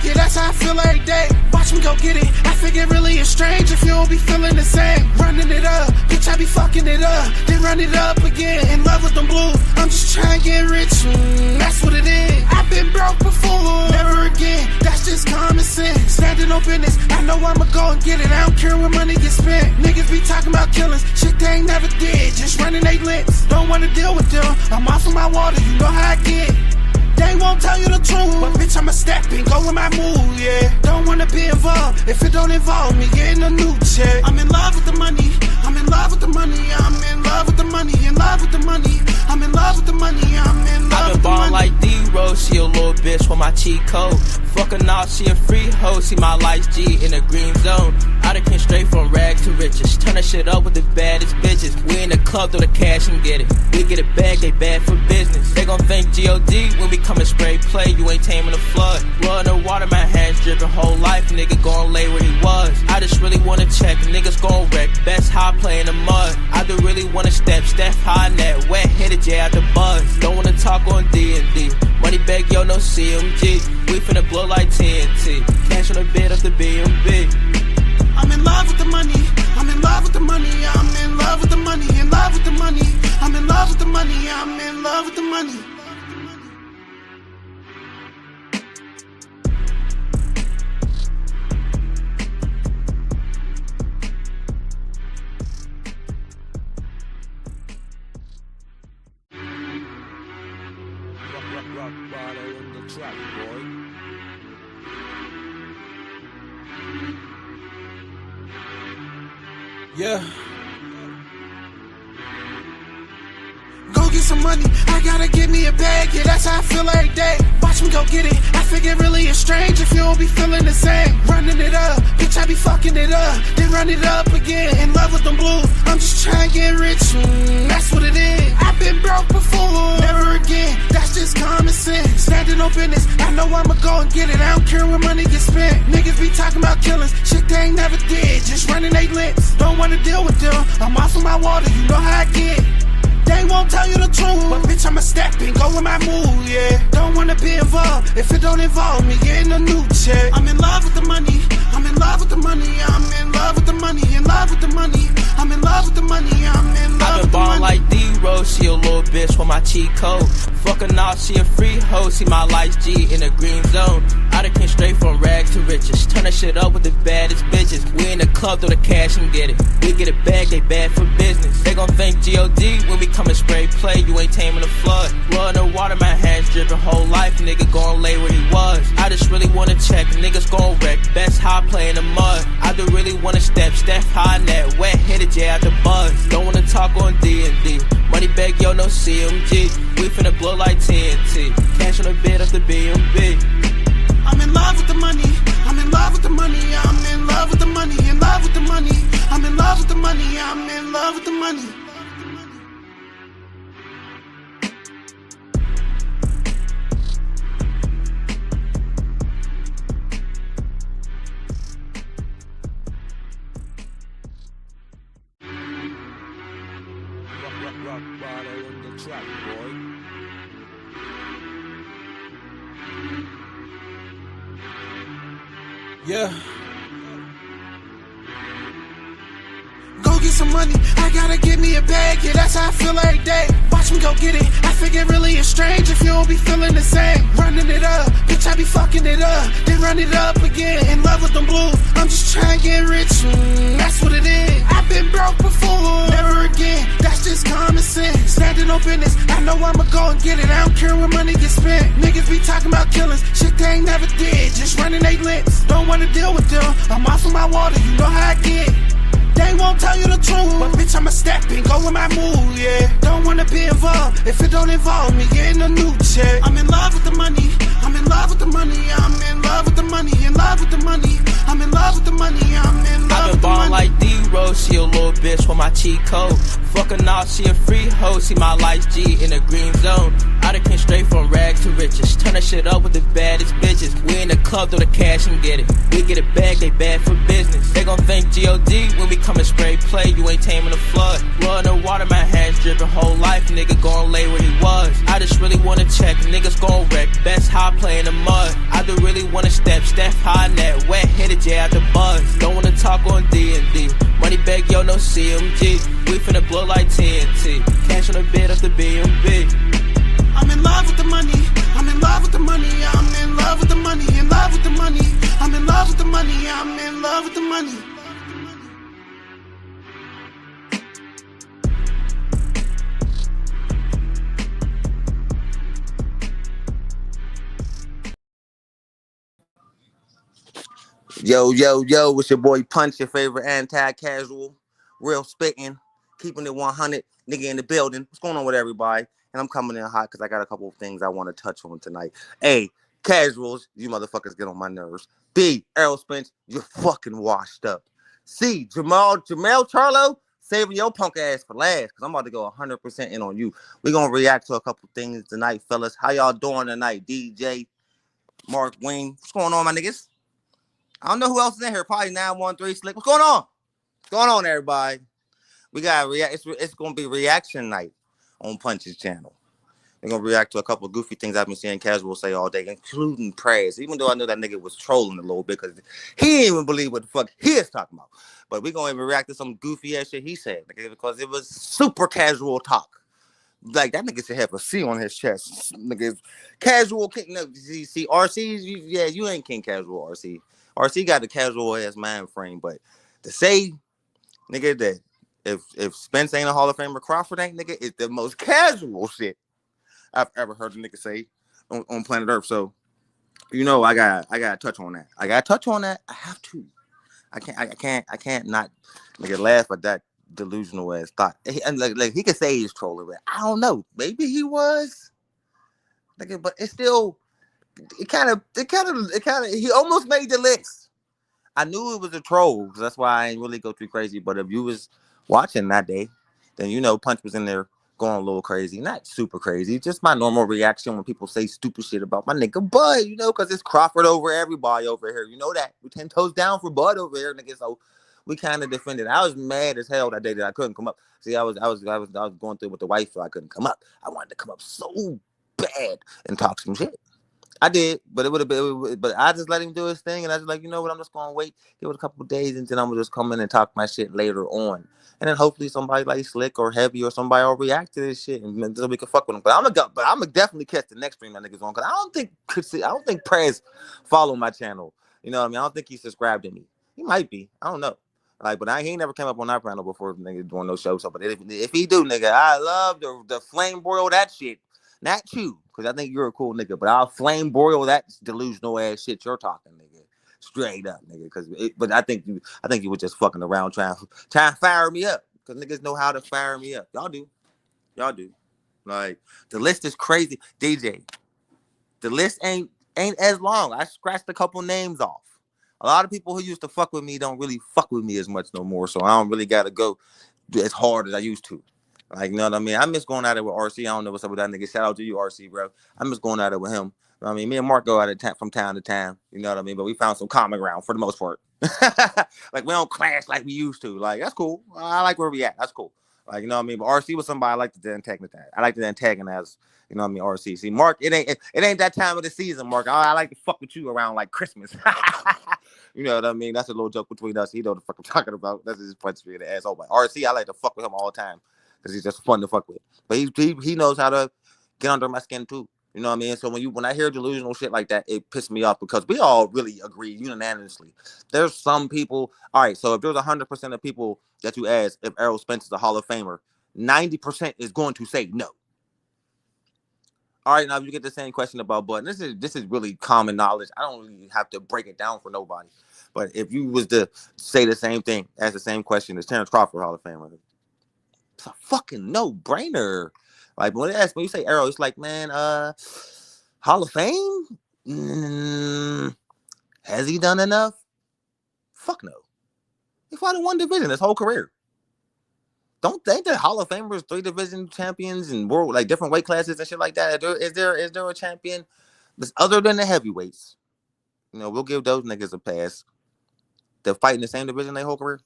bag, yeah, that's how I feel every day. Watch me go get it, I figure really it's strange if you don't be feeling the same. Running it up, bitch, I be fucking it up, then run it up again. In love with them blues, I'm just trying to get rich, that's what it is. I've been broke before, never again, that's just common sense. Standing on business, I know I'ma go and get it, I don't care where money gets spent. Niggas be talking about killings, shit they ain't never did, just running they lips. Don't wanna deal with them, I'm off of my water, you know how I get. They won't tell you the truth, but bitch, I'ma step and go with my move, yeah. Don't wanna be involved if it don't involve me getting a new check. I'm in love with the money, I'm in love with the money, I'm in love with the money, in love with the money, I'm in love with the money, I'm in love with the money. I've been ballin' like D-Rose, she a little bitch with my cheat code. Fuckin' off, she a free hoe, see my life's G in the green zone. I done came straight from rags to riches, turn that shit up with the baddest bitches. We in the club, throw the cash and get it. We get it back, they bad for business. They gon' think G.O.D. when we come and spray play, you ain't taming the flood. Blood in the water, my hands drippin', whole life, nigga gon' lay where he was. I just really wanna check, niggas gon' wreck, best how I play in the mud. I do really wanna step high in that wet, hit it, J out the buzz. Don't wanna talk on D&D, money bag, yo, no CMG. We finna blow like TNT, cash on a bit of the B&B. I'm in love with the money, I'm in love with the money, I'm in love with the money, in love with the money, I'm in love with the money, I'm in love with the money. Rock bottle on the track, boy. Yeah. Go get some money, I gotta get me a bag, yeah, that's how I feel every day. Watch me go get it, I figure really it's strange if you don't be feeling the same. Running it up, bitch, I be fucking it up, then run it up again. In love with them blues, I'm just trying to get rich, that's what it is. I've been broke before, never again, that's just common sense. Standing on business, I know I'ma go and get it, I don't care where money gets spent. Niggas be talking about killings, shit they ain't never did, just running they lips. Don't wanna deal with them, I'm off of my water, you know how I get. They won't tell you the truth, but bitch, I'ma step and go with my move, yeah. Don't wanna be involved if it don't involve me getting a new check. I'm in love with the money, I'm in love with the money, I'm in love with the money, in love with the money, I'm in love with the money, I'm in love with the money. I've been ballin' like D-Rose, she a little bitch with my cheat code. Fuckin' off, she a free hoe, see my life's G in the green zone. I done came straight from rags to riches, turn that shit up with the baddest bitches. We in the club, throw the cash and get it. We get it back, they bad for business. They gon' think G.O.D. when we come and spray play, you ain't taming the flood. Blood in the water, my hands drippin', whole life, nigga gon' lay where he was. I just really wanna check, niggas gon' wreck, best how I play in the mud. I do really wanna step high in that wet, hit it, J out the buzz. Don't wanna talk on D&D, money bag, yo, no CMG. We finna blow like TNT, cash on a bit of the B&B. I'm in love with the money, I'm in love with the money, I'm in love with the money, in love with the money, I'm in love with the money, I'm in love with the money. Rock bottle on the track, boy. Yeah. Go get some money, I gotta get me a bag, yeah, that's how I feel every day. Watch me go get it, I figure really it's strange if you don't be feeling the same. Running it up, bitch, I be fucking it up, then run it up again. In love with them blues, I'm just trying to get rich, that's what it is. I've been broke before, never again, that's just common sense. Standing on business, I know I'ma go and get it, I don't care where money gets spent. Niggas be talking about killings, shit they ain't never did, just running they lips. Don't wanna deal with them, I'm off of my water, you know how I get. They won't tell you the truth, but bitch, I'ma step and go with my move, yeah. Don't wanna be involved if it don't involve me getting a new check. I'm in love with the money, I'm in love with the money, I'm in love with the money, in love with the money, I'm in love with the money, I'm in love with the money. I've been ballin' like D-Rose, she a little bitch with my cheat code. Fuckin' off, she a free hoe, see my life's G in the green zone. I done came straight from rags to riches, turn that shit up with the baddest bitches. We in the club, club, throw the cash and get it. We get it back, they bad for business. They gon' think G.O.D. when we come and spray play. You ain't taming the flood. Blood in the water, my hands dripping. Whole life, nigga gon' lay where he was. I just really wanna check, niggas gon' wreck. Best high play in the mud. I do really wanna step high net. Wet hit it, yeah, out the buzz. Don't wanna talk on D&D. Money bag, yo, no CMG. We finna blow like TNT. Cash on the bed of the B&B. I'm in love with the money. I'm in love with the money. I'm in love with the money. In love with the money. I'm in love with the money. I'm in love with the money. Yo, it's your boy Punch, your favorite anti-casual, real spitting, keeping it 100, nigga in the building. What's going on with everybody? And I'm coming in hot because I got a couple of things I want to touch on tonight. A, casuals, you motherfuckers get on my nerves. B, Errol, Spence, you're fucking washed up. C, JERMELL, Charlo, saving your punk ass for last because I'm about to go 100% in on you. We're going to react to a couple things tonight, fellas. How y'all doing tonight? DJ, Mark, Wing, what's going on, my niggas? I don't know who else is in here. Probably 913 Slick. What's going on? What's going on, everybody? We got it's gonna be reaction night on Punch's channel. We're gonna react to a couple of goofy things I've been seeing casual say all day, including prayers. Even though I know that nigga was trolling a little bit because he didn't even believe what the fuck he is talking about. But we're gonna even react to some goofy ass shit he said because it was super casual talk. Like that nigga should have a C on his chest. Nigga, casual king. No, see RC. Yeah, you ain't king casual RC. RC got the casual ass mind frame, but to say, nigga, that if Spence ain't a Hall of Famer, Crawford ain't, nigga, it's the most casual shit I've ever heard a nigga say on planet Earth. So, you know, I gotta touch on that. I have to. I can't not nigga laugh at that delusional ass thought. And like he could say he's trolling, but I don't know. Maybe he was. Nigga, but it's still. It kind of, he almost made the list. I knew it was a troll, because that's why I ain't really go too crazy. But if you was watching that day, then you know Punch was in there going a little crazy. Not super crazy, just my normal reaction when people say stupid shit about my nigga Bud, you know, because it's Crawford over everybody over here. You know that. We 10 toes down for Bud over here, nigga. So we kind of defended. I was mad as hell that day that I couldn't come up. See, I was going through with the wife, so I couldn't come up. I wanted to come up so bad and talk some shit. I did, but it would have been. But I just let him do his thing, and I was like, you know what? I'm just gonna wait, give it a couple of days, and then I'm gonna just come in and talk my shit later on, and then hopefully somebody like Slick or Heavy or somebody will react to this shit, and so we can fuck with them. But I'm gonna definitely catch the next stream that niggas on, because I don't think Prez follow my channel. You know what I mean? I don't think he subscribed to me. He might be. I don't know. Like, but he ain't never came up on our channel before, nigga, doing no shows. So, but if he do, nigga, I love the flame broil that shit. Not you, because I think you're a cool nigga, but I'll flame broil that delusional ass shit you're talking, nigga. Straight up, nigga. But I think you were just fucking around trying to fire me up, because niggas know how to fire me up. Y'all do. Like, the list is crazy. DJ, the list ain't as long. I scratched a couple names off. A lot of people who used to fuck with me don't really fuck with me as much no more, so I don't really gotta go as hard as I used to. Like, you know what I mean? I miss going at it with RC. I don't know what's up with that nigga. Shout out to you, RC, bro. I miss going at it with him. You know I mean, me and Mark go at it from time to time. You know what I mean? But we found some common ground for the most part. Like, we don't clash like we used to. Like, that's cool. I like where we at. That's cool. Like, you know what I mean? But RC was somebody I like to antagonize. I like to antagonize, you know what I mean, RC. See, Mark, it ain't that time of the season, Mark. I like to fuck with you around, like, Christmas. You know what I mean? That's a little joke between us. He know what the fuck I'm talking about. That's just punch me in the asshole. But RC, I like to fuck with him all the time, because he's just fun to fuck with. But he knows how to get under my skin too. You know what I mean? So when I hear delusional shit like that, it pisses me off, because we all really agree unanimously. There's some people. All right, so if there's 100% of people that you ask if Errol Spence is a Hall of Famer, 90% is going to say no. All right, now if you get the same question about Bud, this is really common knowledge. I don't really have to break it down for nobody. But if you was to say the same thing, ask the same question, is Terrence Crawford Hall of Famer? It's a fucking no-brainer. Like, when you say Errol, it's like, man, Hall of Fame? Has he done enough? Fuck no. He fought in one division his whole career. Don't think that Hall of Famers, 3 division champions and world, like, different weight classes and shit like that. Is there a champion that's other than the heavyweights You know, we'll give those niggas a pass. They're fighting the same division their whole career.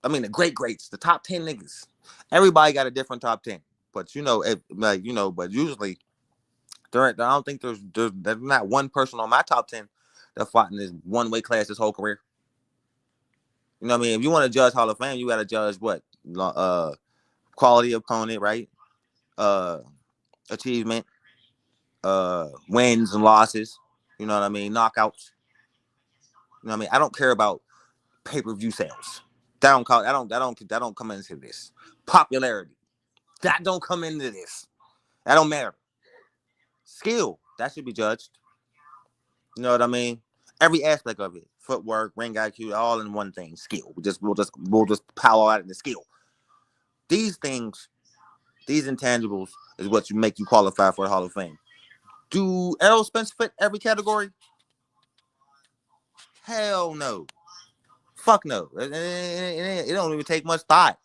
I mean, the greats, the top 10 niggas. Everybody got a different top 10. But you know, but usually I don't think there's not one person on my top 10 that fought in this one weight class his whole career. You know what I mean? If you want to judge Hall of Fame, you got to judge what? Quality opponent, right? Achievement, wins and losses. You know what I mean? Knockouts. You know what I mean? I don't care about pay-per-view sales. That don't come into this. Popularity. That don't come into this. That don't matter. Skill. That should be judged. You know what I mean? Every aspect of it. Footwork, ring IQ, all in one thing. Skill. We'll just power out in the skill. These things, these intangibles is what you make you qualify for the Hall of Fame. Do Errol Spence fit every category? Hell no. Fuck no. It don't even take much thought.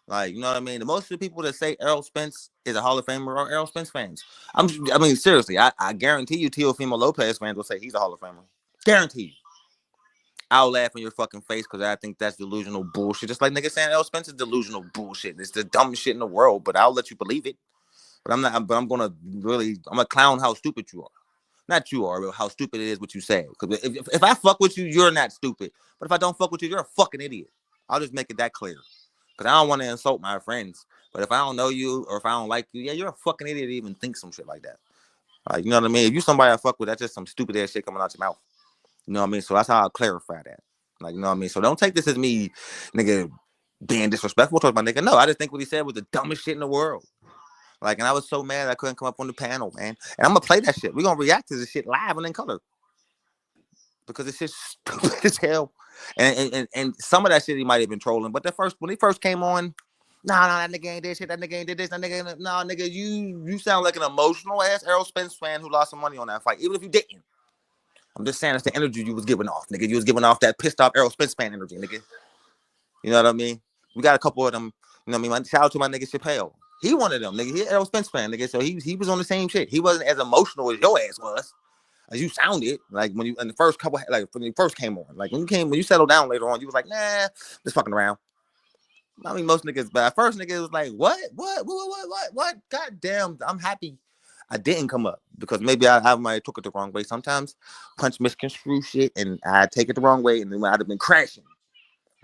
Like, you know what I mean? The most of the people that say Errol Spence is a Hall of Famer are Errol Spence fans. I mean, seriously, I guarantee you Teofimo Lopez fans will say he's a Hall of Famer. Guarantee you. I'll laugh in your fucking face because I think that's delusional bullshit. Just like niggas saying Errol Spence is delusional bullshit. It's the dumbest shit in the world, but I'll let you believe it. But I'm gonna clown how stupid you are. Not you are, but how stupid it is what you say. Because if I fuck with you, you're not stupid. But if I don't fuck with you, you're a fucking idiot. I'll just make it that clear. Because I don't want to insult my friends. But if I don't know you or if I don't like you, yeah, you're a fucking idiot to even think some shit like that. Like, you know what I mean? If you somebody I fuck with, that's just some stupid ass shit coming out your mouth. You know what I mean? So that's how I'll clarify that. Like, you know what I mean? So don't take this as me, nigga, being disrespectful towards my nigga. No, I just think what he said was the dumbest shit in the world. Like, and I was so mad I couldn't come up on the panel, man. And I'm gonna play that shit. We're gonna react to this shit live and in color. Because it's just stupid as hell. And some of that shit he might have been trolling. But when he first came on, nah, that nigga ain't did shit, that nigga ain't did this, that nigga, nah, nigga, you sound like an emotional ass Errol Spence fan who lost some money on that fight, even if you didn't. I'm just saying it's the energy you was giving off, nigga. You was giving off that pissed off Errol Spence fan energy, nigga. You know what I mean? We got a couple of them, you know what I mean? Shout out to my nigga Chappelle. He one of them, nigga. He Errol Spence fan, nigga. So he was on the same shit. He wasn't as emotional as your ass was. As you sounded, like when you in the first couple, like when you first came on. Like when you settled down later on, you was like, nah, just fucking around. I mean, most niggas, but at first niggas was like, what? God damn, I'm happy I didn't come up because maybe I might have took it the wrong way. Sometimes punch misconstrue shit and I take it the wrong way and then I'd have been crashing.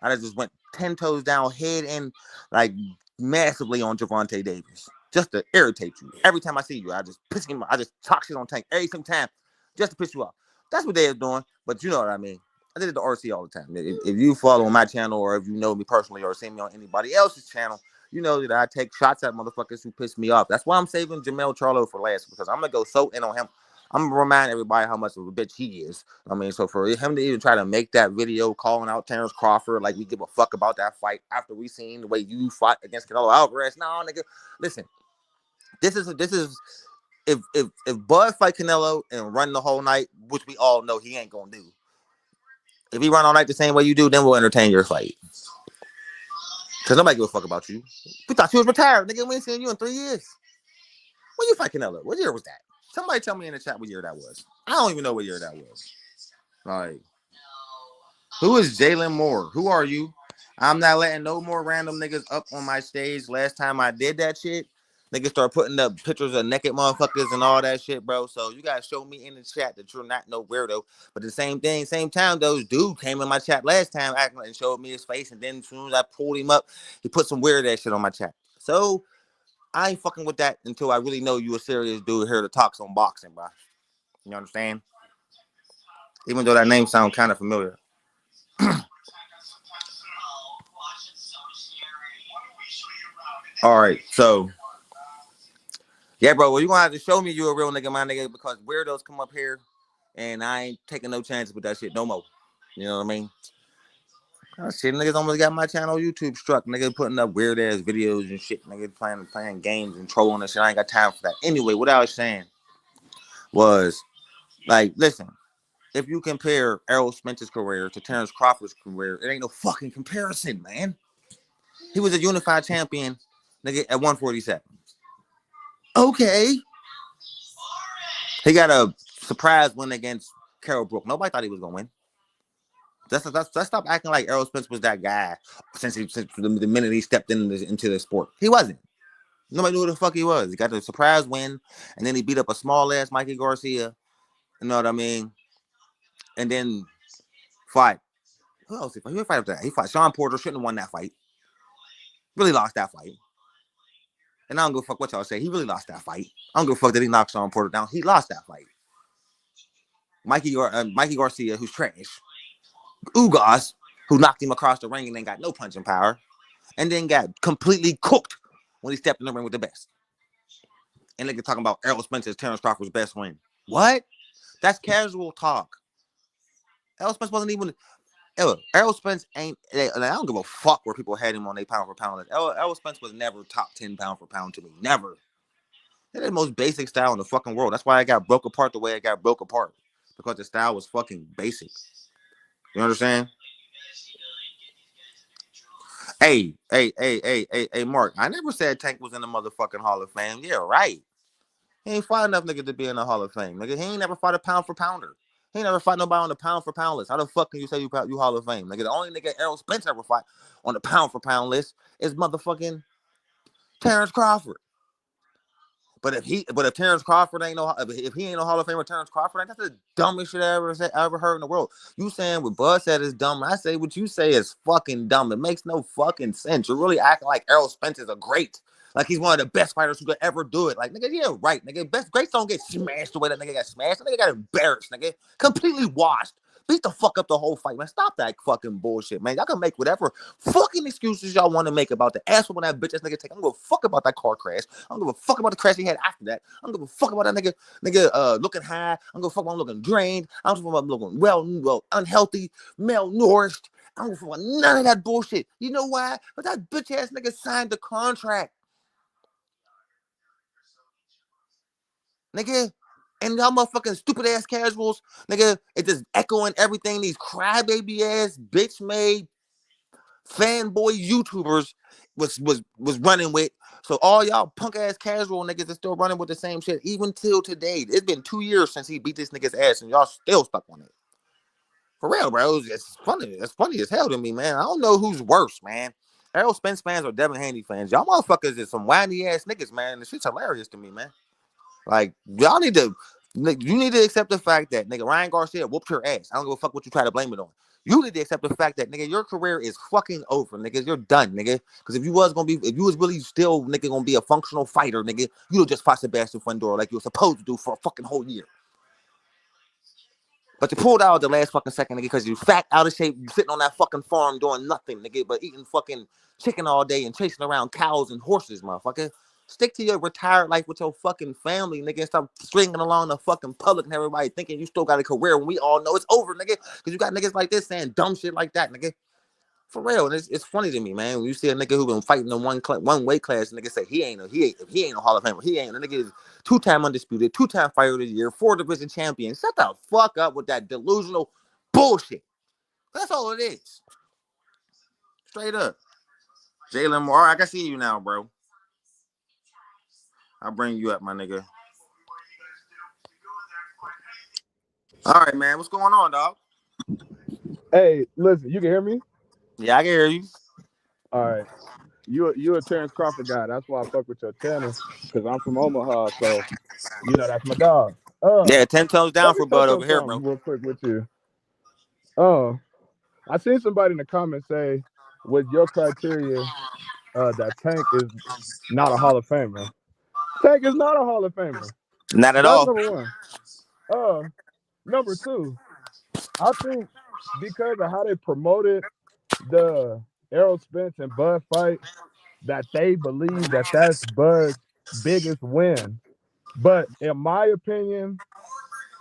I just went 10 toes down, head in, like massively on Gervonta Davis, just to irritate you. Every time I see you, I just piss him. I just talk shit on Tank every single time, just to piss you off. That's what they're doing. But you know what I mean. I did it to RC all the time. If you follow my channel or if you know me personally or see me on anybody else's channel, you know that I take shots at motherfuckers who piss me off. That's why I'm saving JERMELL Charlo for last because I'm gonna go so in on him. I'm gonna remind everybody how much of a bitch he is. I mean, so for him to even try to make that video calling out Terrence Crawford like we give a fuck about that fight after we seen the way you fought against Canelo Alvarez, no, nigga. Listen, this is if Bud fight Canelo and run the whole night, which we all know he ain't gonna do. If he run all night the same way you do, then we'll entertain your fight. Cause nobody give a fuck about you. We thought you was retired, nigga. We ain't seen you in 3 years. When you fight Canelo, what year was that? Somebody tell me in the chat what year that was. I don't even know what year that was. Like, who is Jalen Moore? Who are you? I'm not letting no more random niggas up on my stage. Last time I did that shit, niggas start putting up pictures of naked motherfuckers and all that shit, bro. So you gotta show me in the chat that you're not no weirdo. But the same time, those dude came in my chat last time acting and showed me his face, and then as soon as I pulled him up, he put some weird ass shit on my chat. So I ain't fucking with that until I really know you a serious dude here to talk some boxing, bro. You understand? Even though that name sounds kind of familiar. All right, so yeah, bro. Well, you gonna have to show me you a real nigga, my nigga, because weirdos come up here, and I ain't taking no chances with that shit no more. You know what I mean? Oh, shit, niggas almost got my channel YouTube struck. Nigga putting up weird ass videos and shit. Nigga playing games and trolling and shit. I ain't got time for that. Anyway, what I was saying was, like, listen, if you compare Errol Spence's career to Terrence Crawford's career, it ain't no fucking comparison, man. He was a unified champion, nigga, at 147. Okay. He got surprise win against Carol Brook. Nobody thought he was gonna win. Let's stop acting like Errol Spence was that guy since the minute he stepped into the sport. He wasn't. Nobody knew who the fuck he was. He got the surprise win, and then he beat up a small ass Mikey Garcia. You know what I mean? And then fight. Who else? He fight after that. He fought Sean Porter. Shouldn't have won that fight. Really lost that fight. And I don't give a fuck what y'all say. He really lost that fight. I don't give a fuck that he knocked Sean Porter down. He lost that fight. Mikey Garcia, who's trash. Ugas, who knocked him across the ring and then got no punching power. And then got completely cooked when he stepped in the ring with the best. And they talking about Errol Spence's Terrence Crawford's best win. What? That's casual talk. Errol Spence wasn't even... Errol Spence ain't... I don't give a fuck where people had him on their pound for pound list. Errol Spence was never top 10 pound for pound to me. Never. They're the most basic style in the fucking world. That's why I got broke apart the way I got broke apart. Because the style was fucking basic. You understand? Hey, Mark. I never said Tank was in the motherfucking Hall of Fame. Yeah, right. He ain't fought enough niggas to be in the Hall of Fame. Nigga, he ain't never fought a pound for pounder. He ain't never fought nobody on the pound for pound list. How the fuck can you say you Hall of Fame? Nigga, the only nigga Errol Spence ever fought on the pound for pound list is motherfucking Terrence Crawford. But if Terrence Crawford ain't no, if he ain't no Hall of Famer, Terrence Crawford, that's the dumbest shit I ever heard in the world. You saying what Bud said is dumb. I say what you say is fucking dumb. It makes no fucking sense. You're really acting like Errol Spence is a great. Like he's one of the best fighters who could ever do it. Like, nigga, yeah, right, nigga. Greats don't get smashed the way that nigga got smashed. That nigga got embarrassed, nigga. Completely washed. Beat the fuck up the whole fight, man. Stop that fucking bullshit, man. Y'all can make whatever fucking excuses y'all want to make about the ass when that bitch ass nigga take. I don't give a fuck about that car crash. I don't give a fuck about the crash he had after that. I don't give a fuck about that nigga looking high. I don't give a fuck about him looking drained. I don't give a fuck about him looking well, unhealthy, malnourished. I don't give a fuck about none of that bullshit. You know why? But that bitch ass nigga signed the contract. Nigga. And y'all motherfucking stupid ass casuals, nigga, it just echoing everything these crybaby ass bitch made fanboy YouTubers was running with. So all y'all punk ass casual niggas are still running with the same shit even till today. It's been 2 years since he beat this nigga's ass and y'all still stuck on it. For real, bro. It's funny. It's funny as hell to me, man. I don't know who's worse, man. Errol Spence fans or Devin Haney fans. Y'all motherfuckers is some whiny ass niggas, man. This shit's hilarious to me, man. Like, y'all need to accept the fact that, nigga, Ryan Garcia whooped your ass. I don't give a fuck what you try to blame it on. You need to accept the fact that, nigga, your career is fucking over, nigga. You're done, nigga. Because if you was really still, nigga, gonna be a functional fighter, nigga, you'd just fought Sebastian Fundora like you were supposed to do for a fucking whole year. But you pulled out at the last fucking second, nigga, because you fat, out of shape, sitting on that fucking farm doing nothing, nigga, but eating fucking chicken all day and chasing around cows and horses, motherfucker. Stick to your retired life with your fucking family, nigga, and stop stringing along the fucking public and everybody thinking you still got a career when we all know it's over, nigga, because you got niggas like this saying dumb shit like that, nigga. For real, and it's funny to me, man. When you see a nigga who been fighting in one weight class, nigga say he ain't no Hall of Famer. He ain't. The nigga is 2-time undisputed, 2-time fighter of the year, 4-division champion. Shut the fuck up with that delusional bullshit. That's all it is. Straight up. Jalen Moore, I can see you now, bro. I'll bring you up, my nigga. All right, man. What's going on, dog? Hey, listen, you can hear me? Yeah, I can hear you. All right. You a Terrence Crawford guy. That's why I fuck with your channel. Because I'm from Omaha, so you know that's my dog. Yeah, 10 toes down for Bud over here, bro. Real quick with you. I seen somebody in the comments say, with your criteria, that Tank is not a Hall of Famer. Tank is not a Hall of Famer. Not at That's all. number one. Number two, I think because of how they promoted the Errol Spence and Bud fight, that they believe that that's Bud's biggest win. But in my opinion,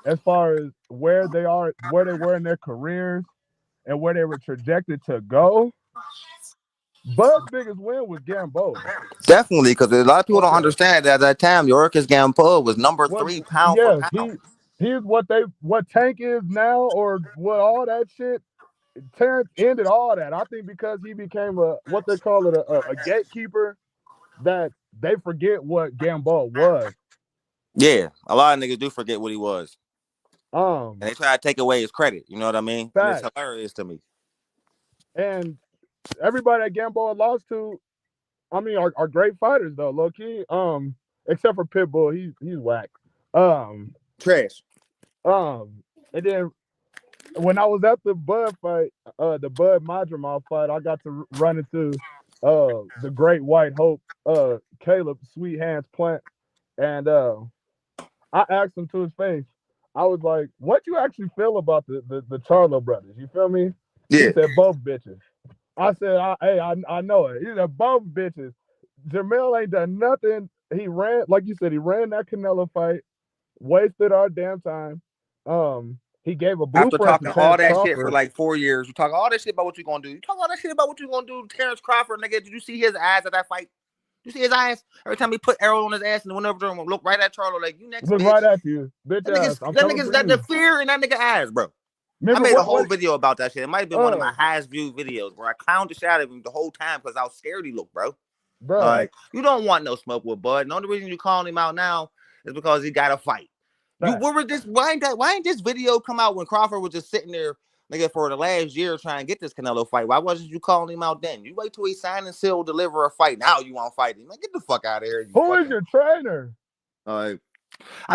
as far as where they were in their careers and where they were projected to go, Bud's biggest win was Gamboa. Definitely, because a lot of people don't understand that at that time, Yorkis Gamboa was number 3 pound for pound. He's what Tank is now, or what all that shit. Terrence ended all that. I think because he became what they call it a gatekeeper, that they forget what Gamboa was. Yeah, a lot of niggas do forget what he was. And they try to take away his credit. You know what I mean? And it's Fact. hilarious to me. And everybody that Gamboa lost to, I mean, are great fighters though, low key. Except for Pitbull, he's whack. Trash. And then when I was at the Bud fight, the Bud Madrimal fight, I got to run into the Great White Hope, Caleb Sweet Hands Plant, and I asked him to his face. I was like, "What you actually feel about the Charlo brothers? You feel me?" Yeah. He said, "Both bitches." I said, I know it." He said, "Both bitches." JERMELL ain't done nothing. He ran, like you said, he ran that Canelo fight, wasted our damn time. He gave a After blueprint talking to all Terrence that Crawford. shit for like 4 years, you talk all that shit about what you gonna do. You talk all that shit about what you gonna do to Terrence Crawford, nigga. Did you see his eyes at that fight? You see his eyes? Every time he put Errol on his ass and went over to him, look right at Charlo like, you next Look bitch. right at you, bitch ass. That nigga's got the fear in that nigga eyes, bro. Remember I made a whole video about that shit. It might have been one of my highest viewed videos, bro. I clowned the shit out of him the whole time because how scared he looked, bro. Like, you don't want no smoke with Bud. And the only reason you calling him out now is because he got a fight. Why ain't this video come out when Crawford was just sitting there, nigga, for the last year trying to get this Canelo fight? Why wasn't you calling him out then? You wait till he sign and seal, deliver a fight. Now you want to fight him. Man, get the fuck out of here. Who is your trainer? I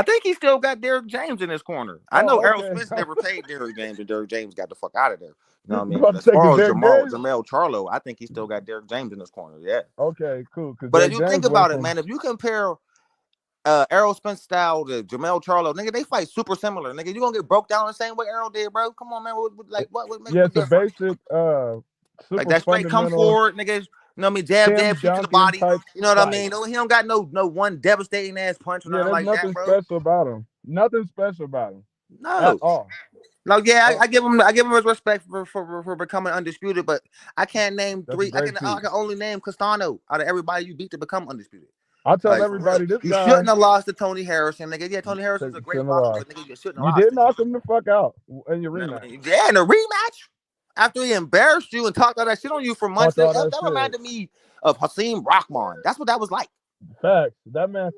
think he still got Derrick James in his corner. I know Errol Spence never paid Derrick James, and Derrick James got the fuck out of there. You know what I mean? As far as JERMELL Charlo, I think he still got Derrick James in his corner. Yeah. Okay, cool. But if you think about it, man, if you compare Errol Spence style to JERMELL Charlo, nigga, they fight super similar. Nigga, you gonna get broke down the same way Errol did, bro? Come on, man. What makes it's a basic like that straight come forward, niggas. You know what I mean? Jab, shoot to the body. You know what I mean? He don't got no one devastating ass punch or nothing like that, bro. Nothing special about him. Nothing special about him. No. At all. Like, yeah, I give him his respect for becoming undisputed, but I can't name three. I can only name Castano out of everybody you beat to become undisputed. I tell everybody this you guy. You shouldn't have lost to Tony Harrison, nigga. Yeah, Tony Harrison's a great boxer, but nigga, you shouldn't have lost. You did knock him the fuck out in your rematch. Yeah, in a rematch. After he embarrassed you and talked all that shit on you for months, that reminded me of Hasim Rahman. That's what that was like. Facts. That man,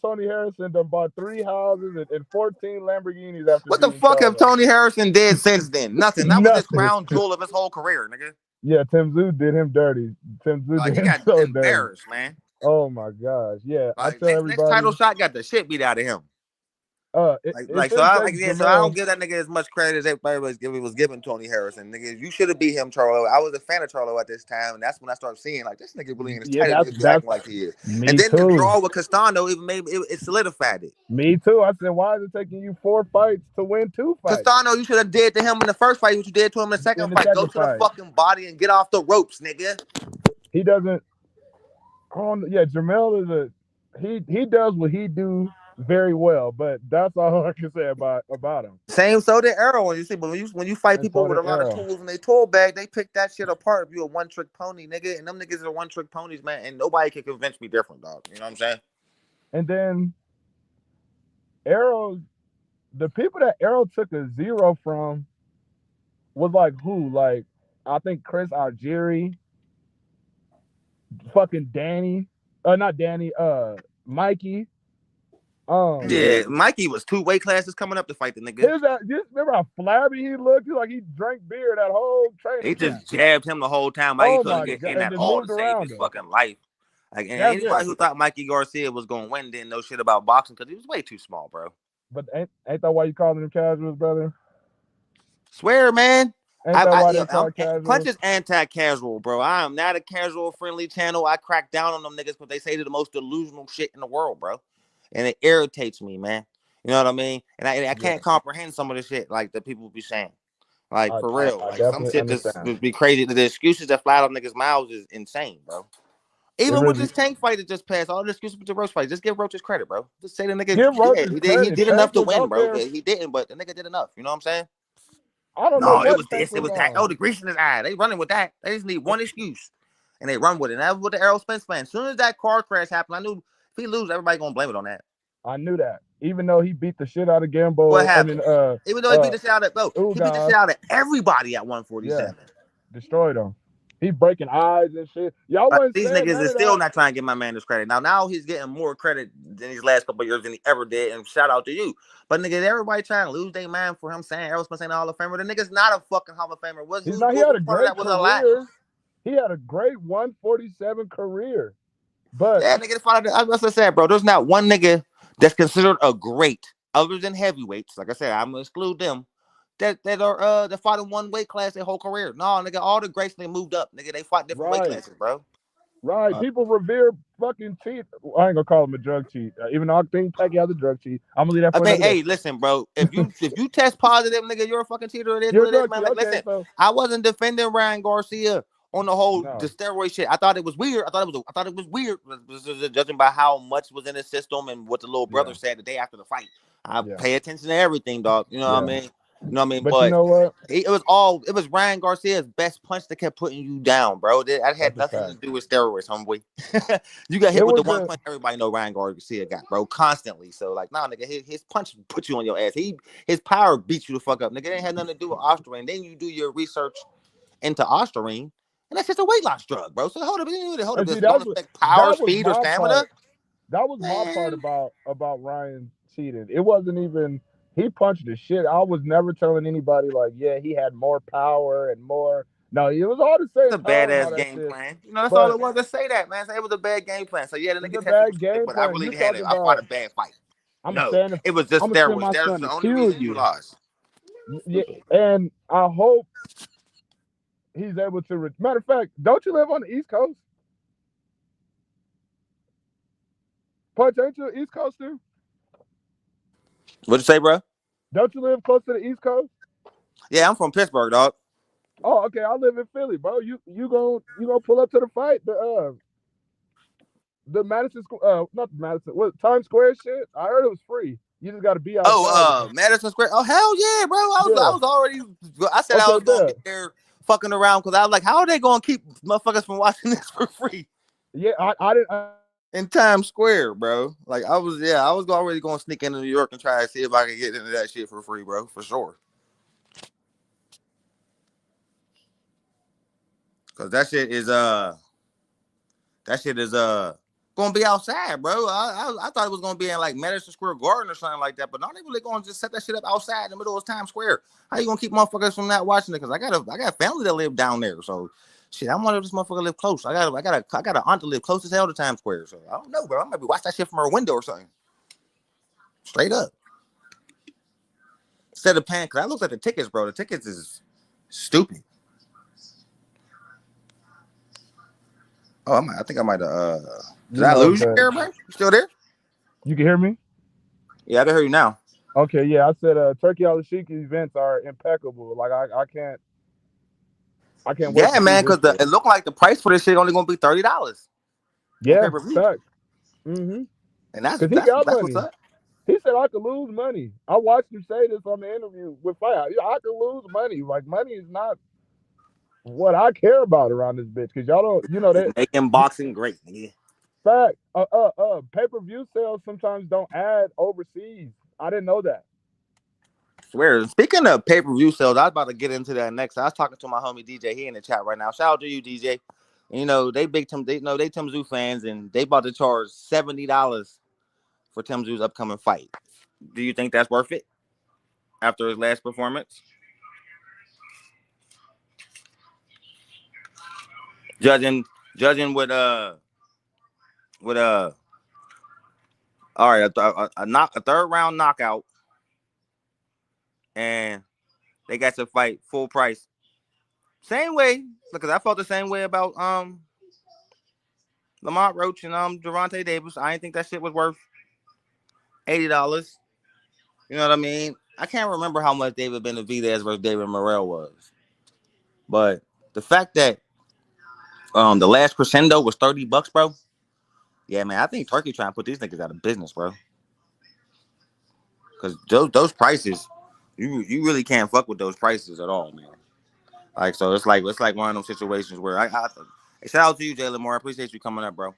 Tony Harrison done bought 3 houses and 14 Lamborghinis after. What the fuck have Tony Harrison did since then? Nothing. That was his crown jewel of his whole career, nigga. Yeah, Tim Tszyu did him dirty. Tim Tszyu did him so embarrassed, dirty. Man. Oh my gosh, yeah. Like, next title shot got the shit beat out of him. So I don't give that nigga as much credit as everybody was giving Tony Harrison. Nigga, you should have beat him, Charlo. I was a fan of Charlo at this time, and that's when I started seeing like this nigga really in his title acting like he is. And then the draw with Castano even made it solidified it. Me too. I said, why is it taking you 4 fights to win 2 fights? Castano, you should have did to him in the first fight what you did to him in the second fight. Go to the fucking body and get off the ropes, nigga. He doesn't. JERMELL is he does what he do very well, but that's all I can say about him. Same so did Errol. When you fight people with a lot of tools in their tool bag, they pick that shit apart. If you a one-trick pony, nigga, and them niggas are one-trick ponies, man, and nobody can convince me different, dog. You know what I'm saying? And then Errol, the people that Errol took a 0 from was like who? Like I think Chris Algieri, fucking Danny, not Danny, Mikey. Yeah, Mikey was 2 weight classes coming up to fight the nigga. Just remember how flabby he looked? He like he drank beer that whole training. He just jabbed him the whole time. He couldn't get in that all to save his fucking life. Like, and anybody who thought Mikey Garcia was gonna win didn't know shit about boxing because he was way too small, bro. But ain't that why you calling him casuals, brother? Swear, man. Casual? Punch is anti-casual, bro. I am not a casual-friendly channel. I crack down on them niggas because they say the most delusional shit in the world, bro. And it irritates me, man. You know what I mean? And I can't comprehend some of the shit like that people be saying. Like, for real. Like, some shit just be crazy. The excuses that fly out of niggas' mouths is insane, bro. Even with this Tank fight that just passed, all the excuses with the Roach fight, just give Roach his credit, bro. Just say the nigga he did enough to win, bro. He didn't, but the nigga did enough. You know what I'm saying? I don't know. It was this. It was that. Oh, the grease in his eye. They running with that. They just need one excuse, and they run with it. And that was what the Errol Spence fan. As soon as that car crash happened, I knew if he lose, everybody gonna blame it on that. I knew that. Even though he beat the shit out of Gambo. What happened? Even though he beat the shit out of he beat the shit out of everybody at 147. Yeah. Destroyed him. He breaking eyes and shit. Y'all Like, wasn't these saying niggas none is of still that. not trying to give my man this credit. Now he's getting more credit than these last couple of years than he ever did. And shout out to you. But nigga, everybody trying to lose their mind for him saying Errol Spence ain't a Hall of Famer. The nigga's not a fucking Hall of Famer. He's Who's not. He had a part of great that was a lie. career. He had a great 147 career. But Yeah, nigga, I was just saying, bro. There's not one nigga that's considered a great other than heavyweights. Like I said, I'm gonna exclude them. That fought in one weight class their whole career. No, nigga, all the greats they moved up. Nigga, they fought different weight right, classes, bro. right. People revere fucking cheat. I ain't gonna call him a drug cheat, even though I think Pacquiao's a drug cheat. I'm gonna leave that I for mean, another day. hey, listen, bro. If you test positive, nigga, you're a fucking cheater. It is You're a what it is, drug man. cheat. Like, Okay, listen, so I wasn't defending Ryan Garcia on the no, steroid shit. I thought it was weird. I thought it was weird, judging by how much was in the system and what the little yeah, brother said the day after the fight. I yeah, pay attention to everything, dog. You know what I yeah. mean? You know what I mean? But you But know what? it was Ryan Garcia's best punch that kept putting you down, bro. That had That's a nothing to fact. do with steroids, homeboy. You got It hit with was the one the punch everybody know Ryan Garcia got, bro, constantly. So like, nah, nigga, his punch put you on your ass. His power beat you the fuck up, nigga. It ain't had nothing to do with Ostarine. Then you do your research into Ostarine, and that's just a weight loss drug, bro. So hold up, and see this don't that's affect power, that was speed, or my stamina, part. That was my part man. about Ryan cheating. It wasn't even he punched the shit. I was never telling anybody like, yeah, he had more power and more. No, it was all the It's same a power and all badass that game shit. plan. You know, that's all But it was to say that, man. Say it was a bad game plan. So yeah, the it's nigga a tested bad positive, game but I plan. really You had it. talking I fought about a bad fight. I'm gonna No, send it was just I'm gonna send steroids. my Steroids is son the to only kill reason you you. lost. Yeah, and I hope he's able to. Matter of fact, don't you live on the East Coast? Punch, ain't you East Coast too? What'd you say, bro? Don't you live close to the East Coast? Yeah, I'm from Pittsburgh, dog. Oh, okay. I live in Philly, bro. You gonna pull up to the fight? The Madison, not the Madison, what Times Square shit? I heard it was free. You just got to be outside. Madison Square. Oh hell yeah, bro. I Yeah. was already. I said I Okay, was gonna be bet. there fucking around because I was like, how are they gonna keep motherfuckers from watching this for free Yeah, I didn't. in Times Square, bro? Like I was already gonna sneak into New York and try to see if I could get into that shit for free, bro, for sure. Cause that shit is gonna be outside, bro. I thought it was gonna be in like Madison Square Garden or something like that, but now they really gonna just set that shit up outside in the middle of Times Square. How you gonna keep motherfuckers from not watching it? Cause I got family that live down there, so shit, I'm one of this motherfucker live close. I got an aunt to live close as hell to Times Square, so I don't know, bro. I might be watch that shit from her window or something. Straight up. Instead of paying, cause I looked at the tickets, bro. The tickets is stupid. Oh, I think I might have. Did You I know lose you the. there, man? You still there? You can hear me? Yeah, I can hear you now. Okay, yeah. I said Turkey All the Chic events are impeccable. Like I can't wait to Yeah, see man, this because shit. it looked like the price for this shit only gonna be $30 on Yeah, pay per view, facts. Mm-hmm. and that's Cause he that's got that's what's money. up. He said I could lose money. I watched him say this on the interview with Fight. Yeah, I could lose money. Like money is not what I care about around this bitch. Cause y'all don't, that Making boxing great, nigga. fact. Pay per view sales sometimes don't add overseas. I didn't know that. Swear. Speaking of pay per view sales, I was about to get into that next. I was talking to my homie DJ. He in the chat right now. Shout out to you, DJ. And, they big Tim. They know they Tim Zoo fans, and they about to charge $70 for Tim Zoo's upcoming fight. Do you think that's worth it after his last performance? Judging, judging with all right, a third round knockout, and they got to fight full price. Same way, because I felt the same way about Lamont Roach and Gervonta Davis. I didn't think that shit was worth $80. You know what I mean? I can't remember how much David Benavidez versus David Morrell was, but the fact that the last crescendo was $30, bro. Yeah, man, I think Turkey trying to put these niggas out of business, bro. Because those prices, you really can't fuck with those prices at all, man. Like so, it's like one of those situations where hey, shout out to you, Jalen Moore. I appreciate you coming up, bro.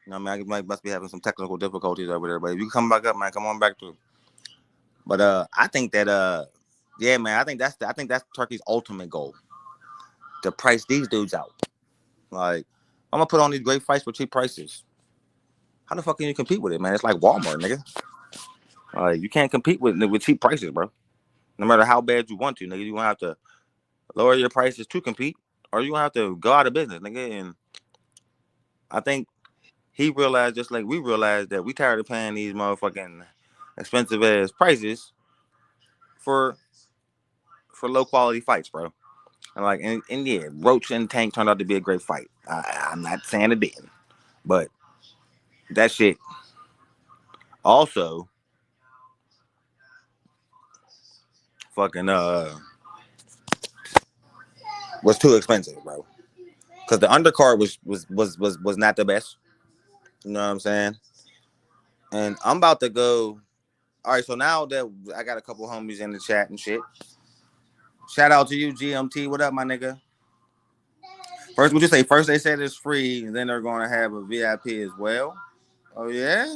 You know, what I mean, I must be having some technical difficulties over there, but if you come back up, man, come on back through. But I think that yeah, man, I think that's Turkey's ultimate goal to price these dudes out. Like, I'm gonna put on these great fights for cheap prices. How the fuck can you compete with it, man? It's like Walmart, nigga. Like, you can't compete with cheap prices, bro. No matter how bad you want to, nigga, you gonna have to lower your prices to compete, or you gonna have to go out of business, nigga. And I think he realized, just like we realized, that we tired of paying these motherfucking expensive ass prices for low quality fights, bro. And like, and yeah, Roach and Tank turned out to be a great fight. I'm not saying it didn't, but that shit also fucking was too expensive, bro. Because the undercard was not the best. You know what I'm saying? And I'm about to go. All right, so now that I got a couple homies in the chat and shit. Shout out to you, GMT. What up, my nigga? First, what you say? First, they said it's free, and then they're going to have a VIP as well. Oh, yeah?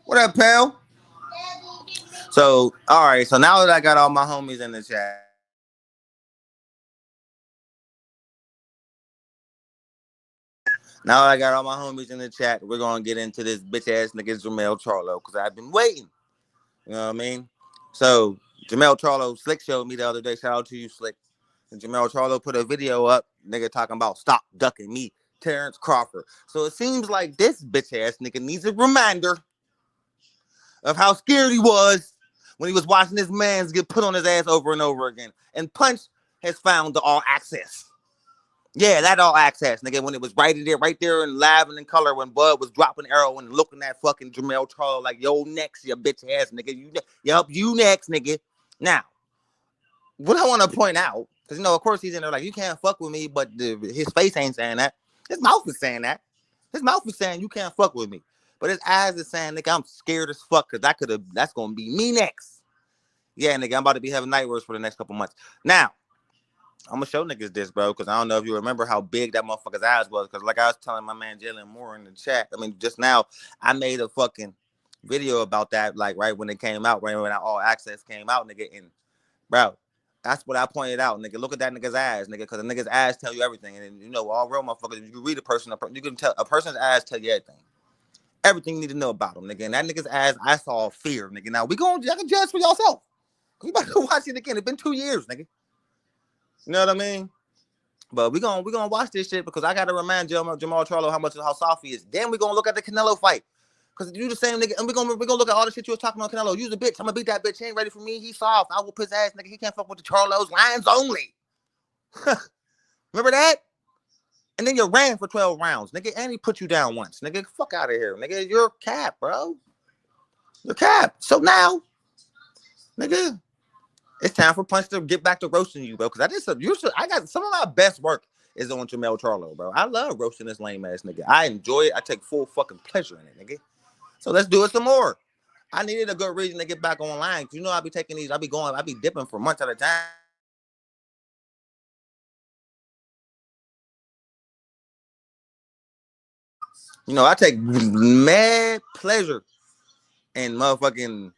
What up, pal? So, all right. So now that I got all my homies in the chat, we're going to get into this bitch-ass nigga JERMELL Charlo, because I've been waiting. You know what I mean? So, JERMELL Charlo, Slick showed me the other day. Shout out to you, Slick. And JERMELL Charlo put a video up, nigga talking about stop ducking me, Terrence Crawford. So it seems like this bitch-ass nigga needs a reminder of how scared he was when he was watching his mans get put on his ass over and over again. And Punch has found the all access. Yeah, that all access, nigga, when it was right there in live and in color when Bud was dropping Errol and looking at fucking JERMELL Charlo like, yo, next, you bitch ass nigga. You next, nigga. Now, what I want to point out, because, you know, of course he's in there like, you can't fuck with me, but his face ain't saying that. His mouth is saying that. His mouth is saying you can't fuck with me. But his eyes is saying, nigga, I'm scared as fuck because that's going to be me next. Yeah, nigga, I'm about to be having nightmares for the next couple months. Now, I'm going to show niggas this, bro, because I don't know if you remember how big that motherfucker's eyes was. Because like I was telling my man Jalen Moore in the chat, I mean, just now, I made a fucking video about that, like, right when it came out, right when that all access came out, nigga, and, bro, that's what I pointed out, nigga. Look at that nigga's eyes, nigga, because the nigga's eyes tell you everything. And, you know, all real motherfuckers, you can read a person, you can tell a person's eyes tell you everything. Everything you need to know about him, nigga. And that nigga's eyes, I saw fear, nigga. Now, y'all can judge for yourself. We about to watch it again. It's been 2 years, nigga. You know what I mean? But we gonna watch this shit because I gotta remind Jamal Charlo how soft he is. Then we gonna look at the Canelo fight. Cause you the same nigga, and we gonna look at all the shit you was talking about Canelo. You's a bitch. I'm gonna beat that bitch. He ain't ready for me. He soft. I will piss ass, nigga. He can't fuck with the Charlos. Lions only. Remember that? And then you ran for 12 rounds, nigga. And he put you down once, nigga. Fuck out of here, nigga. You're cap, bro. You're cap. So now, nigga, it's time for Punch to get back to roasting you, bro. Cause I got some of my best work is on JERMELL Charlo, bro. I love roasting this lame ass nigga. I enjoy it. I take full fucking pleasure in it, nigga. So let's do it some more. I needed a good reason to get back online. You know, I be taking these, I be dipping for months at a time. You know, I take mad pleasure in motherfucking,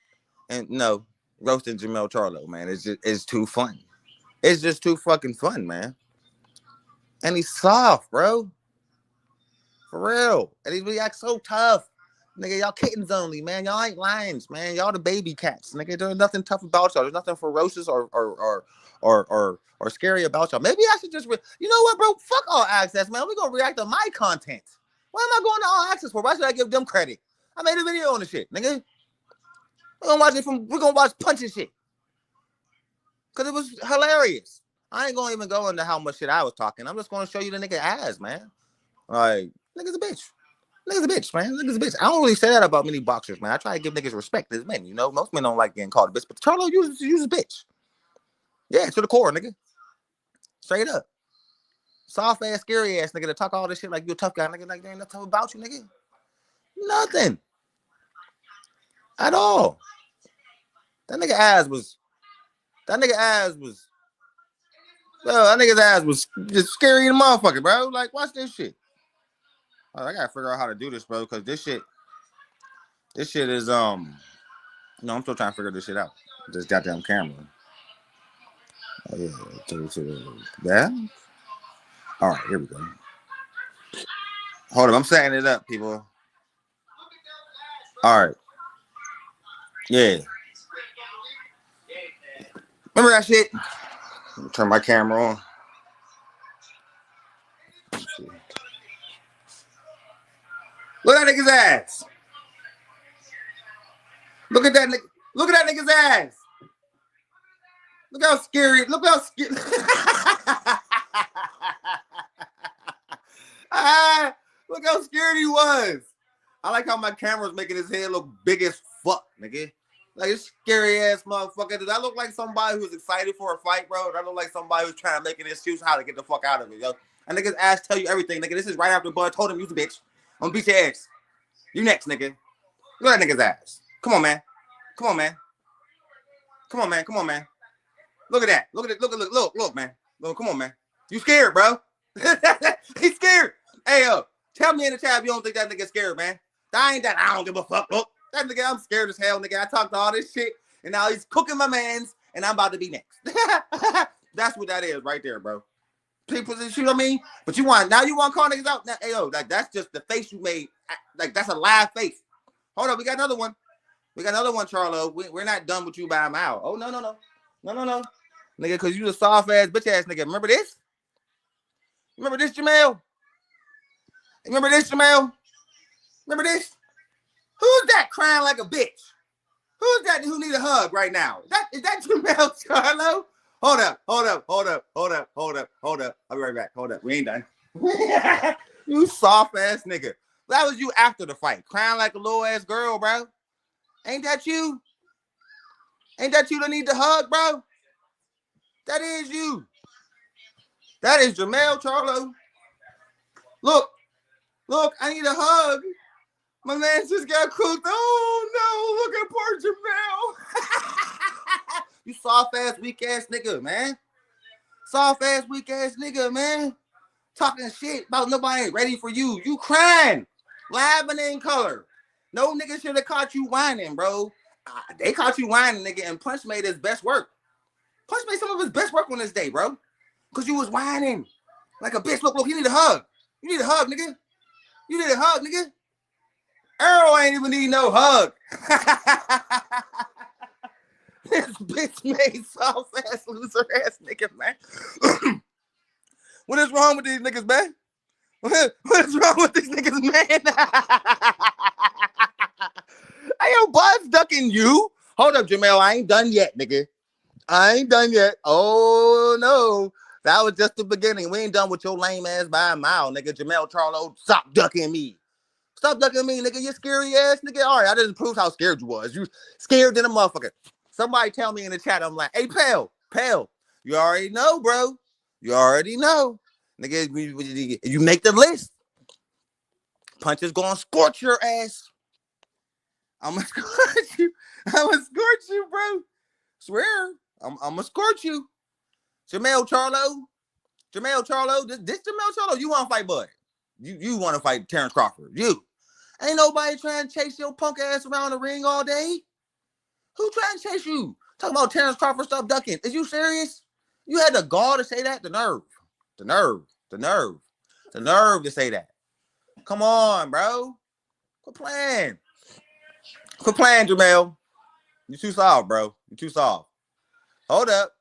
and no, roasting JERMELL Charlo, man. It's too fun. It's just too fucking fun, man. And he's soft, bro. For real. And he reacts so tough. Nigga, y'all kittens only, man. Y'all ain't lions, man. Y'all the baby cats. Nigga, there's nothing tough about y'all. There's nothing ferocious or scary about y'all. Maybe I should just you know what, bro? Fuck all access, man. We're gonna react to my content. Why am I going to all access for? Why should I give them credit? I made a video on the shit, nigga. We're gonna watch punching shit. Cause it was hilarious. I ain't gonna even go into how much shit I was talking. I'm just gonna show you the nigga ass, man. Like, nigga's a bitch. Nigga's a bitch, man. Nigga's a bitch. I don't really say that about many boxers, man. I try to give niggas respect as men, you know. Most men don't like getting called a bitch, but Charlo uses bitch. Yeah, to the core, nigga. Straight up. Soft ass, scary ass nigga to talk all this shit like you a tough guy, nigga. Like there ain't nothing tough about you, nigga. Nothing. At all. That nigga's ass was that nigga's ass was just scary in the motherfucker, bro. Like, watch this shit. Oh, I gotta figure out how to do this, bro, because this shit is no, I'm still trying to figure this shit out. This goddamn camera. Oh, yeah, yeah. All right, here we go. Hold up, I'm setting it up, people. All right. Yeah. Remember that shit? Let me turn my camera on. Look at that nigga's ass. Look at that nigga. Look at that nigga's ass. Look how scary. Look how scary. Look how scared he was. I like how my camera's making his head look big as fuck, nigga. Like a scary ass motherfucker. Does that look like somebody who's excited for a fight, bro? Does that look like somebody who's trying to make an excuse how to get the fuck out of it, yo? And nigga's ass tell you everything, nigga. This is right after Bud told him you's a bitch. I'm gonna beat your ass. You next, nigga. Look at that nigga's ass. Come on, man. Come on, man. Come on, man. Come on, man. Look at that. Look at it. Look, man. Look, come on, man. You scared, bro. He's scared. Hey, tell me in the chat if you don't think that nigga scared, man. I don't give a fuck. Look, that nigga, I'm scared as hell, nigga. I talked all this shit, and now he's cooking my mans, and I'm about to be next. That's what that is right there, bro. People, you know what I mean? But you want to call niggas out? Now, hey, like that's just the face you made. Like that's a live face. Hold up, we got another one. We got another one, Charlo. We're not done with you by a mile. Oh, no. Nigga, because you a soft-ass, bitch-ass nigga. Remember this? Remember this, JERMELL? Remember this, JERMELL? Remember this? Who's that crying like a bitch? Who's that who need a hug right now? Is that JERMELL, Charlo? Hold up. I'll be right back. Hold up. We ain't done. You soft-ass nigga. That was you after the fight. Crying like a little-ass girl, bro. Ain't that you? Ain't that you that need the hug, bro? That is you. That is JERMELL, Charlo. Look, I need a hug. My man just got cooked. Oh, no, look at poor JERMELL. You soft-ass, weak-ass nigga, man. Soft-ass, weak-ass nigga, man. Talking shit about nobody ain't ready for you. You crying. Laughing in color. No nigga should have caught you whining, bro. They caught you whining, nigga, and Punch made his best work. Punch made some of his best work on this day, bro. Because you was whining. Like a bitch. Look, you need a hug. You need a hug, nigga. You need a hug, nigga. Errol ain't even need no hug. This bitch made soft-ass, loser-ass nigga, man. What is wrong with these niggas, man? What is wrong with these niggas, man? Hey, yo, Bud's ducking you. Hold up, JERMELL. I ain't done yet, nigga. I ain't done yet. Oh, no. That was just the beginning. We ain't done with your lame ass by a mile, nigga. JERMELL, Charlo, stop ducking me. Stop ducking me, nigga. You scary ass, nigga. All right, I just proved how scared you was. You scared than a motherfucker. Somebody tell me in the chat. I'm like, hey, pal. You already know, bro. You already know. Nigga, you make the list. Punch is gonna scorch your ass. I'm gonna scorch you. Bro. Swear. I'm gonna scorch you. JERMELL, Charlo. This JERMELL, Charlo. You want to fight Bud? You want to fight Terrence Crawford? You. Ain't nobody trying to chase your punk ass around the ring all day. Who trying to chase you? Talking about Terrence Crawford, stop ducking. Is you serious? You had the gall to say that? The nerve to say that. Come on, bro. Quit playing, JERMELL. You too soft, bro. You too soft. Hold up,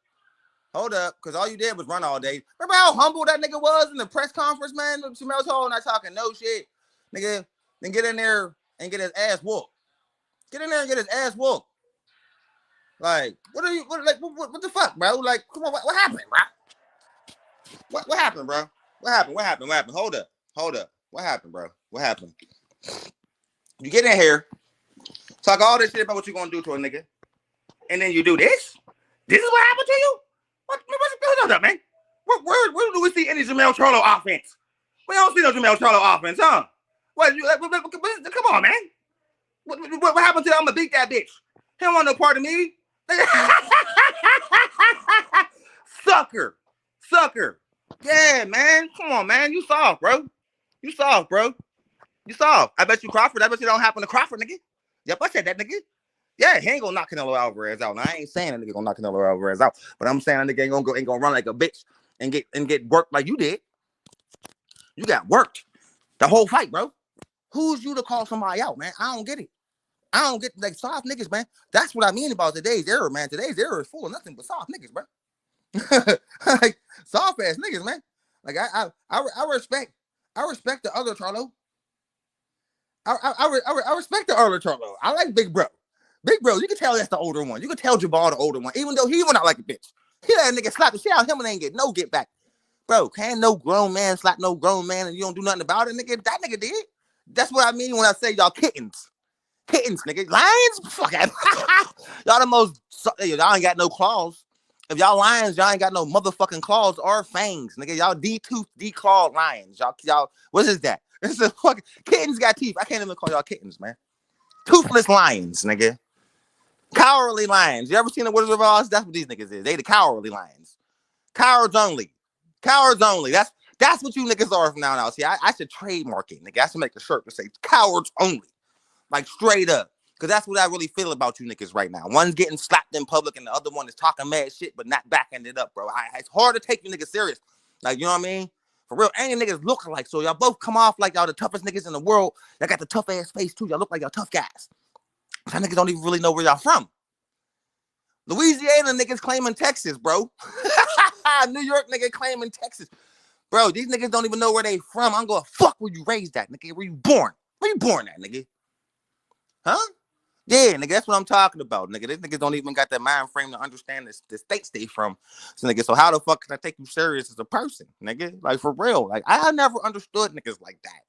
because all you did was run all day. Remember how humble that nigga was in the press conference, man? JERMELL told not talking no shit. Nigga, then get in there and get his ass whooped. Like, what the fuck, bro? Like, come on, what happened, bro? What happened, bro? What happened? Hold up. What happened, bro? What happened? You get in here, talk all this shit about what you gonna do to a nigga, and then you do this? This is what happened to you? What's up, man? Where do we see any JERMELL Charlo offense? We don't see no JERMELL Charlo offense, huh? Come on, man. What happened to I'm gonna beat that bitch? He don't want no part of me. Sucker. Yeah, man. Come on, man. You soft, bro. I bet you Crawford. I bet you don't happen to Crawford, nigga. Yep, I said that, nigga. Yeah, he ain't gonna knock Canelo Alvarez out. Now, I ain't saying that nigga gonna knock Canelo Alvarez out, but I'm saying that nigga ain't gonna run like a bitch and get worked like you did. You got worked the whole fight, bro. Who's you to call somebody out, man? I don't get it. I don't get like soft niggas, man. That's what I mean about today's era, man. Today's era is full of nothing but soft niggas, bro. Like soft ass niggas, man. Like I respect the other Charlo. I respect the other Charlo. I like Big Bro. Big Bro, you can tell that's the older one. You can tell Jabal the older one, even though he went out like a bitch. He let that nigga slap the shit out of him and ain't get no get back. Bro, can no grown man slap no grown man and you don't do nothing about it, nigga? That nigga did. That's what I mean when I say y'all kittens. Kittens, nigga. Lions? Fuck it. Y'all the most, y'all ain't got no claws. If y'all lions, y'all ain't got no motherfucking claws or fangs, nigga. Y'all D-toothed, D-clawed lions. Y'all, what is that? It's a fucking, kittens got teeth. I can't even call y'all kittens, man. Toothless lions, nigga. Cowardly lions. You ever seen the Wizard of Oz? That's what these niggas is. They the cowardly lions. Cowards only. Cowards only. That's what you niggas are from now on. See, I should trademark it, nigga. I should make a shirt to say cowards only. Like straight up. Because that's what I really feel about you niggas right now. One's getting slapped in public and the other one is talking mad shit but not backing it up, bro. It's hard to take you niggas serious. Like, you know what I mean? For real, ain't niggas look alike. So y'all both come off like y'all the toughest niggas in the world. Y'all got the tough ass face too. Y'all look like y'all tough guys. Y'all niggas don't even really know where y'all from. Louisiana niggas claiming Texas, bro. New York nigga claiming Texas. Bro, these niggas don't even know where they from. I'm going, fuck where you raised at, nigga. Where you born? Where you born at, nigga? Huh? Yeah, nigga, that's what I'm talking about, nigga. These niggas don't even got that mind frame to understand the states they from. So, nigga, so how the fuck can I take you serious as a person, nigga? Like, for real. Like, I never understood niggas like that.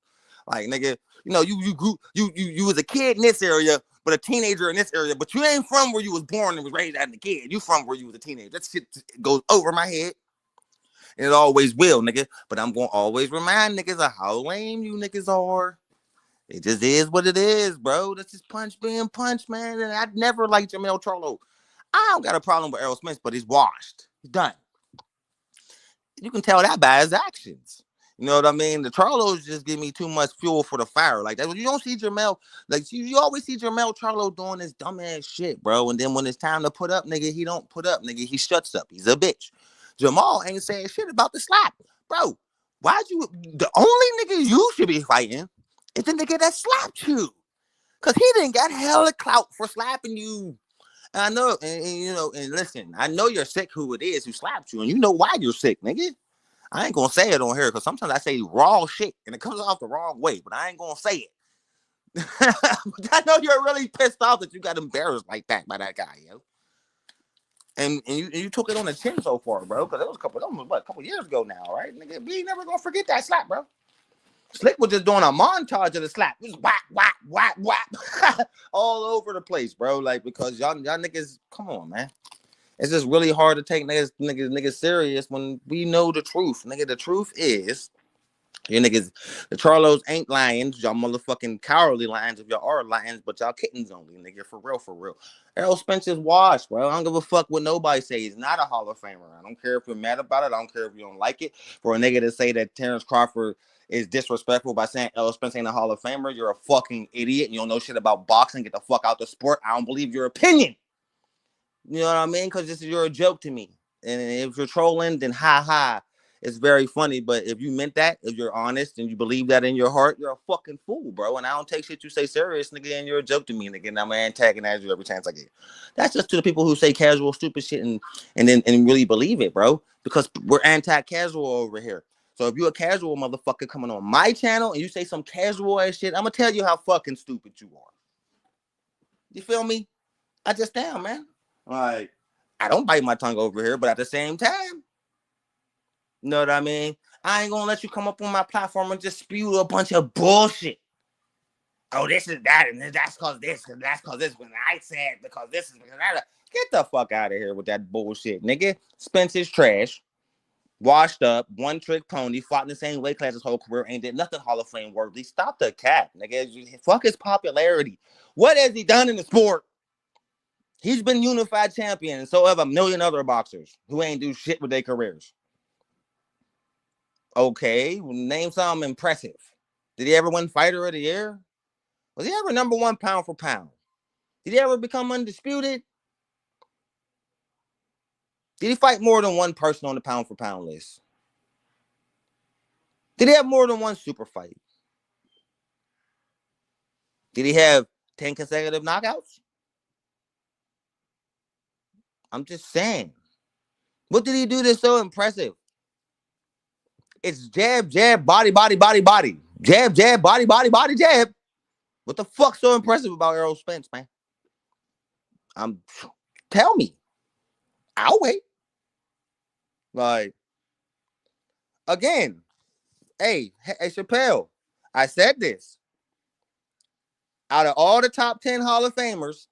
Like, nigga, you know, you grew, you was a kid in this area, but a teenager in this area, but you ain't from where you was born and was raised as a kid. You from where you was a teenager. That shit goes over my head. And it always will, nigga. But I'm going to always remind niggas of how lame you niggas are. It just is what it is, bro. That's just punch being punched, man. And I'd never liked JERMELL Charlo. I don't got a problem with Errol Spence, but he's washed. He's done. You can tell that by his actions. You know what I mean? The Charlos just give me too much fuel for the fire. Like that. You don't see JERMELL. Like you always see JERMELL Charlo doing this dumbass shit, bro. And then when it's time to put up, nigga, he don't put up, nigga. He shuts up. He's a bitch. Jamal ain't saying shit about the slap, bro. Why'd you? The only nigga you should be fighting is the nigga that slapped you, cause he didn't got hella clout for slapping you. And I know, and you know, and listen, I know you're sick. Who it is who slapped you, and you know why you're sick, nigga. I ain't gonna say it on here because sometimes I say raw shit and it comes off the wrong way, but I ain't gonna say it. But I know you're really pissed off that you got embarrassed like that by that guy, yo. And you took it on the chin so far, bro, because it was a couple years ago now, right? Nigga, we ain't never gonna forget that slap, bro. Slick was just doing a montage of the slap. It was whack, whack, whack, whack. All over the place, bro. Like, because y'all niggas, come on, man. It's just really hard to take niggas serious when we know the truth. Nigga, the truth is, you niggas, the Charlos ain't lions. Y'all motherfucking cowardly lions if y'all are lions, but y'all kittens only, nigga. For real, for real. Errol Spence is washed, bro. I don't give a fuck what nobody says. He's not a Hall of Famer. I don't care if you're mad about it. I don't care if you don't like it. For a nigga to say that Terrence Crawford is disrespectful by saying Errol Spence ain't a Hall of Famer, you're a fucking idiot. And you don't know shit about boxing. Get the fuck out the sport. I don't believe your opinion. You know what I mean? Because you're a joke to me. And if you're trolling, then ha ha. It's very funny. But if you meant that, if you're honest and you believe that in your heart, you're a fucking fool, bro. And I don't take shit you say serious, nigga. And you're a joke to me, nigga. And I'm gonna antagonize you every chance I get. That's just to the people who say casual, stupid shit and really believe it, bro. Because we're anti-casual over here. So if you're a casual motherfucker coming on my channel and you say some casual ass shit, I'm gonna tell you how fucking stupid you are. You feel me? I just am, man. Like, I don't bite my tongue over here, but at the same time, you know what I mean? I ain't gonna let you come up on my platform and just spew a bunch of bullshit. Oh, this is that, and that's cause this, and that's cause this. When I said because this is because that. Get the fuck out of here with that bullshit, nigga. Spence is trash, washed up, one trick pony, fought in the same weight class his whole career, ain't did nothing Hall of Fame worthy. Stop the cap, nigga. Fuck his popularity. What has he done in the sport? He's been unified champion, and so have a million other boxers who ain't do shit with their careers. Okay, name something impressive. Did he ever win Fighter of the Year? Was he ever number one pound for pound? Did he ever become undisputed? Did he fight more than one person on the pound for pound list? Did he have more than one super fight? Did he have 10 consecutive knockouts? I'm just saying. What did he do that's so impressive? It's jab, jab, body, body, body, body. Jab, jab, body, body, body, jab. What the fuck's so impressive about Errol Spence, man? Tell me. I'll wait. Like, again, hey, Chappelle, I said this. Out of all the top 10 Hall of Famers,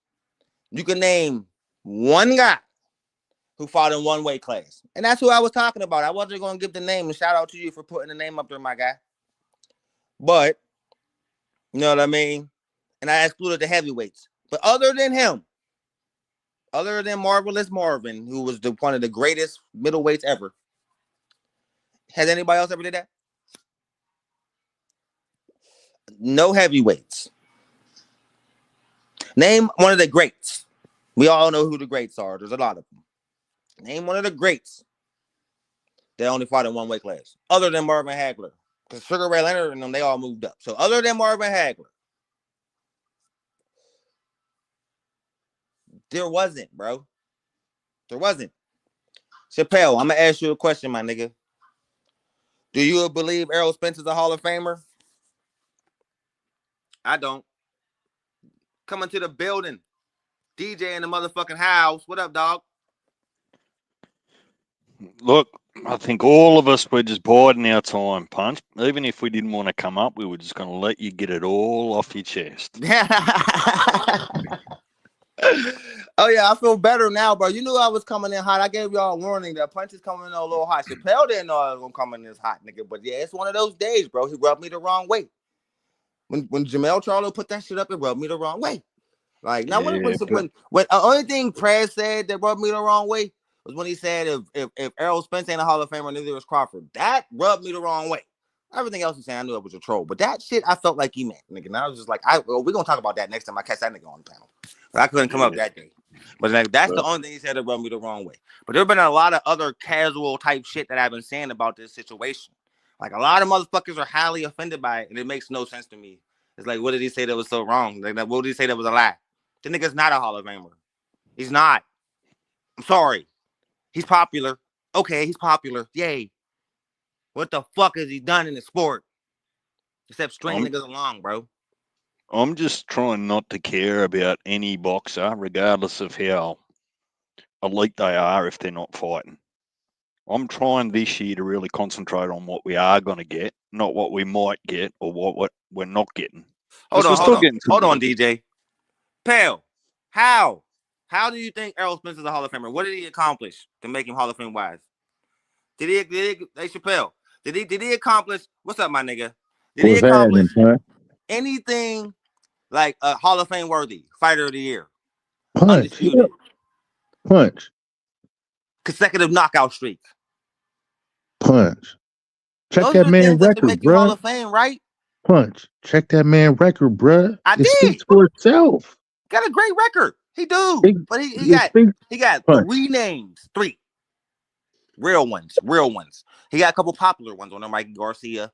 you can name one guy who fought in one weight class. And that's who I was talking about. I wasn't going to give the name, and shout out to you for putting the name up there, my guy. But, you know what I mean? And I excluded the heavyweights. But other than him, other than Marvelous Marvin, who was one of the greatest middleweights ever, has anybody else ever did that? No heavyweights. Name one of the greats. We all know who the greats are. There's a lot of them. Name one of the greats that only fought in one weight class, other than Marvin Hagler. Because Sugar Ray Leonard and them, they all moved up. So other than Marvin Hagler, there wasn't, bro. There wasn't. Chappelle, I'm going to ask you a question, my nigga. Do you believe Errol Spence is a Hall of Famer? I don't. Coming to the building. DJ in the motherfucking house. What up, dog? Look, I think all of us were just biding our time, Punch. Even if we didn't want to come up, we were just going to let you get it all off your chest. Oh, yeah, I feel better now, bro. You knew I was coming in hot. I gave y'all a warning that Punch is coming in a little hot. Chappelle didn't know I was going to come in this hot, nigga. But, yeah, it's one of those days, bro. He rubbed me the wrong way. When JERMELL Charlo put that shit up, it rubbed me the wrong way. Like, now, when only thing Prez said that rubbed me the wrong way was when he said if Errol Spence ain't a Hall of Famer, neither is Crawford. That rubbed me the wrong way. Everything else he's saying, I knew it was a troll. But that shit, I felt like he meant, nigga. And I was just like, we're going to talk about that next time I catch that nigga on the panel. But I couldn't come up that day. But like, that's the only thing he said that rubbed me the wrong way. But there have been a lot of other casual type shit that I've been saying about this situation. Like, a lot of motherfuckers are highly offended by it, and it makes no sense to me. It's like, what did he say that was so wrong? Like, what did he say that was a lie? The nigga's not a Hall of Famer. He's not. I'm sorry. He's popular. Okay, he's popular. Yay. What the fuck has he done in the sport? Except string niggas along, bro. I'm just trying not to care about any boxer, regardless of how elite they are, if they're not fighting. I'm trying this year to really concentrate on what we are going to get, not what we might get or what we're not getting. Hold on, DJ. Pale, how do you think Errol Spence is a Hall of Famer? What did he accomplish to make him Hall of Fame wise? Did he Chappelle, did he accomplish, what's up, my nigga? Did he accomplish anything like a Hall of Fame worthy fighter of the year? Punch. Consecutive knockout streak. Punch. Check that man's record, bro. Hall of Fame, right? Punch. Check that man's record, bro. It speaks for itself. Got a great record. He do. But he got three names. Three. Real ones. He got a couple popular ones on there. Mike Garcia.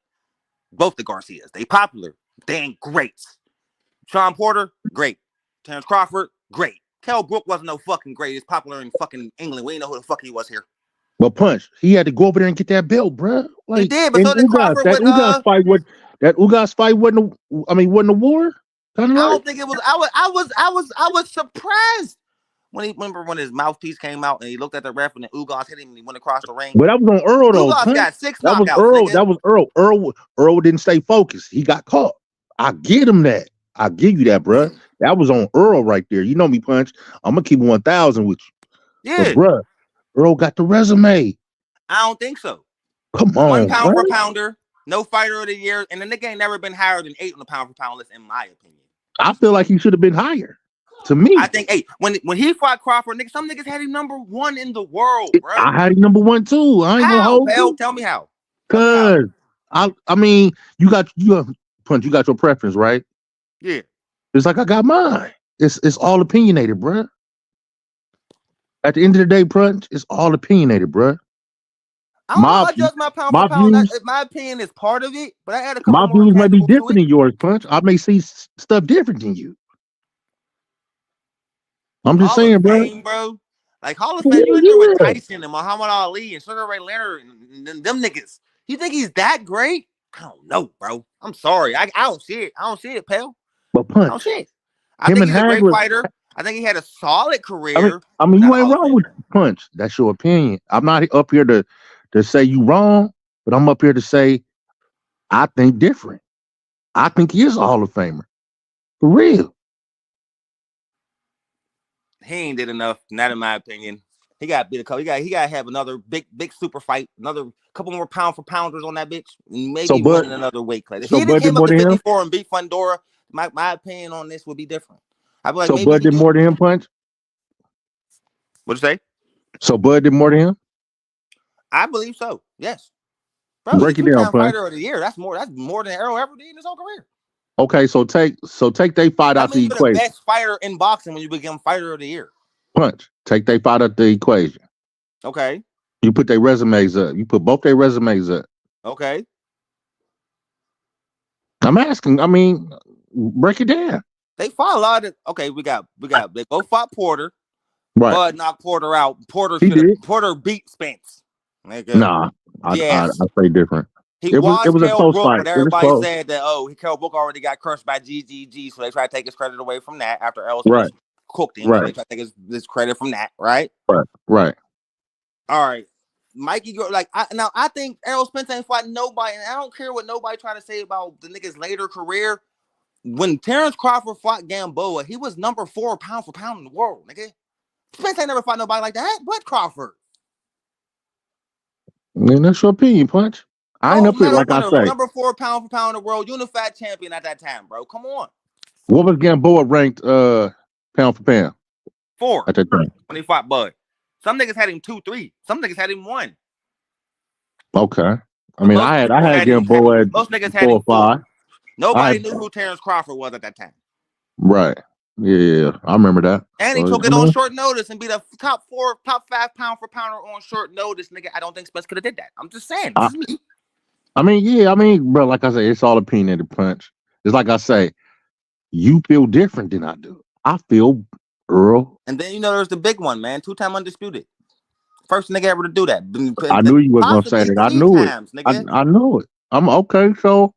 Both the Garcias. They popular. They ain't great. Sean Porter, great. Terrence Crawford, great. Kell Brook wasn't no fucking great. He's popular in fucking England. We didn't know who the fuck he was here. Well, Punch, he had to go over there and get that belt, bro. Like, he did, but so did Crawford. That Ugas fight wasn't a war. I don't think it was. I was surprised when his mouthpiece came out and he looked at the ref and the Ugas hit him and he went across the ring. But that was on Errol though. Ugas got 6 that knockouts. Was Errol. Errol didn't stay focused. He got caught. I get him that. I give you that, bro. That was on Errol right there. You know me, Punch. I'm gonna keep 1,000 with you. Yeah, but, bro. Errol got the resume. I don't think so. Come on, 1 pound for pounder, no fighter of the year, and the nigga ain't never been higher than 8 on the pound for pound list, in my opinion. I feel like he should have been higher. To me, I think 8. When he fought Crawford, nigga, some niggas had him number 1 in the world, bro. I had him number 1 too. I ain't how? Hell, tell me how. Cause I mean, you got Punch. You got your preference, right? Yeah. It's like I got mine. It's all opinionated, bro. At the end of the day, Punch, it's all opinionated, bro. I don't know. My I judge my pound for my pound. views My opinion is part of it, but I add a couple my more views may be intangibles to different it. than yours, Punch. I may see stuff different than you. I'm just Hall of saying, bro. Fame, bro. Like Hall of Yeah, Fame, you in there with yeah. Tyson and Muhammad Ali and Sugar Ray Leonard and them niggas. You think he's that great? I don't know, bro. I'm sorry. I don't see it. I don't see it, pal. But I don't Punch, see it. I him think and he's a great Hagler. fighter. I think he had a solid I mean, career. I mean, Not you a ain't Hall of wrong with Famer. Punch. That's your opinion. I'm not up here to say you wrong, but I'm up here to say I think different. I think he is a Hall of Famer for real. He ain't did enough. Not in my opinion. He got beat a couple. He got to have another big super fight. Another couple more pound for pounders on that bitch. So, Maybe Bud, winning another weight class. If so he Bud did came up more to than him. 54 and beat Fundora, my opinion on this would be different. I'd be like, So maybe Bud he did do. more than him, Punch. What'd you say? So Bud did more than him. I believe so. Yes, bro. He's a Break it down, two-time Punch. fighter of the year. That's more. That's more than Errol ever did in his whole career. Okay, so take they fight That out the means you're the equation. best fighter in boxing when you become fighter of the year. Punch. Take they fight out the equation. Okay. You put their resumes up. You put both their resumes up. Okay. I'm asking. I mean, break it down. They fought a lot of. Okay, we got. They both fought Porter. Right. Bud knocked Porter out. He did. Porter beat Spence. Nigga. Nah, I Yes. say different. He It was was a Kell close Brook, fight. but It was everybody close. said that Kell Brook already got crushed by GGG, so they tried to take his credit away from that after Errol Right. Spence cooked him. Right. So they tried to take his credit from that, right? Right. All right. Mikey, I think Errol Spence ain't fighting nobody, and I don't care what nobody trying to say about the nigga's later career. When Terrence Crawford fought Gamboa, he was number 4 pound for pound in the world, nigga. Spence ain't never fought nobody like that. But Crawford. I mean, that's your opinion, Punch. I ain't up here like I say. Number 4 pound for pound in the world, unified champion at that time, bro. Come on. What was Gamboa ranked pound for pound? 4 at that time. When he fought Bud. Some niggas had him 2, 3. Some niggas had him 1. Okay. I mean, I had Gamboa at most niggas had 4 him or 5. Nobody knew who Terrence Crawford was at that time. Right. Yeah, I remember that. And he took it on short notice and beat a top 5 pound for pounder on short notice, nigga. I don't think Spence could have did that. I'm just saying. This is me. I mean, bro, like I say, it's all opinion to Punch. It's like I say, you feel different than I do. I feel Earl. And then there's the big one, man. 2-time undisputed. First nigga ever to do that. I knew you was gonna say that. I knew times, it. Nigga. I knew it. I'm okay. So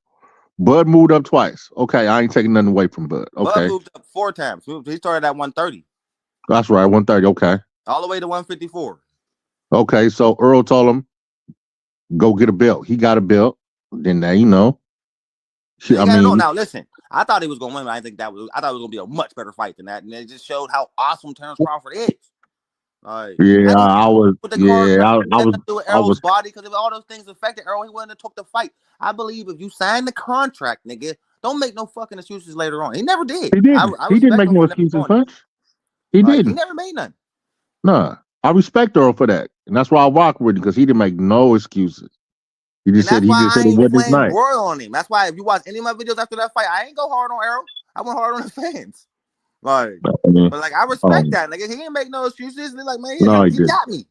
Bud moved up twice. Okay, I ain't taking nothing away from Bud. Okay. Bud moved up 4 times. He started at 130. That's right, 130. Okay. All the way to 154. Okay, so Earl told him, go get a belt. He got a belt. Then now Now listen. I thought he was gonna win, but I thought it was gonna be a much better fight than that. And it just showed how awesome Terrence Crawford is. I was Errol's body because if all those things affected Errol, he wouldn't have took the fight. I believe if you sign the contract, nigga, don't make no fucking excuses later on. He never did. He didn't. He didn't make no excuses, Punch. He didn't. He never made none. Nah, I respect Earl for that, and that's why I rock with him because he didn't make no excuses. He just said it wasn't his night. Royal on him. That's why if you watch any of my videos after that fight, I ain't go hard on Errol. I went hard on the fans. But I respect that. Nigga, he didn't make no excuses. Like, man, he got me.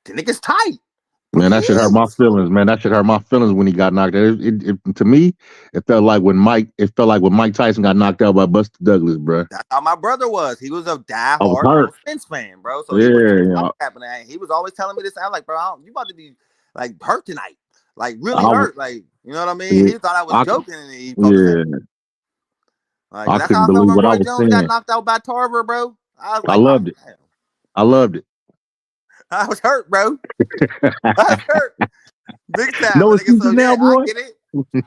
The nigga's tight. Man, that should hurt my feelings, man. That should hurt my feelings when he got knocked out. To me, it felt like when Mike Tyson got knocked out by Buster Douglas, bro. That's how my brother was. He was a diehard Spence fan, bro. So he was always telling me this. I was like, bro, you about to be like hurt tonight. Like really hurt. Like, you know what I mean? He thought I was joking. And Like, that's how I felt when Roy Jones got knocked out by Tarver, bro. I loved it. I loved it. I was hurt, bro. I was hurt. Big time. No excuses now, Roy. I get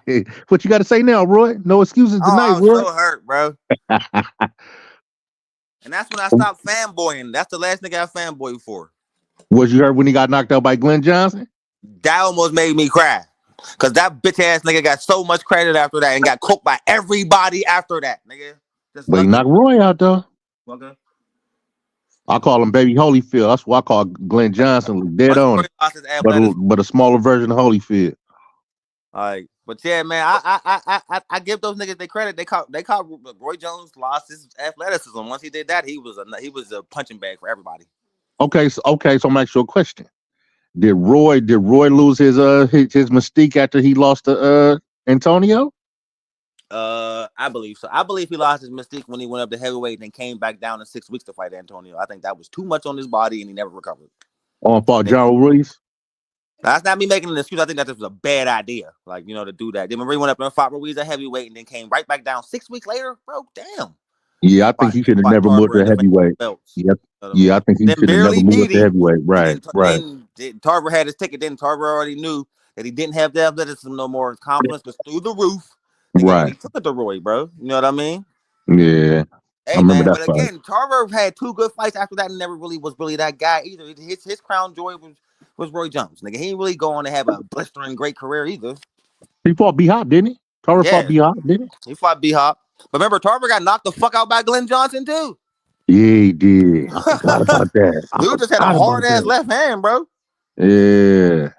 it. What you got to say now, Roy? No excuses tonight, I was so hurt, bro. And that's when I stopped fanboying. That's the last nigga I fanboyed for. Was you hurt when he got knocked out by Glenn Johnson? That almost made me cry. Because that bitch ass nigga got so much credit after that and got cooked by everybody after that, nigga. But he knocked Roy out, though. Okay. I call him Baby Holyfield. That's what I call Glenn Johnson. Dead on it. But a smaller version of Holyfield. All right. But yeah, man, I give those niggas their credit. They caught Roy Jones lost his athleticism. Once he did that, he was a punching bag for everybody. Okay, so I'm gonna ask you a question. Did Roy lose his mystique after he lost to Antonio? I believe so. I believe he lost his mystique when he went up to heavyweight and then came back down in 6 weeks to fight Antonio. I think that was too much on his body and he never recovered. On fought John Ruiz? That's not me making an excuse. I think that was a bad idea. Like, to do that. Then Marie went up and fought Ruiz at heavyweight and then came right back down 6 weeks later. Bro, damn. Yeah, I think he should have never moved to heavyweight. Yep. Yeah, I think he should have never moved to heavyweight. Right, right. Then Tarver had his ticket. Then Tarver already knew that he didn't have the athleticism no more. His confidence was through the roof. Right. He took it to Roy, bro. You know what I mean? Yeah. Hey, I remember that. But again, Tarver had 2 good fights after that and never really was that guy either. His crown joy was Roy Jones. Nigga, he ain't really going to have a blistering great career either. He fought B-Hop, didn't he? Tarver fought B-Hop, didn't he? He fought B-Hop. But remember, Tarver got knocked the fuck out by Glenn Johnson, too. Yeah, he did. I forgot about that. Dude just had a hard-ass left hand, bro. Yeah.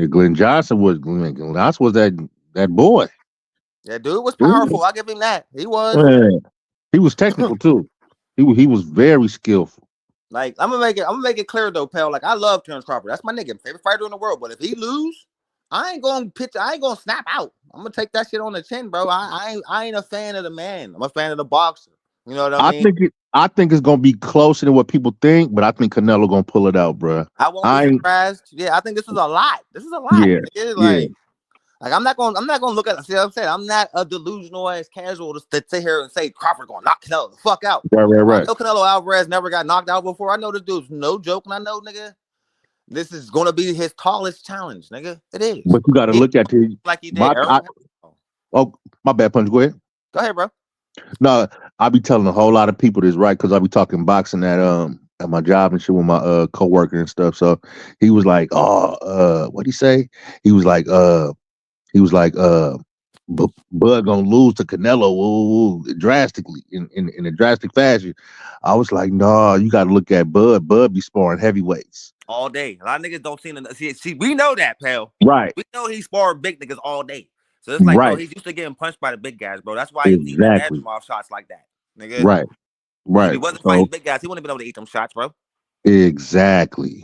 Glenn Johnson was that boy. That dude was powerful. I'll give him that. He was. Yeah. He was technical, too. He was very skillful. Like, I'm gonna make it clear though, pal. Like, I love Terrence Crawford. That's my nigga, favorite fighter in the world. But if he lose, I ain't gonna snap out. I'm gonna take that shit on the chin, bro. I ain't a fan of the man. I'm a fan of the boxer. You know what I mean? I think it's gonna be closer than what people think, but I think Canelo gonna pull it out, bro. I won't be surprised. Yeah, I think this is a lot. Yeah. Like I'm not gonna look at. See what I'm saying? I'm not a delusional ass casual to sit here and say Crawford gonna knock Canelo the fuck out. Right. I know Canelo Alvarez never got knocked out before. I know this dude's no joke, and I know, nigga, this is gonna be his tallest challenge, nigga. It is. But you gotta look at it like he did. Oh, my bad, Punch. Go ahead. Go ahead, bro. No, I be telling a whole lot of people this, right? Because I be talking boxing at my job and shit with my coworker and stuff. So he was like, what'd he say? He was like, Bud gonna lose to Canelo drastically in a drastic fashion. I was like, no, you got to look at Bud. Bud be sparring heavyweights all day. A lot of niggas don't see. We know that, pal. Right. We know he sparred big niggas all day. So it's like, bro, he's used to getting punched by the big guys, bro. That's why he's eating Madrimov shots like that, nigga. Right. If he wasn't fighting big guys, he wouldn't have been able to eat them shots, bro. Exactly.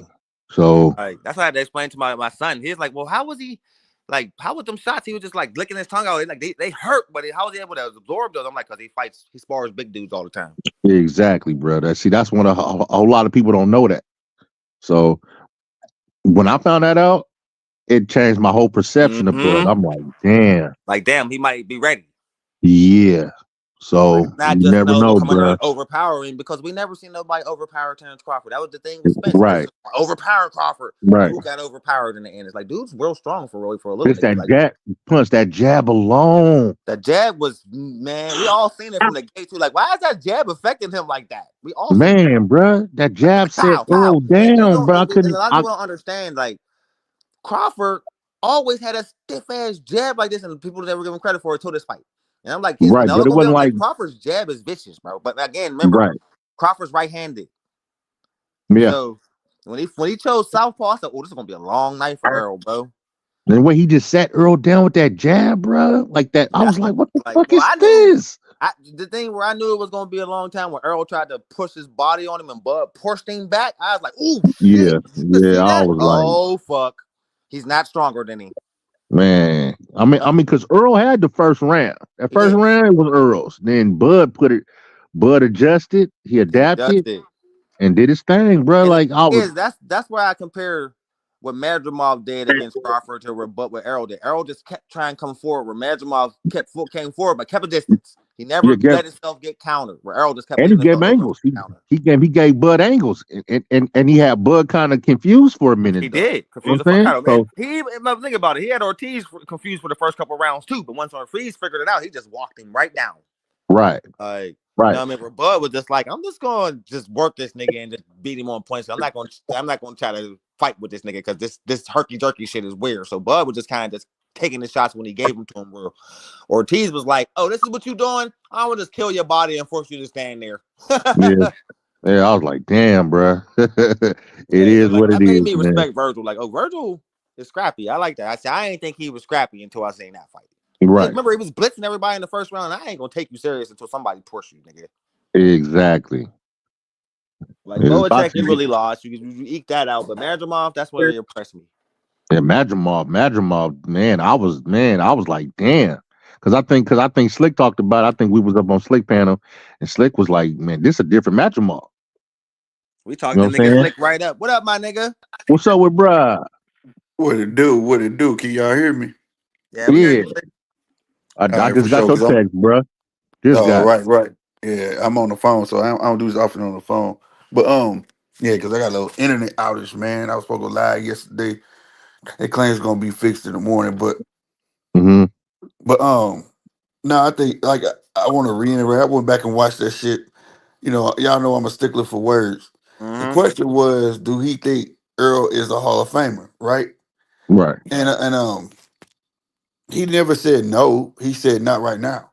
So that's why I had to explain to my son. He's like, well, how was them shots? He was just like licking his tongue out. Like they hurt, but how was he able to absorb those? I'm like, because he spars big dudes all the time. Exactly, brother. See, that's one a whole lot of people don't know that. So when I found that out, it changed my whole perception of Bud. I'm like, damn. He might be ready. Yeah. So you never know, bro. Overpowering, because we never seen nobody overpower Terrence Crawford. That was the thing with Spence. Right. Overpower Crawford. Right. Who got overpowered in the end? It's like, dude's real strong for Roy for a little bit. That jab punch, that jab alone. That jab was, man, we all seen it from the gate too. Like, why is that jab affecting him like that? We all bro. That jab said, oh, damn, bro. I couldn't. A lot of people don't understand. Like, Crawford always had a stiff ass jab like this, and people never give him credit for it till this fight. And I'm like, right, but it wasn't like Crawford's jab is vicious, bro. But again, remember, Crawford's right-handed. Yeah. So when he chose southpaw, I said, "Oh, this is gonna be a long night for Errol, bro." And the way he just sat Errol down with that jab, bro, like that, I was like, "What the fuck is this?" The thing where I knew it was gonna be a long time when Errol tried to push his body on him and Bud pushed him back. I was like, "Ooh, shit." Yeah. I was like, "Oh fuck, he's not stronger than he." Man, I mean, because Errol had the first round. That first round was Errol's. Then Bud adjusted, he adapted, and did his thing, bro. And like that's why I compare what Madrimov did against Crawford to what Errol did. Errol just kept trying to come forward, where Madrimov came forward but kept a distance. He never let himself get countered. Where Errol just kept. And he gave angles. He gave Bud angles, and he had Bud kind of confused for a minute. He did confuse the fuck out of him. Think about it. He had Ortiz confused for the first couple of rounds too, but once Ortiz figured it out, he just walked him right down. Right. Right. You know what I mean? Where Bud was just like, I'm just going to just work this nigga and just beat him on points. I'm not going to try to fight with this nigga because this herky jerky shit is weird. So Bud was just kind of just taking the shots when he gave them to him. Where Ortiz was like, oh, this is what you doing? I will just kill your body and force you to stand there. Yeah, I was like, damn, bro. It is what it is. That made me respect Virgil. Like, oh, Virgil is scrappy. I like that. I said, I ain't think he was scrappy until I seen that fight. Right. Remember, he was blitzing everybody in the first round. I ain't gonna take you serious until somebody pushes you, nigga. Exactly. Like If I Belichick, see you really lost. You eke that out, but Madrimov, that's where he impressed me. yeah, Madrimov, man, I was like, damn. Cause I think Slick talked about it. I think we was up on Slick panel and Slick was like, man, this a different Madrimov. We You talked know the what I'm nigga saying? Slick right up. What up, my nigga? What's up with bruh? What it do? What it do? Can y'all hear me? Yeah, we hear Yeah. you, Slick. All I right, for just got sure. your Cause I'm text, bruh. Just got it. right, right. Yeah, I'm on the phone, so I don't do this often on the phone. But yeah, because I got a little internet outage, man. I was supposed to go live yesterday. They claim it's gonna be fixed in the morning, Mm-hmm. but no, I think like I want to reiterate. I went back and watched that shit. You know, y'all know I'm a stickler for words. The Mm-hmm. question was, do he think Earl is a Hall of Famer? Right? Right. And he never said no. He said not right now.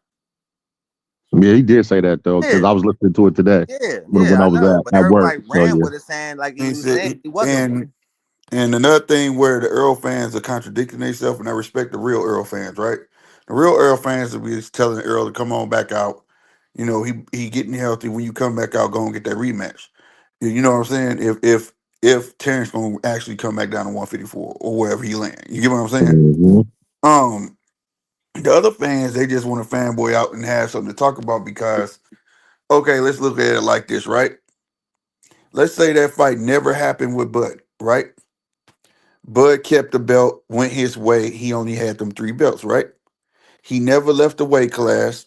Yeah, he did say that though, because Yeah, I was listening to it today yeah, when I I was know. But at work. everybody So ran yeah. with it saying like he He was said, saying he wasn't one. and another thing where the Earl fans are contradicting themselves, and I respect the real Earl fans, right? The real Earl fans will be telling Earl to come on back out. You know, he getting healthy. When you come back out, go and get that rematch. You know what I'm saying? If Terrence gonna actually come back down to 154 or wherever he land, you get what I'm saying? Mm-hmm. Um, the other fans they just want to fanboy out and have something to talk about because okay, let's look at it like this, right? Let's say that fight never happened with Bud, right? Bud kept the belt, went his way. He only had them 3 belts, right? He never left the weight class,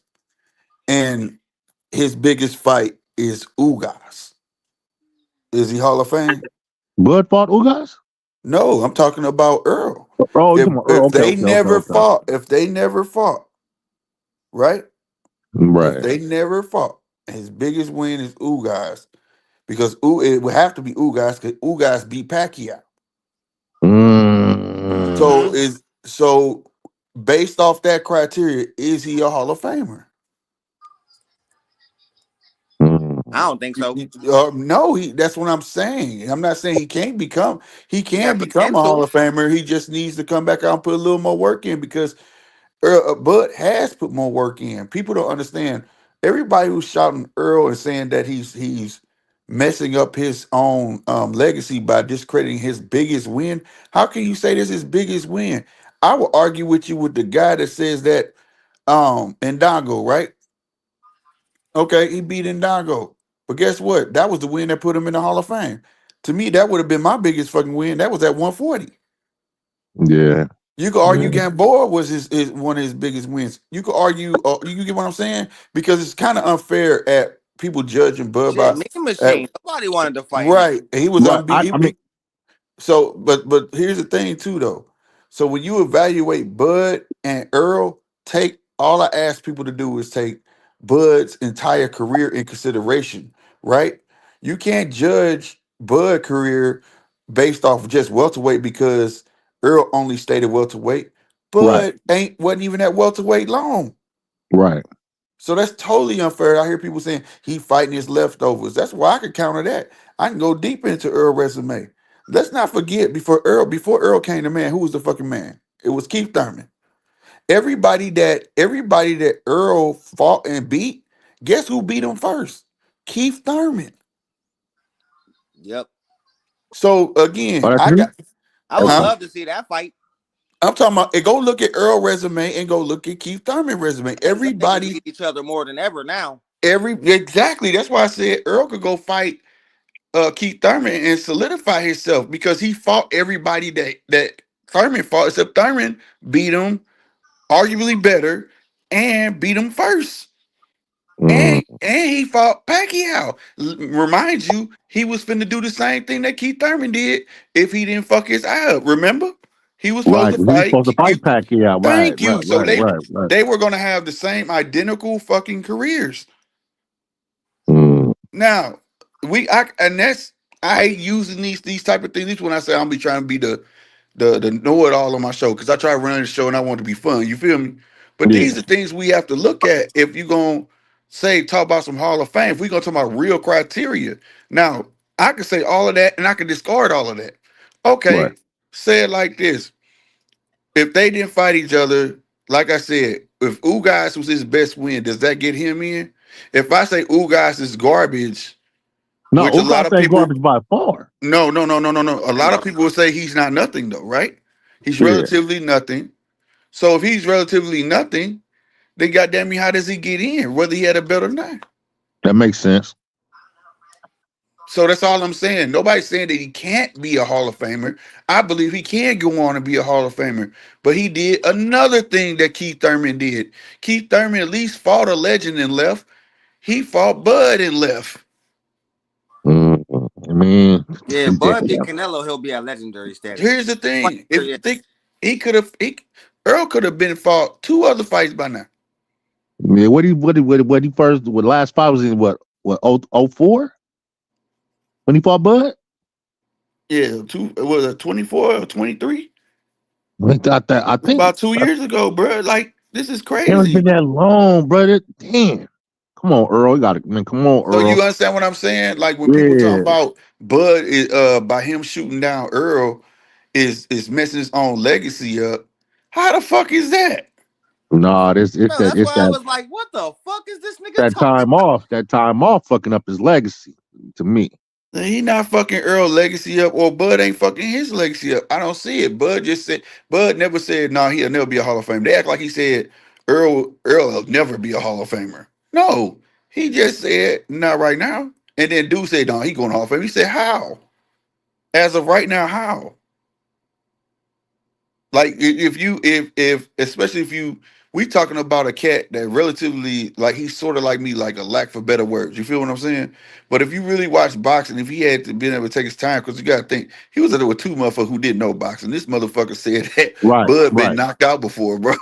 and his biggest fight is Ugas. Is he Hall of Fame? Bud fought Ugas? No, I'm talking about Earl. Oh, you talking about Earl? If Okay, they okay, okay, never okay. fought, right? If Right. they never fought, his biggest win is Ugas because it would have to be Ugas because Ugas beat Pacquiao. Mm. So Mm-hmm. is so based off that criteria, is he a Hall of Famer? I Mm. don't think so. No, he. That's what I'm saying. I'm not saying he can't become. He He can got become a Hall potential. of Famer. He just needs to come back out and put a little more work in because Bud has put more work in. People don't understand. Everybody who's shouting Earl and saying that he's messing up his own legacy by discrediting his biggest win. How can you say this is his biggest win? I will argue with you with the guy that says that Ndongo, right? Okay, he beat Ndongo. But guess what? That was the win that put him in the Hall of Fame. To me, that would have been my biggest fucking win. That was at 140. Yeah. You could Yeah. argue Gamboa was his one of his biggest wins. You could argue, you get what I'm saying? Because it's kind of unfair at people judging Bud Shit, by Mean at Machine. Nobody wanted to fight him. right. He was Right. unbeaten. I mean, So, but here's the thing too, though. So when you evaluate Bud and Earl, take all I ask people to do is take Bud's entire career in consideration, right? You can't judge Bud career based off just welterweight because Earl only stayed at welterweight. right. Bud wasn't even at welterweight long. Right. So that's totally unfair. I hear people saying he fighting his leftovers. That's why I could counter that. I can go deep into Earl resume. Let's not forget before Earl came to man, who was the fucking man? It was Keith Thurman. Everybody that Earl fought and beat, guess who beat him first? Keith Thurman. Yep. So Oh, again, that's I me? got I would huh? Okay. love to see that fight. I'm talking about go look at Earl resume and go look at Keith Thurman resume. And them niggas Everybody, beat each other more than ever now. exactly. That's why I said Earl could go fight Keith Thurman and solidify himself because he fought everybody that Thurman fought, except Thurman beat him arguably better and beat him first. Mm. And he fought Pacquiao. Remind you, he was finna do the same thing that Keith Thurman did if he didn't fuck his eye up. Remember? He was supposed Right. to 'Cause he was fight. supposed to fight Pacquiao. Right. Thank Right. you. So Right. they Right. Right. they were gonna have the same identical fucking careers. Mm. Now, and that's I hate using these type of things. This when I say I'll be trying to be the know it all on my show because I try to run the show and I want to be fun. You feel me? But Yeah. these are things we have to look at if you're gonna say talk about some Hall of Fame. If we're gonna talk about real criteria. Now, I can say all of that and I can discard all of that. Right. Okay, say it like this. If they didn't fight each other, like I said, if Ugas was his best win, does that get him in? If I say Ugas is garbage, No, which a lot Ugas of ain't people. garbage by far. No, no, no, no, no, no. A lot of No. people will say he's not nothing though, right? He's Yeah, relatively nothing. So if he's relatively nothing, then goddamn me, how does he get in? Whether he had a belt or not. that makes sense. So that's all I'm saying. Nobody's saying that he can't be a Hall of Famer. I believe he can go on and be a Hall of Famer. But he did another thing that Keith Thurman did. Keith Thurman at least fought a legend and left. He fought Bud and left. I mean, Yeah, yeah, Bud beat Canelo, he'll be at legendary status. Here's the Fight thing. If for you you. think he could have, Earl could have been fought 2 other fights by now. yeah. What he first? What last fight was in? What 04 when he fought Bud? Yeah, was it 24 or 23? I think About 2 years ago, bro. Like, this is it hasn't been crazy. that long, brother. Damn. Come on, Earl. You got to man. Come on, So you Earl. understand what I'm saying? Like when people talk Yeah. about Bud by him shooting down Earl is messing his own legacy up. How the fuck is that? Nah, this it's Bro, that that's it's why I that was like, what the fuck is this nigga that talking time about? off. That time off fucking up his legacy to me. He not fucking Earl legacy up, or Bud ain't fucking his legacy up. I don't see it. Bud never said no, he'll never be a Hall of Famer. They act like he said Earl will never be a Hall of Famer. No, he just said not right now. And then dude said no, he going to Hall of Fame. He said how? As of right now, how? Like if especially if you we talking about a cat that relatively like he's sort of like me, like a lack for better words. You feel what I'm saying? But if you really watch boxing, if he had to been able to take his time, because you gotta think he was there with 2 motherfuckers who didn't know boxing. This motherfucker said that Right, Bud been right, knocked out before, bro.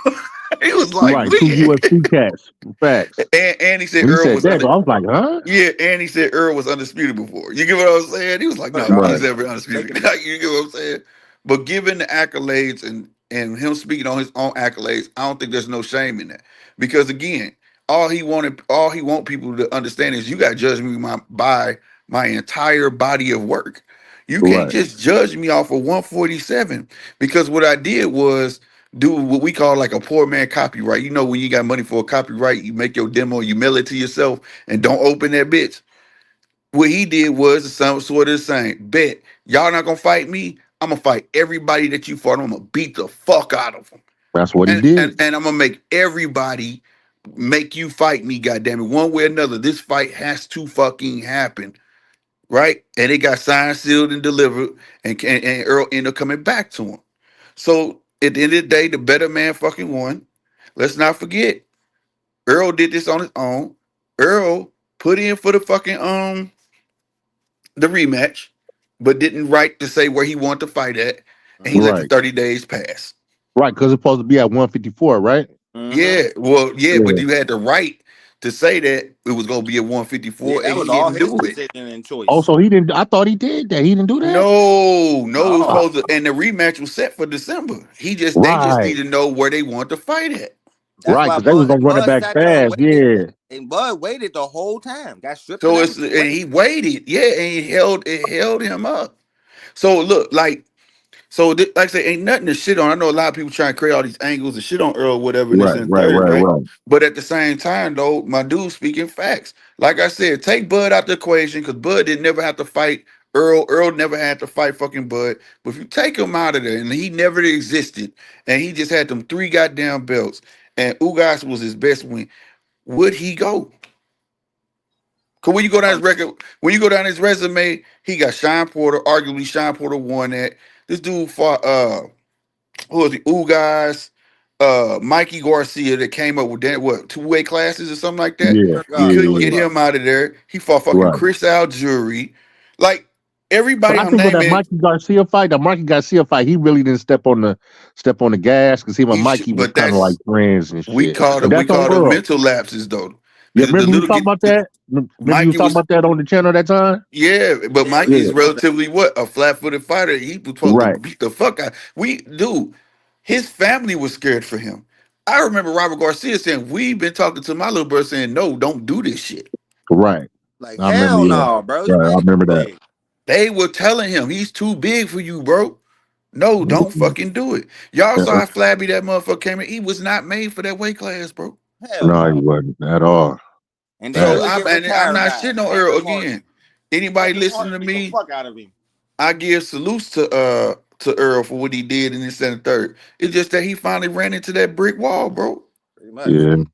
He was like, right. Two UFC cats. Facts. and he said When he Earl said was that, under. I was like, huh? Yeah, and he said Earl was undisputed before. You get what I was saying? He was like, no, Bro, nobody's Right. ever undisputed. making You get what I'm saying? But given the accolades and him speaking on his own accolades, I don't think there's no shame in that. Because again, all he want people to understand is you got to judge me by my entire body of work. You can't Right. just judge me off of 147 because what I did was do what we call like a poor man copyright. You know, when you got money for a copyright, you make your demo, you mail it to yourself, and don't open that bitch. What he did was some sort of the same. Bet y'all not gonna fight me. I'm gonna fight everybody that you fought. I'm gonna beat the fuck out of them, That's what he and did. and I'm gonna make everybody make you fight me. Goddamn it, one way or another, this fight has to fucking happen, right? And it got signed, sealed, and delivered, and Earl ended up coming back to him. So at the end of the day, the better man fucking won. Let's not forget, Earl did this on his own. Earl put in for the fucking the rematch, but didn't write to say where he wanted to fight at, and he let the Right. 30 days pass. Right. Because it's supposed to be at 154, right? Yeah, well, yeah, but Yeah. you had the right to say that it was gonna be at Yeah, 154, and that was he all didn't his do it. decision and Oh, choice. so he didn't. I thought he did that. He didn't do that. No, it was No. supposed to, and the rematch was set for December. They just Right. need to know where they want to fight at. That's Right. why Because they was gonna run it Bud back sat there and fast. waited. Yeah. And Bud waited the whole time. Got stripped and So it's everything. and he waited, yeah, and it held him up. So look, like I say, ain't nothing to shit on. I know a lot of people trying to create all these angles and shit on Earl, whatever, and this Right. and Right. third, Right. right? Right. But at the same time, though, my dude speaking facts. Like I said, take Bud out the equation because Bud didn't never have to fight Earl. Earl never had to fight fucking Bud. But if you take him out of there and he never existed and he just had them 3 goddamn belts and Ugas was his best win, would he go? Cause when you go down his record, when you go down his resume, he got Sean Porter. Arguably, Sean Porter won that. This dude fought who was the Ugas, Mikey Garcia that came up with that what 2 weight classes or something like that. Yeah. He Yeah. God, couldn't Yeah. get Yeah. him out of there. He fought fucking Right. Chris Algieri. Like But everybody I I'm think with naming, that Mikey Garcia fight, he really didn't step on the gas because him and Mikey was but kind of like that's friends and we shit. called But it we that's on called them Earl. mental lapses though. Yeah. The Remember you was little talking about that? Remember you was Mikey talking was about that on the channel that time? yeah, but yeah, Yeah. Mikey's relatively what a flat-footed fighter. He was supposed to Right. beat the fuck out. His family was scared for him. I remember Robert Garcia saying, "We've been talking to my little brother saying, no, don't do this shit." Right. like I remember. hell Yeah. no, bro. You Right. I way remember too that. big. They were telling him he's too big for you, bro. No, don't fucking do it. Y'all saw Yeah. how flabby that motherfucker came in. He was not made for that weight class, bro. Hell No, he no. wasn't at all. And then So That he'll get I'm retired not guys. shitting on Earl Cameron Martin. again. Anybody Kevin listening Hart to beat the me, fuck out of him. I give salutes to Earl for what he did in this and the third. It's just that he finally ran into that brick wall, bro. Pretty much. Yeah.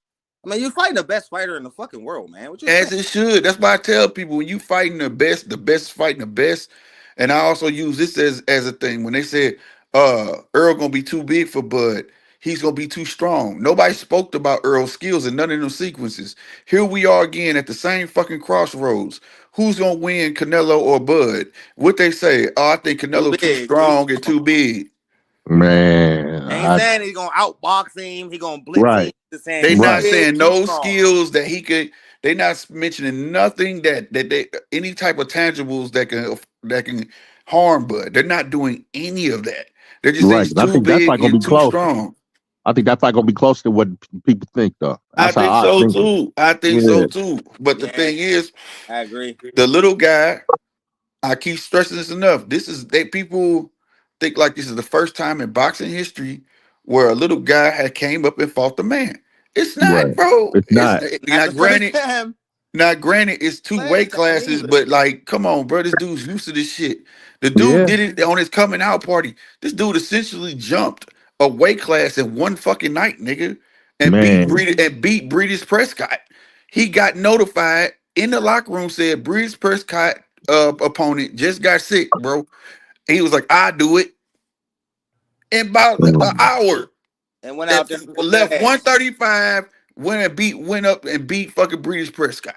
I mean, you're fighting the best fighter in the fucking world, man. What you As expect? it should. That's why I tell people when you fighting the best fighting the best. And I also use this as a thing. When they said Earl gonna be too big for Bud, he's gonna be too strong. Nobody spoke about Earl's skills in none of them sequences. Here we are again at the same fucking crossroads. Who's gonna win, Canelo or Bud? What they say? Oh, I think Too Canelo too big. Too strong and strong. too big. Man. Ain't saying he's gonna outbox him. He gonna blitz him. Right. Just saying They too not Right. saying big, too no strong. skills that he could. They not mentioning nothing that they any type of tangibles that can harm Bud. They're not doing any of that. They're just saying Right. he's 'Cause I too think that's big like gonna and be too close. strong. I think that's like gonna be close to what people think though. I That's how think I so think. too. I think Yeah. so too. But the Yeah, thing is, I agree. the little guy. I keep stressing this enough. This is they people think like this is the first time in boxing history where a little guy had came up and fought the man. It's not, Right. bro. It's It's not. Not now the first granted. time. Now, granted, it's two Last weight time classes, either. but like, come on, bro. This dude's used to this shit. The dude Yeah. did it on his coming out party. This dude essentially jumped a weight class in one fucking night, nigga, and Man. beat Breedis Prescott. He got notified in the locker room, said Breedis Prescott opponent just got sick, bro. He was like, I do it in about an Mm, hour. And went And out there and whooped that left ass. 135, went up and beat fucking Breedis Prescott.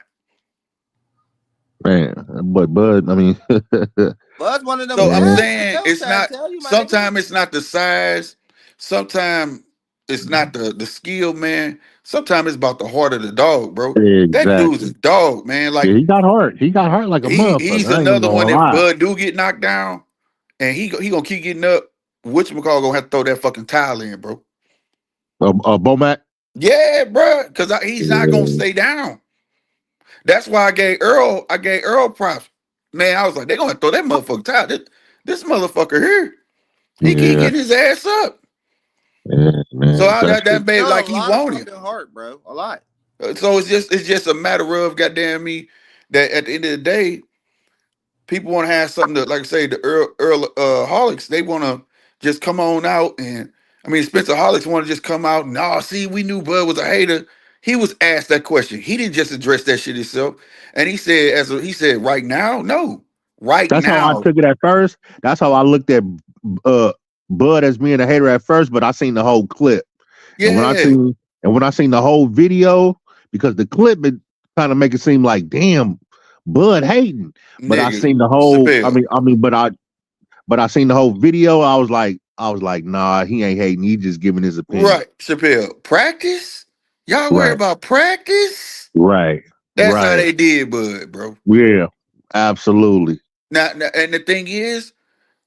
man. But I mean Bud's one of them So I'm yeah. guys. The saying coach it's trying not. to tell you, my nigga. Sometimes it's not the size. Sometimes it's not the skill, man. Sometimes it's about the heart of the dog, bro. That dude's a Exactly. dog, man. Yeah, Like he got hurt. He got hurt like a he's motherfucker. I ain't even another gonna one. If lie. Bud do get knocked down and he gonna keep getting up, whatchamacallit gonna have to throw that fucking towel in, bro. Bomac. Yeah, bro, because he's not gonna Yeah. stay down. That's why I gave Earl props. Man, I was like, they're gonna throw that motherfucker towel. This motherfucker here, he keep Yeah. getting his ass up. Yeah, So man. That's that made Showed like a he lot of wanted. fucking heart, bro. A lot. So it's just a matter of goddamn me that at the end of the day, people want to have something to like I say the Earl Holics. They want to just come on out and I mean Spencer Holics want to just come out and oh see we knew Bud was a hater. He was asked that question. He didn't just address that shit himself, and he said he said right now no right how I now took it at first. That's how I looked at uh Bud as being a hater at first, but I seen the whole clip. And yeah when I seen the whole video, because the clip it kind of make it seem like damn Bud hating. But I nigga seen the whole Chappelle but I seen the whole video, I was like, nah, he ain't hating, he just giving his opinion. right Chappelle practice y'all worry Right, about practice. right, That's how right. they did Bud, bro. Yeah, absolutely. Now, and the thing is,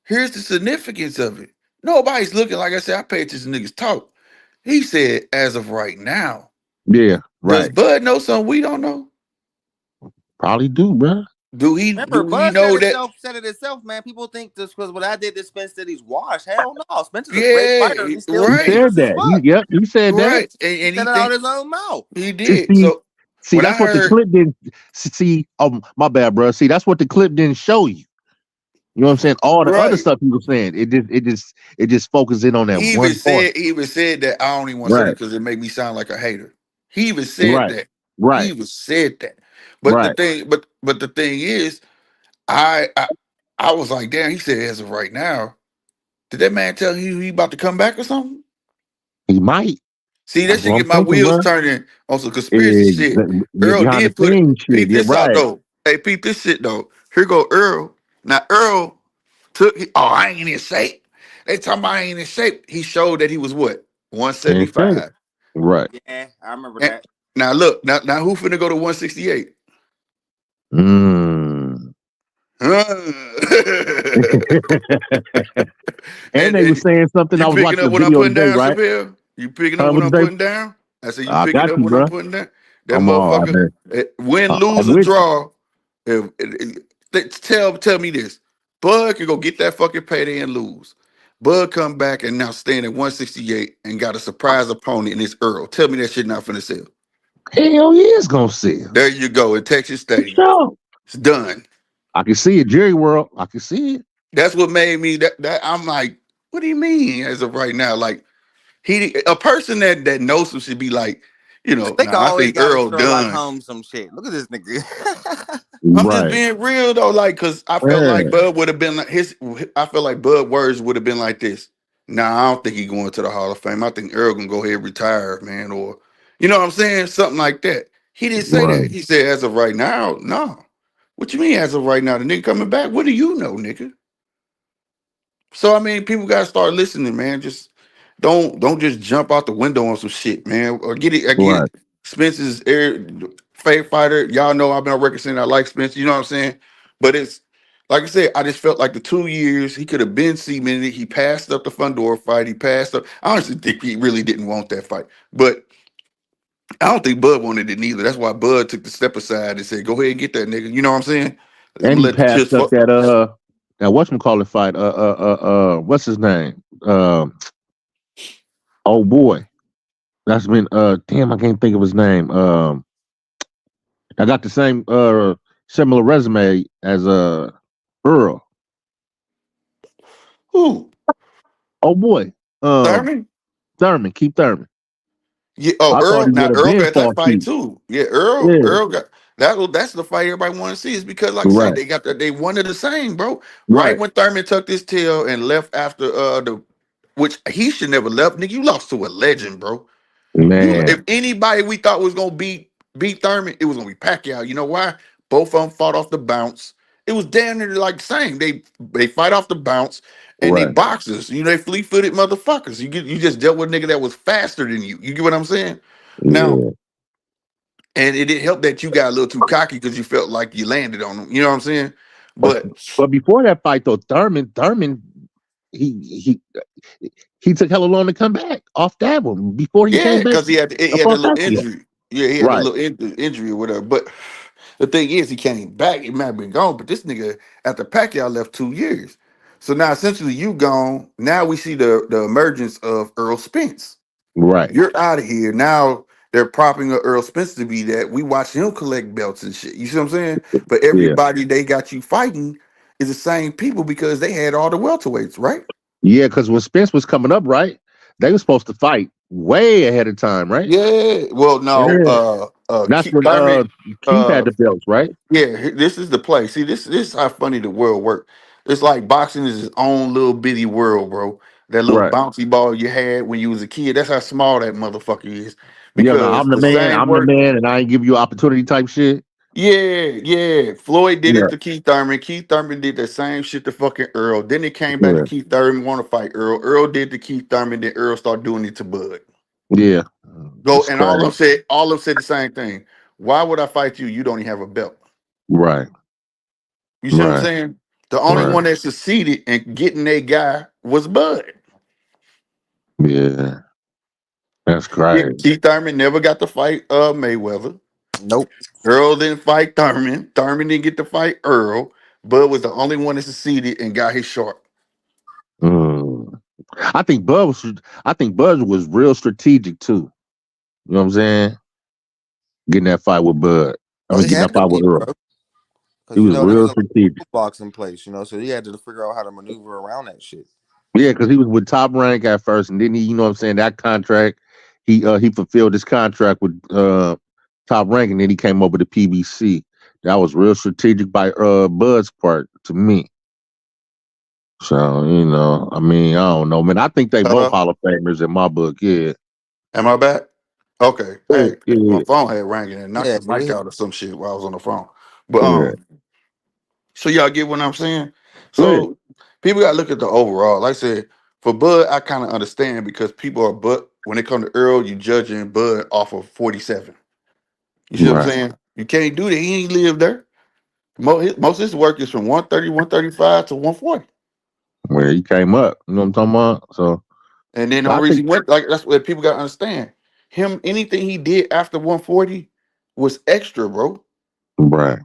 here's the significance of it. Nobody's looking, like I said, I pay attention to niggas talk. He said, as of right now, Yeah, does right. Bud know something we don't know? Probably do, bro. Do he Remember, do he Bud said know that? it itself, man. People think just because what I did to Spence that he's washed. Hell no. Spence is a great Yeah, fighter. He's still He right, said dangerous as that. fuck. He said that. right. And, He and he said it out think of his own mouth. he See, did. So see, when I that's what the heard, clip didn't see. Oh, my bad, bro. See, that's what the clip didn't show you. You know what I'm saying? All the other right, stuff he was saying, it just focused in on that one part. he even said that I don't even want to say that Right, because it make me sound like a hater. He even said right, that. He right, even said that. But the right. thing, but the thing is, I, I I was like, damn, he said as of right now. Did that man tell you he about to come back or something? He might. See, that That's should what I'm get my thinking, wheels bro. turning on some conspiracy shit. Yeah, Earl behind the did put it. scenes shit. Peep Yeah, this out right. though. Hey, peep this shit though. Here go Earl. Now Earl oh, I ain't in shape. They talking about I ain't in shape. He showed that he was what? And say, 175. right. Yeah, I remember And that. now look, now who finna go to 168? Mm. And and, they were and saying something. you I was picking watching up the what I'm video putting today, down, right? Chappelle? You picking up what What I'm today? putting down? I said you I picking got up you, what I'm bro. putting down. That I'm all right, motherfucker, man. win, I'm lose, or with you. draw. Tell me this. Bud can go get that fucking payday and lose. Bud come back and now stand at 168 and got a surprise opponent in this Earl. Tell me that shit not finna sell. Hell yeah, it's gonna sell. There you go in Texas For Stadium. sure. It's done. I can see it, Jerry World. I can see it. That's what made me that I'm like, what do you mean as of right now? Like a person that knows him should be like, I think I I always think gotta Earl Sherlock done. Holmes some shit. Look at this nigga. I'm just Right. being real though, like, cause I felt like Yeah. Bud would have been like I feel like Bud words would have been like this. Nah, I don't think he going to the Hall of Fame. I think Earl gonna go ahead and retire, man, or you know what I'm saying? Something like that. He didn't say Right. that. He said as of right now, no. What you mean as of right now? The nigga coming back? What do you know, nigga? So I mean, people gotta start listening, man. Just don't just jump out the window on some shit, man. Or get it. I Right. get Spence's air favorite fighter. Y'all know I've been on record saying I like Spence. You know what I'm saying? But it's like I said, I just felt like the 2 years he could have been cemented. He passed up the Fundora fight. He passed up. I honestly think he really didn't want that fight, but I don't think Bud wanted it neither. That's why Bud took the step aside and said, "Go ahead and get that nigga." You know what I'm saying? I'm And gonna he let the passed chips up fuck. that whatchamacallit fight. What's his name? Oh boy. That's been damn, I can't think of his name. I got the same similar resume as Earl. Who? Oh boy. Um Thurman? Thurman, Keith Thurman. Yeah. Oh, I thought Earl. he Now would have Earl been got that fought fight Keith. too. Yeah, Earl. Yeah, Earl got that. That's the fight everybody want to see. Is because, like I said, right, they got they one of the same, bro. Right right. when Thurman tucked his tail and left after the, which he should never left. Nigga, you lost to a legend, bro. You if Man, anybody we thought was gonna beat Thurman, it was gonna be Pacquiao. You know why? Both of them fought off the bounce. It was damn near like the same. They fight off the bounce and they right. boxers. You know, they fleet-footed motherfuckers. You just dealt with a nigga that was faster than you. You get what I'm saying? Now, Yeah. and it didn't help that you got a little too cocky because you felt like you landed on them. You know what I'm saying? But But but before that fight though, Thurman he he took hella long to come back off that one before he yeah, came back because he up had a on little Pacquiao. injury. Yeah, he had a Right, little injury or whatever. But the thing is, he came back. He might have been gone, but this nigga after Pacquiao left 2 years. So now essentially you gone. Now we see the emergence of Earl Spence. right. You're out of here. Now they're propping up Earl Spence to be that. We watch him collect belts and shit. You see what I'm saying? But Yeah. everybody they got you fighting is the same people because they had all the welterweights, right? Yeah, because when Spence was coming up, right, they were supposed to fight way ahead of time, right? Yeah. Well, no. Yeah. That's when Thurman. Keith had the belts, right? Yeah. This is the play. See, this is how funny the world works. It's like boxing is its own little bitty world, bro. That little Right. bouncy ball you had when you was a kid. That's how small that motherfucker is. Yeah, no, Because the same I'm the work. man, and I ain't give you opportunity type shit. Yeah, yeah. Floyd did Yeah, it to Keith Thurman. Keith Thurman did the same shit to fucking Earl. Then it came back to yeah, Keith Thurman want to fight Earl. Earl did to Keith Thurman. Then Earl started doing it to Bud. yeah. Go It's and all of crazy. them said the same thing. Why would I fight you? You don't even have a belt. Right, You see what I'm right, saying? The only right. one that succeeded in getting that guy was Bud. Yeah, that's Yeah, crazy. Keith Thurman never got to fight Mayweather. Nope. Earl didn't fight Thurman. Thurman didn't get to fight Earl. Bud was the only one that succeeded and got his shot. Mm. I think Bud was real strategic too. You know what I'm saying? Getting that fight with Bud. I Oh, mean, he getting had that to fight with be, Earl. bro, He because was there real was a strategic. box in place, so he had to figure out how to maneuver around that shit. Yeah, because he was with Top Rank at first, and then he, you know what I'm saying, that contract, he fulfilled his contract with Top Rank, and then he came over to PBC. That was real strategic by Bud's part to me. So, I mean, I don't know, man. I think they both Hello? Hall of Famers in my book, yeah. Am I back? Okay. Yeah, Hey, my yeah, phone had ringing and knocked Yeah, the mic nigga. out or some shit while I was on the phone. But yeah, so y'all get what I'm saying? yeah. So people gotta look at the overall. Like I said, for Bud, I kind of understand because people are but when it comes to Earl, you judging Bud off of 47. You see what I'm Right. saying? You can't do that. He ain't live there. Most of his work is from 130, 135 to 140. Where he came up, you know what I'm talking about? And then the So I only think, reason he went like that's what people gotta understand. Him, anything he did after 140 was extra, bro. right.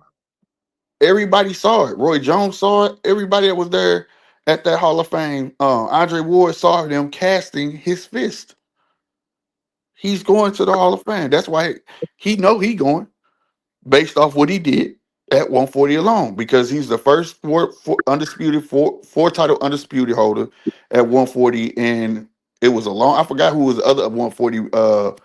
Everybody saw it. Roy Jones saw it. Everybody that was there at that Hall of Fame, Andre Ward saw them casting his fist. He's going to the Hall of Fame. That's why he know he going based off what he did. at 140 alone because he's the first undisputed four title undisputed holder at 140, and it was a long. I forgot who was the other 140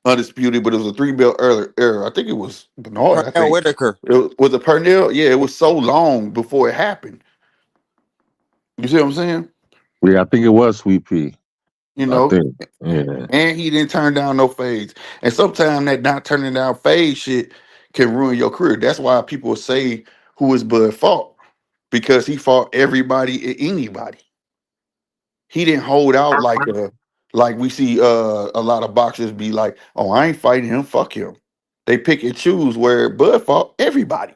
undisputed, but it was a 3 belt era. I think it was Bernard. I Pernell think Whitaker. it was a Pernell. Yeah, it was so long before it happened. You see what I'm saying? Yeah, I think it was Sweet Pea. You I know, think. Yeah. and he didn't turn down no fades. And sometimes that not turning down fade shit can ruin your career. That's why people say who is Bud fought because he fought everybody and anybody. He didn't hold out like we see a lot of boxers be like, oh, I ain't fighting him, fuck him. They pick and choose where Bud fought everybody.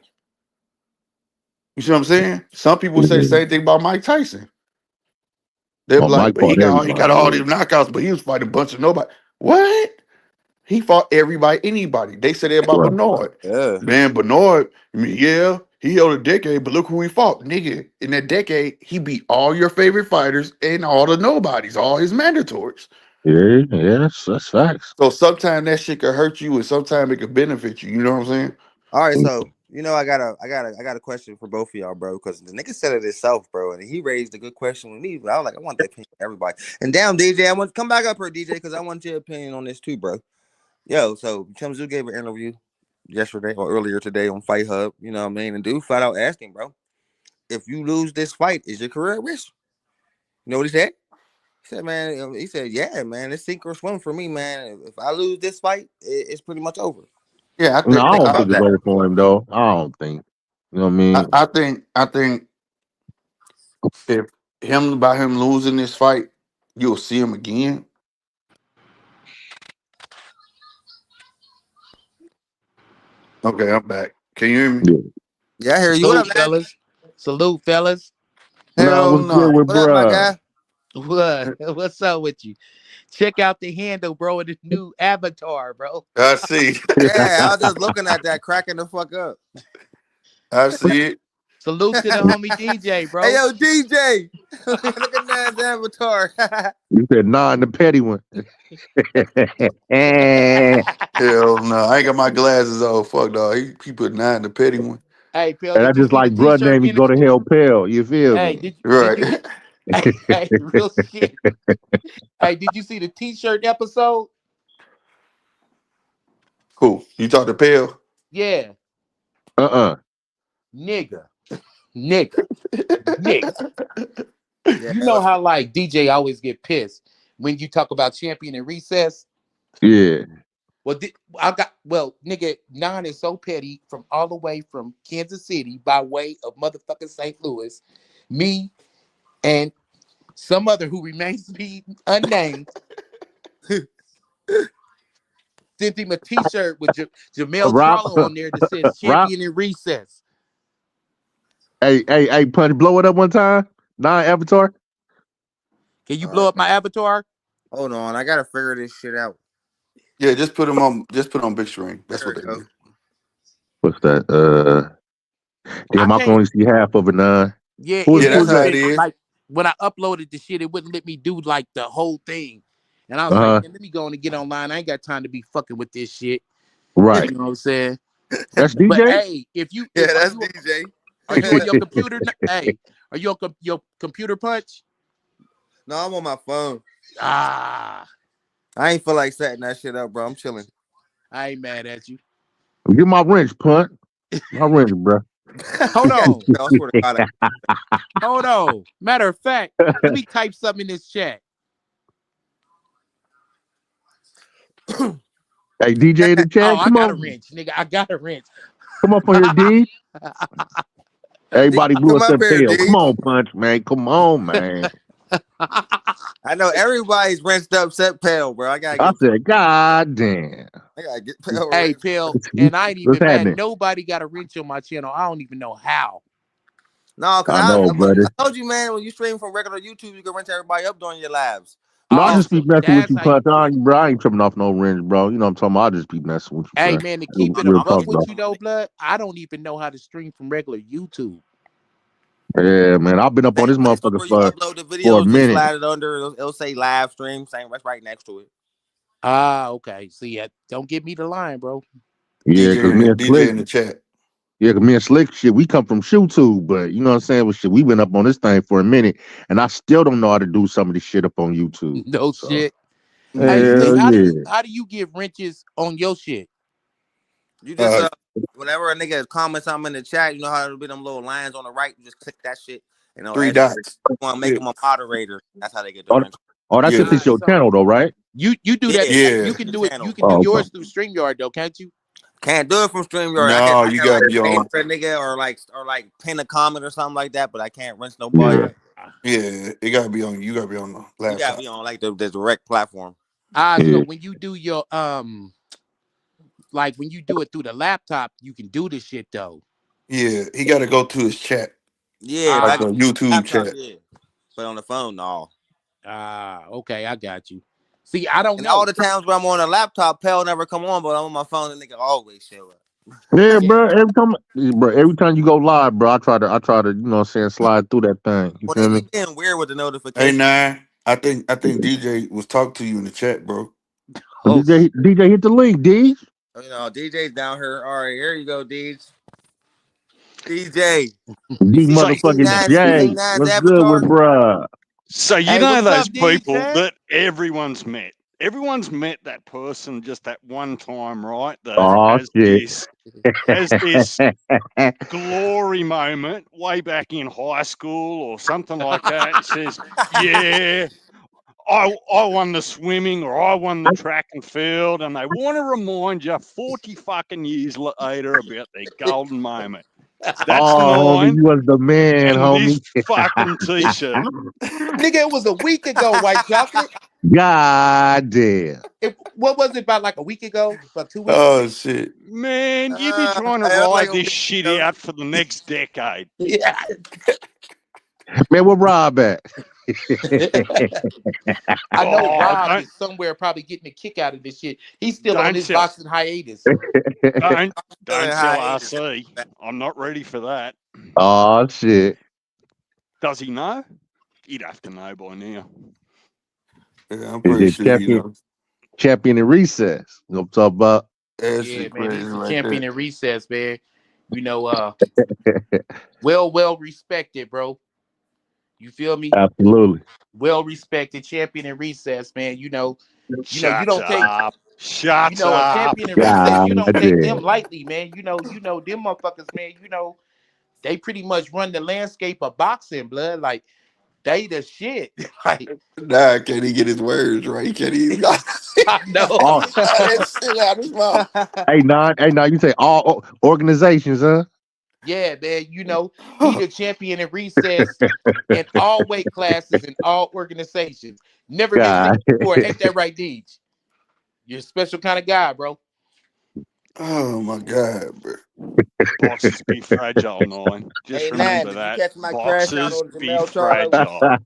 You see what I'm saying? Some people say the Yeah. same thing about Mike Tyson. They're Well, like, Mike but he fought got everybody. all these knockouts, but he was fighting a bunch of nobody. What? He fought everybody, anybody. They said that about Right. Bernard. Yeah. Man, Bernard, I mean, yeah, he held a decade, but look who he fought. Nigga, in that decade, he beat all your favorite fighters and all the nobodies, all his mandatories. Yeah, that's facts. So sometimes that shit could hurt you and sometimes it could benefit you. You know what I'm saying? All right, so I got a question for both of y'all, bro, because the nigga said it himself, bro, and he raised a good question with me. But I was like, I want the opinion of everybody. And damn, DJ, I want to come back up here, DJ, because I want your opinion on this too, bro. Yo, so Tim Zoo gave an interview yesterday or earlier today on Fight Hub. You know what I mean? And dude flat out asking, bro, if you lose this fight, is your career at risk? You know what he said? He said, man, he said, yeah, man, it's sink or swim for me, man. If I lose this fight, it's pretty much over. Yeah, I What No, you think I think don't about think it's that? over for him though. I don't think. You know what I mean? I think if him losing this fight, you'll see him again. Okay, I'm back. Can you hear me? Yeah. Yeah, I hear you. What Salute, up, man? fellas. Salute, fellas. Nah, Hell what's good no. with What up, my bruh? guy? What? What's up with you? Check out the handle, bro, of the new avatar, bro. I see. Yeah, I was just looking at that, cracking the fuck up. I see it. Salute to the homie DJ, Hey, bro. yo, DJ. Look at that avatar. You said nah in the petty one. And Hell no. I ain't got my glasses on. Fuck dog. He put 9 the petty one. Hey, Pell, I did you just see the like bruh t-shirt name me in the go to hell pale. You feel Hey, me? did you Right. hey, real shit. Hey, did you see the t-shirt episode? Cool. You talk to Pale? Yeah. Uh-uh. Nigga. Nigga. Nigga. Yeah, You that know was how like DJ always get pissed when you talk about champion and recess? Yeah. Well, nigga, Nine is so petty from all the way from Kansas City by way of motherfucking St. Louis. Me and some other who remains to be unnamed sent him a t-shirt with Jamel Rob Charlo on there that says Rob. champion in recess. Hey, Punch, blow it up one time. Nah, Avatar. Can you all right. blow up my avatar? Hold on, I gotta figure this shit out. Yeah, just put on big screen. That's There what we they go. do. What's that? I Damn, I can can't. only see half of it now. Yeah, Who it is Yeah, that's who's wouldn't how that? it let is. like when I uploaded the shit, it wouldn't let me do like the whole thing. And I was like, Uh-huh. man, let me go on and get online. I ain't got time to be fucking with this shit. Right. You know what I'm saying? That's But DJ? hey, if you Yeah, if that's DJ. are you on your computer? Hey, are you on your computer punch? No, I'm on my phone. Ah, I ain't feel like setting that shit up, bro. I'm chilling. I ain't mad at you. Get my wrench, Punt. My wrench, bro. Hold I got on, you, bro. I swear to God. hold on. Matter of fact, let me type something in this chat. Hey, DJ in the Oh, chat, I got a wrench, nigga. I got a wrench. come up on here, D. D, Everybody blew come us up that here, tail. Come D. on, Punch, man. Come on, man. I know everybody's rinsed up, set pale, bro. I said, God damn. I gotta get pale Hey, rinsed. Pill, and I ain't What's even mad. happening? Nobody got a wrench on my channel. I don't even know how. No, cause I know, I brother. told you, man, when you stream from regular YouTube, you can rinse everybody up during your lives. No, I Oh, just be so messing with that's you, how you Punch. do it. Bro, I ain't tripping off no wrench, bro. You know what I'm talking about? I just be messing with you, Hey, bro. man, to keep it a Real buck talk, I'm with bro. you, though, blood, I don't even know how to stream from regular YouTube. Yeah, man. I've been up on same this place motherfucker where you upload the for a videos, just minute. slide it under. It'll say live stream. Same, that's right next to it. Ah, okay. See, don't give me the line, bro. Yeah, because me and DJ Slick, in the chat. Yeah, 'cause me and Slick shit, we come from YouTube, but you know what I'm saying? Well, shit, we been up on this thing for a minute, and I still don't know how to do some of this shit up on YouTube. No So shit. Hey, Slick, hell Mhm. yeah. how do you give wrenches on your shit? You just Uh, whenever a nigga comments something in the chat, you know how it'll be them little lines on the right. You just click that shit, and it'll three ask you dots. want to make Yeah. them a moderator. That's how they get the Oh, wrench. oh, that's if Yeah. it's your So channel though, right? you do that. Yeah, that's Yeah. You just can the do it. You channel. can do Oh, okay. yours through StreamYard though, can't you? Can't do it from StreamYard. No, I you can gotta like be pay on. for a nigga or like pin a comment or something like that, but I can't wrench nobody. Yeah. Yeah, it gotta be on. You gotta be on the You gotta laptop. be on like the direct platform. So Yeah. when you do your like when you do it through the laptop, you can do this shit though. Yeah, he gotta go to his chat, Yeah, if I like Ah, a go YouTube laptop, chat. yeah, but on the phone, no. okay, I got you. See, I don't And all know. the times where I'm on a laptop, Pell never come on, but I'm on my phone and nigga always show up. Yeah, Yeah. bro. Every time you go live, bro, I try to, you know what I'm saying, slide through that thing. You Well, feel they me? be being weird with the Hey, notification. nine. I think DJ was talking to you in the chat, bro. But Oh, DJ hit the link, D. You know, DJ's down here. All right, here you go, DJ. You D see So, motherfucking you J. see Nine's What's good avatar? with bruh? so you hey, know what's those up, people DJ? that everyone's met. Everyone's met that person just that one time, right? That Oh shit. has this glory moment way back in high school or something like that, and says, "Yeah, I won the swimming or I won the track and field," and they want to remind you 40 fucking years later about their golden moment. That's Oh, homie, mine you was the man, and this homie. fucking t-shirt. Nigga, it was a week ago, white chocolate. God damn. What was it about like a week ago? About 2 weeks? Oh shit. Man, you be trying to It was like ride a this week shit ago. out for the next decade. Yeah. Man, where Rob at? I know Oh, Rob is somewhere probably getting a kick out of this shit. He's still on don't his tell, boxing hiatus. don't, Still in don't tell hiatus. RC. I'm not ready for that. Oh shit. Does he know? He'd have to know by now. Yeah, I'm Is pretty it sure you know. champion in recess? You know what I'm talking about? That Yeah, shit man, crazy he's the right champion there. in recess, man. You know, well respected, bro. You feel me? Absolutely. Well respected champion in recess, man. You Shut don't take, up. Shut a up. champion in recess. God You don't take them damn. lightly, man. Them motherfuckers, man. They pretty much run the landscape of boxing, blood. Like they the shit. Like Nah, can't he get his words right? He can't even I know. Oh, that shit out his mouth. hey, now you say all organizations, huh? Yeah, man. He the champion in recess in all weight classes and all organizations. Never been seen God. before. Ain't that right, Deej? You're a special kind of guy, bro. Oh my god, bro. Boxers be fragile, Nine. Just Hey, Nine, remember did you that. catch my crash out Boxers on be Jamel Charlo? fragile.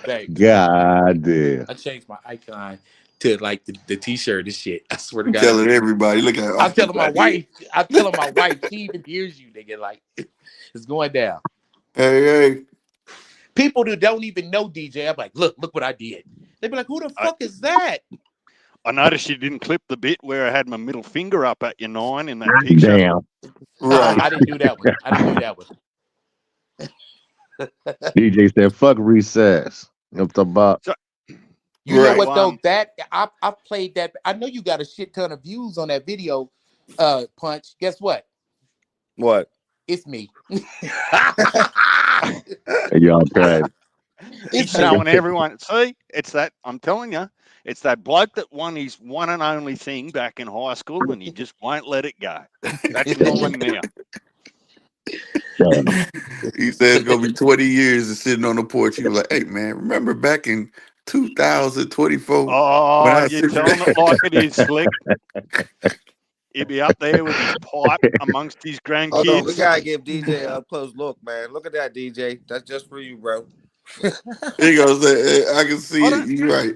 Babe, God damn. I changed my icon to like the t-shirt and shit. I swear to I'm God, I telling did. everybody, look at I'm Austin telling my back here. wife. I'm telling my wife. She even hears you, nigga. Like it's going down. Hey, People who don't even know DJ, I'm like, look what I did. They be like, who the I, fuck is that? I noticed you didn't clip the bit where I had my middle finger up at you, Nine, in that picture. Damn. right. I didn't do that one. I didn't do that one. DJ said, fuck recess. You know what I'm talking about? So, You know Right. what though? That I've played that. I know you got a shit ton of views on that video, Punch. Guess what? What? It's me. Y'all crazy. he's It's me. showing everyone. See, it's that, I'm telling you, it's that bloke that won his one and only thing back in high school and he just won't let it go. That's mine now. Damn. He said it's gonna be 20 years of sitting on the porch. He was like, "Hey man, remember back in 2024 when Oh, I you're sit telling it like it is, Slick. He'd be up there with his pipe amongst his Hold on, we grandkids. gotta give DJ a up close look, man. Look at that, DJ. That's just for you, bro. He gonna say, "Hey, I can see I it. don't, You right."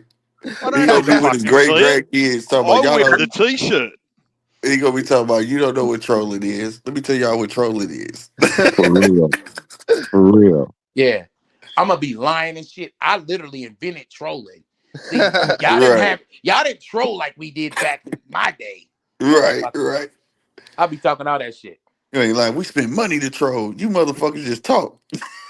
I He don't gonna have to be with his fucking great see it. grandkids talking about I y'all whip the don't. t-shirt. He gonna be talking about you don't know what trolling is. Let me tell y'all what trolling is. For real. For real. Yeah, I'm gonna be lying and shit. I literally invented trolling. See, y'all Right, didn't troll like we did back in my day, right, motherfucker. right. I be talking all that shit. You ain't like we spend money to troll. You motherfuckers just talk.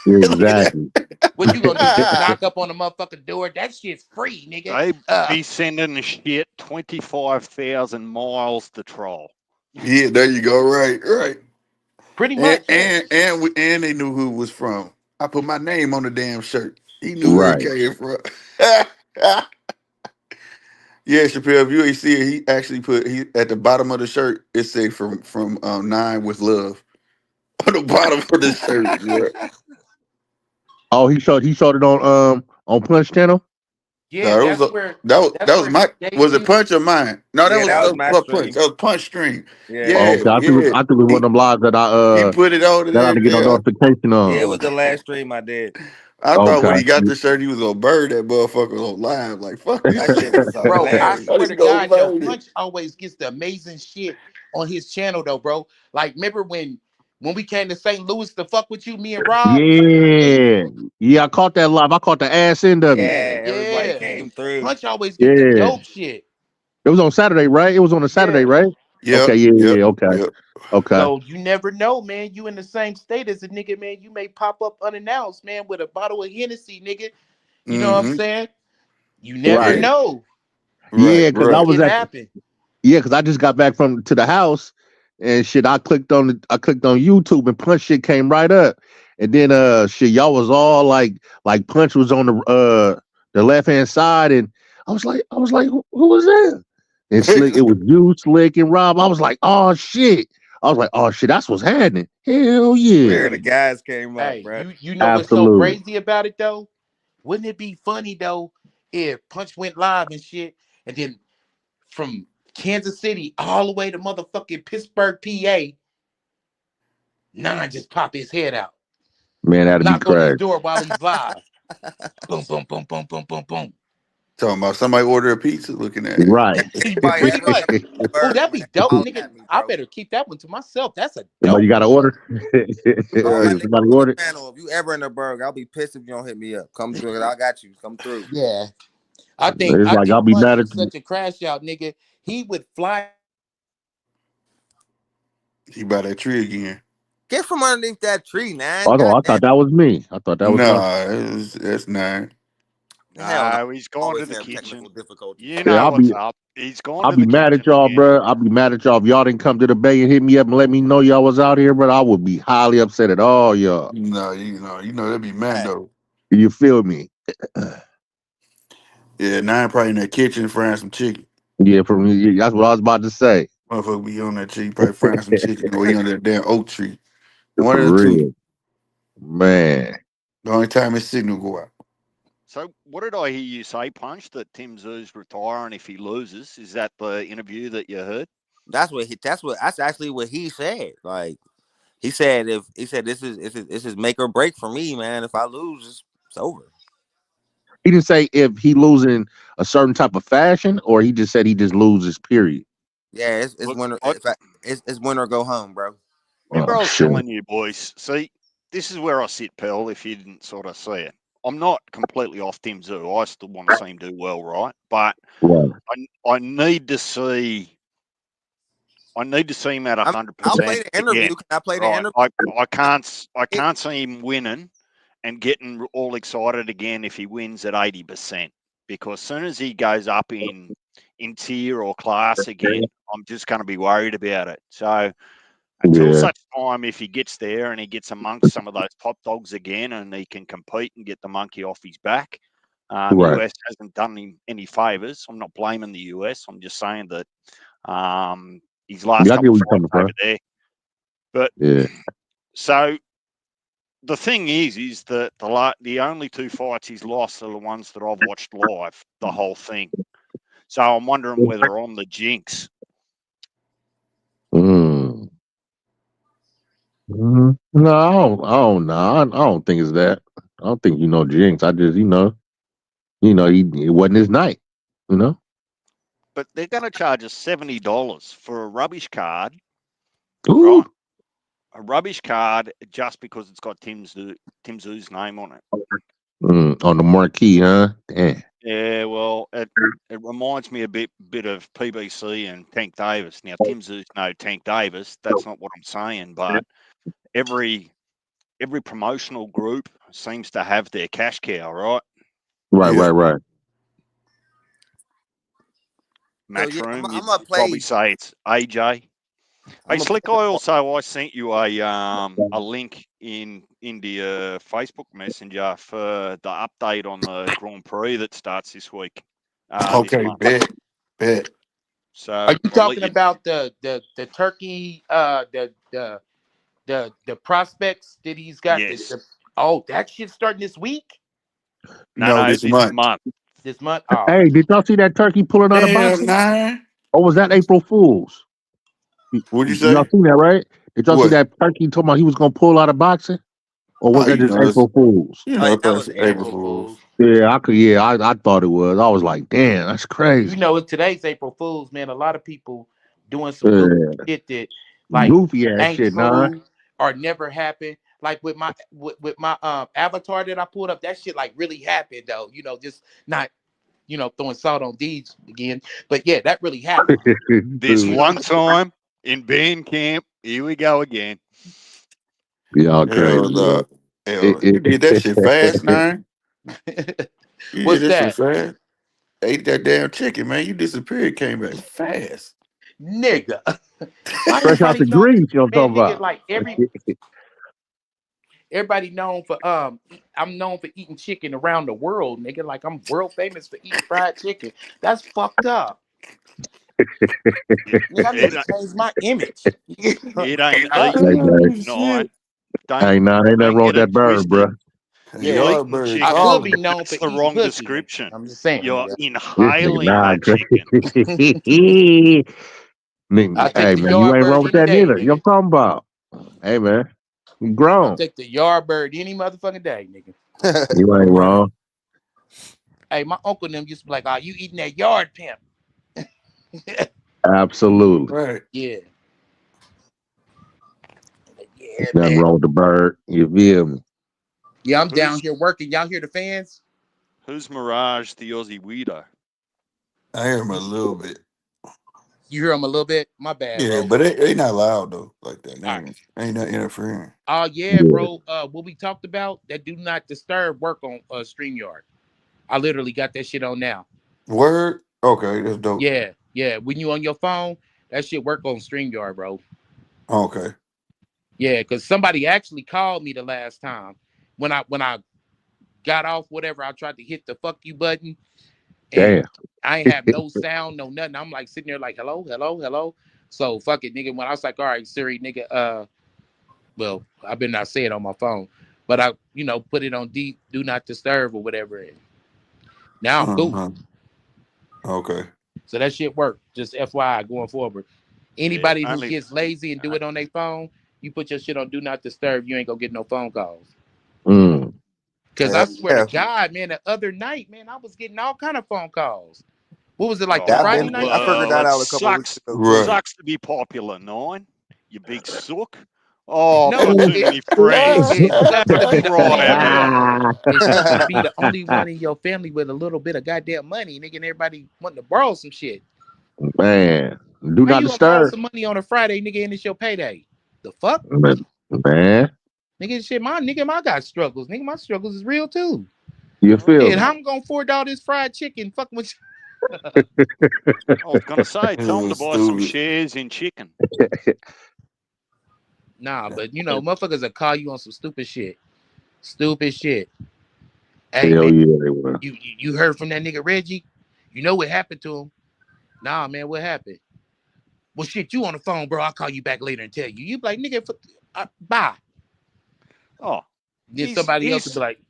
Exactly. What you gonna do? Just knock up on the motherfucking door? That shit's free, nigga. They be sending shit 25,000 miles to troll. Yeah, there you go. Right, right. Pretty And much, yeah. and they knew who it was from. I put my name on the damn shirt. He knew where it Right. came from. Yeah, Chappelle, if you ain't see it, he actually put he at the bottom of the shirt. It say from 9 with love on the bottom of the shirt. Bro. Oh, he showed it on Punch Channel. Yeah, No, that's where that was he my was it debuted. Punch or mine? No, Yeah, that was my Punch. stream. That was Punch Stream. Yeah, Oh, Yeah, okay. yeah. I think it was one He of them lives he put it on that I there. didn't get no Yeah. notification yeah, on. it was the last stream I did. I thought when Okay. he got the shirt, he was gonna burn that motherfucker on live. Like fuck this That shit shit. was Bro, I hilarious. I swear just to gonna God, yo, burn it. Punch always gets the amazing shit on his channel, though, bro. Like, remember when we came to St. Louis to fuck with you, me and Rob? Yeah. Yeah, I caught that live. I caught the ass end of it. Yeah, everybody Yeah. came through. Punch always get the Yeah. dope shit. It was on Saturday, right? It was on a Saturday, Yeah. right? Yep, Okay, yeah, yep, yeah, okay. yep. Okay. So you never know, man. You in the same state as a nigga, man. You may pop up unannounced, man, with a bottle of Hennessy, nigga. You know what I'm Mm-hmm. saying? You never Yeah, Right. know. right, Yeah, because I right. It was can at happen. yeah, because I just got back to the house and shit. I clicked on YouTube and Punch shit came right up. And then shit, y'all was all like Punch was on the left hand side and I was like, who was that? And Slick, it was you, Slick, and Rob. I was like, oh shit. I was like, oh shit, that's what's happening. Hell yeah. Where the guys came up, Hey, bro. you know what's so Absolutely. crazy about it though? Wouldn't it be funny though if Punch went live and shit, and then from Kansas City all the way to motherfucking Pittsburgh, PA, Nine just pop his head out, Man, that'd be knock on his crazy. door while he's live. Boom, boom, boom, boom, boom, boom, boom. Talking about somebody order a pizza, looking at it. Right. Anybody Pretty ever much. in the Oh, Berg, that'd man, be dope, holler nigga. at me, I bro. better keep that one to myself. That's a Somebody dope got to one. order. All my niggas Somebody on the ordered. panel, if you ever in the Berg, I'll be pissed if you don't hit me up. Come through, I got you. Come through. Yeah. I think It's like I'll be Punch mad at is such a crash out, nigga. He would fly. He by that tree again. Get from underneath that tree, man. I Goddamn. thought that was me. I thought that was my Nah, that's 9. Hell no. No, he's gone to Always the have technical kitchen. difficulties. You yeah, know what's up. He's gone I'll to be the mad kitchen at y'all, again. bro. I'll be mad at y'all if y'all didn't come to the Bay and hit me up and let me know y'all was out here, but I would be highly upset at all y'all. No, that'd be man Hey, though. You feel me? Yeah, 9 probably in that kitchen frying some chicken. Yeah, for me, that's what I was about to say. Motherfucker be on that tree, probably frying some chicken, or he on that damn oak tree. One of For the two. real. Man. The only time his signal go out. So, what did I hear you say, Punch? That Tim Zoo's retiring if he loses? Is that the interview that you heard? that's actually what he said. Like he said, this is make or break for me, man. If I lose, it's over. He didn't say if he losing a certain type of fashion or he just said he just loses, period. Yeah, it's Look, winter. It's win or go home, bro. remember I Oh was shit. telling you, boys. See, this is where I sit, pal. If you didn't sort of see it, I'm not completely off Tim Zoo. I still want to see him do well, right? But Right. I need to see. I need to see him at I'll play 100% the interview. again. Can I play the Right. interview? I can't see him winning and getting all excited again if he wins at 80%. Because as soon as he goes up in tier or class again, I'm just going to be worried about it. So until Yeah. such time, if he gets there and he gets amongst some of those top dogs again and he can compete and get the monkey off his back, Right. US hasn't done him any favors. I'm not blaming the US. I'm just saying that his last Yeah, I get couple where of you're fights coming over from. there. But Yeah. so the thing is that the only 2 fights he's lost are the ones that I've watched live, the whole thing. So I'm wondering whether I'm the jinx. Mm. No, I don't know. I don't think it's that. I don't think Jinx. I just it wasn't his night. You know. But they're going to charge us $70 for a rubbish card, Ooh. right? A rubbish card just because it's got Tim Zoo's name on it. On the marquee, huh? Damn. Yeah, well, it reminds me a bit of PBC and Tank Davis. Now, Tim Zeus, no Tank Davis. That's not what I'm saying, but every promotional group seems to have their cash cow, right? Right, Yeah. right, right. So yeah, I'm, Matchroom, I'm you'd gonna probably play. say it's AJ. I'm Hey, gonna Slick, play some. I sent you a link into your Facebook Messenger for the update on the Grand Prix that starts this week, this Okay, month. bet. So Are you I'll let talking you. about the turkey the prospects that he's got? Yes. Oh, that shit's starting this week, No, No, this this month. month. this month. Oh, Hey, did y'all see that turkey pulling out of Damn, boxing? 9. Or was that April Fool's? What'd you Y'all say? seen that, right? Did y'all see What? that turkey talking about he was gonna pull out of boxing? Or was Oh, that just April Fool's? you Oh know, yeah, it's that probably was some April. April April Fools. Fools. Yeah, I could. Yeah, I thought it was. I was like, damn, that's You crazy. know, today's April Fools, man. A lot of people doing some goofy Yeah, shit that like goofy ass ain't shit, nah. true or never happened. Like with my avatar that I pulled up, that shit like really happened though. You know, just not throwing salt on deeds again. But yeah, that really happened. This You Dude, know, one time in band camp, here we go again. y'all Hell crazy, no. man. Hell, you did that shit fast, 9. You did what's that shit that, fast. Ate that damn chicken, man. You disappeared, came back fast. nigga? Why Fresh out everybody the know, grease, you know what I'm man, talking nigga? about. Like everybody known for I'm known for eating chicken around the world, nigga. Like I'm world famous for eating fried chicken. That's fucked up. It, Nigga, I need it, to change my image. it ain't Hey, eating man. Oh, chicken, shit. nine. Don't Hey, nah, ain't nothing don't wrong get with it that bird, twisted. bro. You're Yeah, Yard eating bird I chicken. could be calling. known That's for the eating wrong pussy, nigga. description. I'm just saying, You're nigga. This nigga, inhaling nah, that chicken. I nigga, take hey, the man, you yard ain't bird wrong with any that day, neither. You know nigga. what I'm talking about. Hey, man, you I'll grown. take the yard bird any motherfucking day, nigga. You ain't Right. wrong. Hey, my uncle and them used to be like, "Oh, you eating that yard pimp?" Absolutely. Right. Yeah, yeah, Nothing man. wrong with the bird. You feel me? Yeah, I'm down Who's here working. Y'all hear the fans? who's Mirage the Aussie weirdo? I hear him a You, little bit. you hear them a little bit? My bad, Yeah, bro. but they not loud though, like that. They All right. ain't not interfering. Oh yeah, Yeah. bro. What we talked about that do not disturb work on StreamYard. I literally got that shit on now. Word? Okay, that's dope. Yeah, yeah. When you on your phone, that shit work on StreamYard, bro. Okay. Yeah, because somebody actually called me the last time when I got off whatever. I tried to hit the fuck you button and Damn. I ain't have no sound, no nothing. I'm like sitting there like hello, hello, hello. So fuck it, nigga. When I was like, all right, Siri, nigga, well, I better not say it on my phone, but I, put it on deep, do not disturb or whatever. And now I'm cool. Uh-huh. Okay. So that shit worked. Just FYI going forward. Yeah, Anybody who only gets lazy and do it on their phone, you put your shit on do not disturb. You ain't gonna get no phone calls. Mm. Cause I swear to Yeah, God, man, the other night, man, I was getting all kind of phone calls. What was it like the yeah. Friday night I figured show? well, that it out a couple weeks sucks. ago too. Right. Sucks to be popular, nine. You big sook. Oh, No, put too it many friends. it sucks Have to a be the only cry one. about it. It sucks to be the only one in your family with a little bit of goddamn money, nigga, and everybody wanting to borrow some shit. Man, do How not you gonna borrow disturb. some money on a Friday, nigga, and it's your payday? The fuck? Man, Nigga, shit, my got struggles. Nigga, my struggles is real too. you feel Shit, me? how I'm gonna afford all this fried chicken? Fucking with I was going to say, tell them Yeah, to buy some stupid. shares in chicken. Nah, but motherfuckers will call you on some stupid shit. Stupid shit. Hey Hell man, yeah, they will. you heard from that nigga Reggie? You know what happened to him? Nah, man, what happened? Well, shit, you on the phone, bro. I'll call you back later and tell you. You be like, nigga, bye. Oh, Then somebody else would be he's like,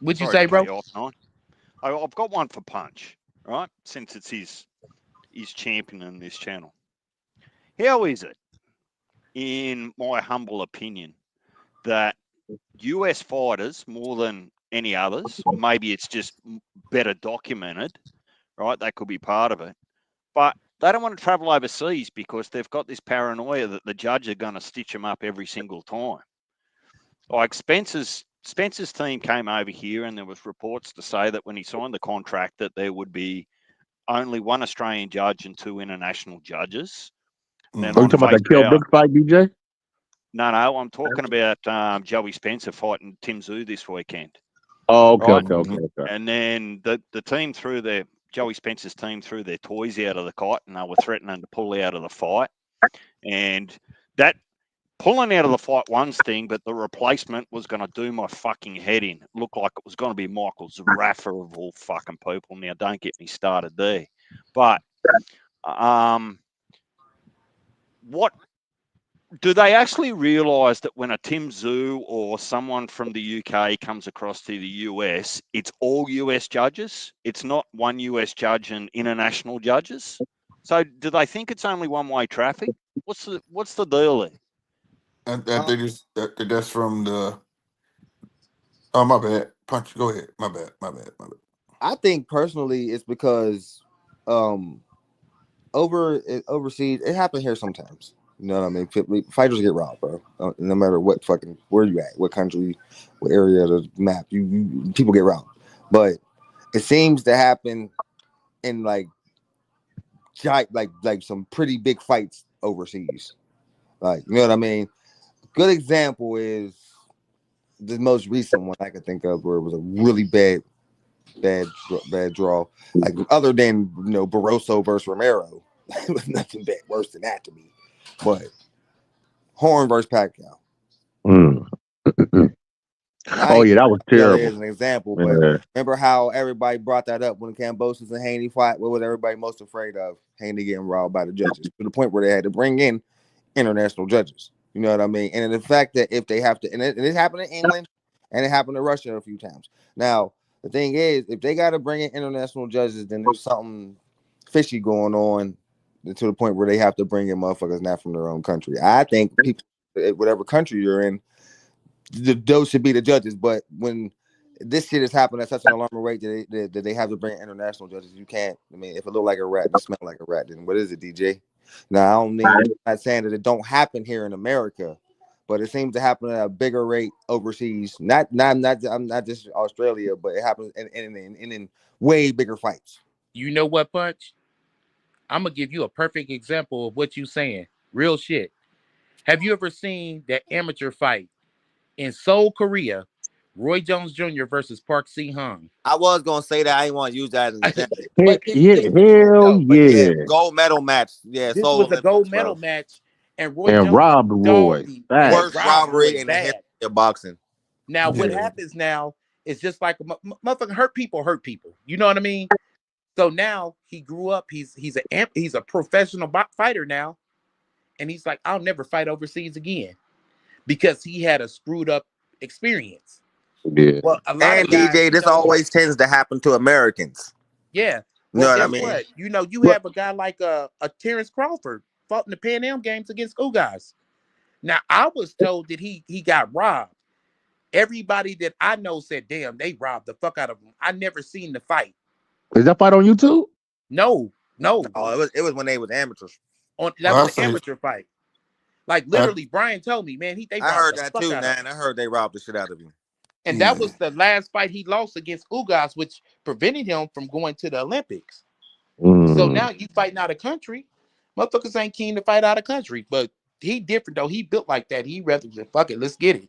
what'd you sorry to say, cut bro? you off, nine. I've got one for Punch, right? Since it's his championing this channel. How is it, in my humble opinion, that US fighters, more than any others, maybe it's just better documented, right? That could be part of it. But they don't want to travel overseas because they've got this paranoia that the judge are going to stitch them up every single time. Like Spence's Spence's team came over here, and there was reports to say that when he signed the contract, that there would be only one Australian judge and two international judges. Then Are you on talking about face that Kell value, Brook fight, DJ? no, I'm talking about Joey Spencer fighting Tim Tszyu this weekend, Oh, okay, right? okay. And then the team threw Joey Spencer's team threw their toys out of the cot, and they were threatening to pull out of the fight. And that pulling out of the fight one's thing, but the replacement was going to do my fucking head in. It looked like it was going to be Michael Zarafa of all fucking people. Now, don't get me started there. But what do they actually realise that when a Tim Tszyu or someone from the UK comes across to the US, it's all US judges? It's not one US judge and international judges? So do they think it's only one-way traffic? What's the deal there? I think that's from the. Oh, my bad. Punch. Go ahead. My bad. I think personally it's because overseas it happens here sometimes. You know what I mean? Fighters get robbed, bro. No matter what fucking where you at, what country, what area of the map, you people get robbed. But it seems to happen in like some pretty big fights overseas. Like, you know what I mean? Good example is the most recent one I could think of where it was a really bad draw. Like other than Barroso versus Romero, it was nothing bad worse than that to me. But Horn versus Pacquiao. Oh yeah, that was terrible. As an example, but remember how everybody brought that up when Kambosos and Haney fought? What was everybody most afraid of? Haney getting robbed by the judges to the point where they had to bring in international judges. You know what I mean? And the fact that if they have to, and it happened in England and it happened in Russia a few times. Now, the thing is, if they got to bring in international judges, then there's something fishy going on to the point where they have to bring in motherfuckers not from their own country. I think people, whatever country you're in, those should be the judges. But when this shit has happened at such an alarming rate that they have to bring international judges, you can't. I mean, if it look like a rat and it smell like a rat, then what is it, DJ? Now, I'm not saying that it don't happen here in America, but it seems to happen at a bigger rate overseas. I'm not just Australia, but it happens in way bigger fights. You know what, Punch? I'm gonna give you a perfect example of what you saying. Real shit. Have you ever seen that amateur fight in Seoul, Korea? Roy Jones Jr. versus Park Si-hung. I was gonna say that. I didn't want to use that as an example. Hell yeah. Gold medal match. Yeah, this was a gold medal match, and Roy Jones robbed Roy. Worst robbery in the history of boxing. Now, what happens now is just like motherfucking hurt people. You know what I mean? So now he grew up. He's a professional fighter now, and he's like, I'll never fight overseas again because he had a screwed up experience. Yeah. Well, a lot and of guys, DJ, this always tends to happen to Americans. Yeah. Well, you know what I mean? What? You have a guy like a Terrence Crawford fought in the Pan Am Games against Ugas. Now, I was told that he got robbed. Everybody that I know said, damn, they robbed the fuck out of him. I never seen the fight. Is that fight on YouTube? No. Oh, it was when they was amateurs. That was an amateur fight. Like literally, Brian told me, man, I heard that too, man. I heard they robbed the shit out of him. And that was the last fight he lost against Ugas, which prevented him from going to the Olympics. So now you fighting out of country. Motherfuckers ain't keen to fight out of country, but he different though. He built like that. He rather say, fuck it, let's get it.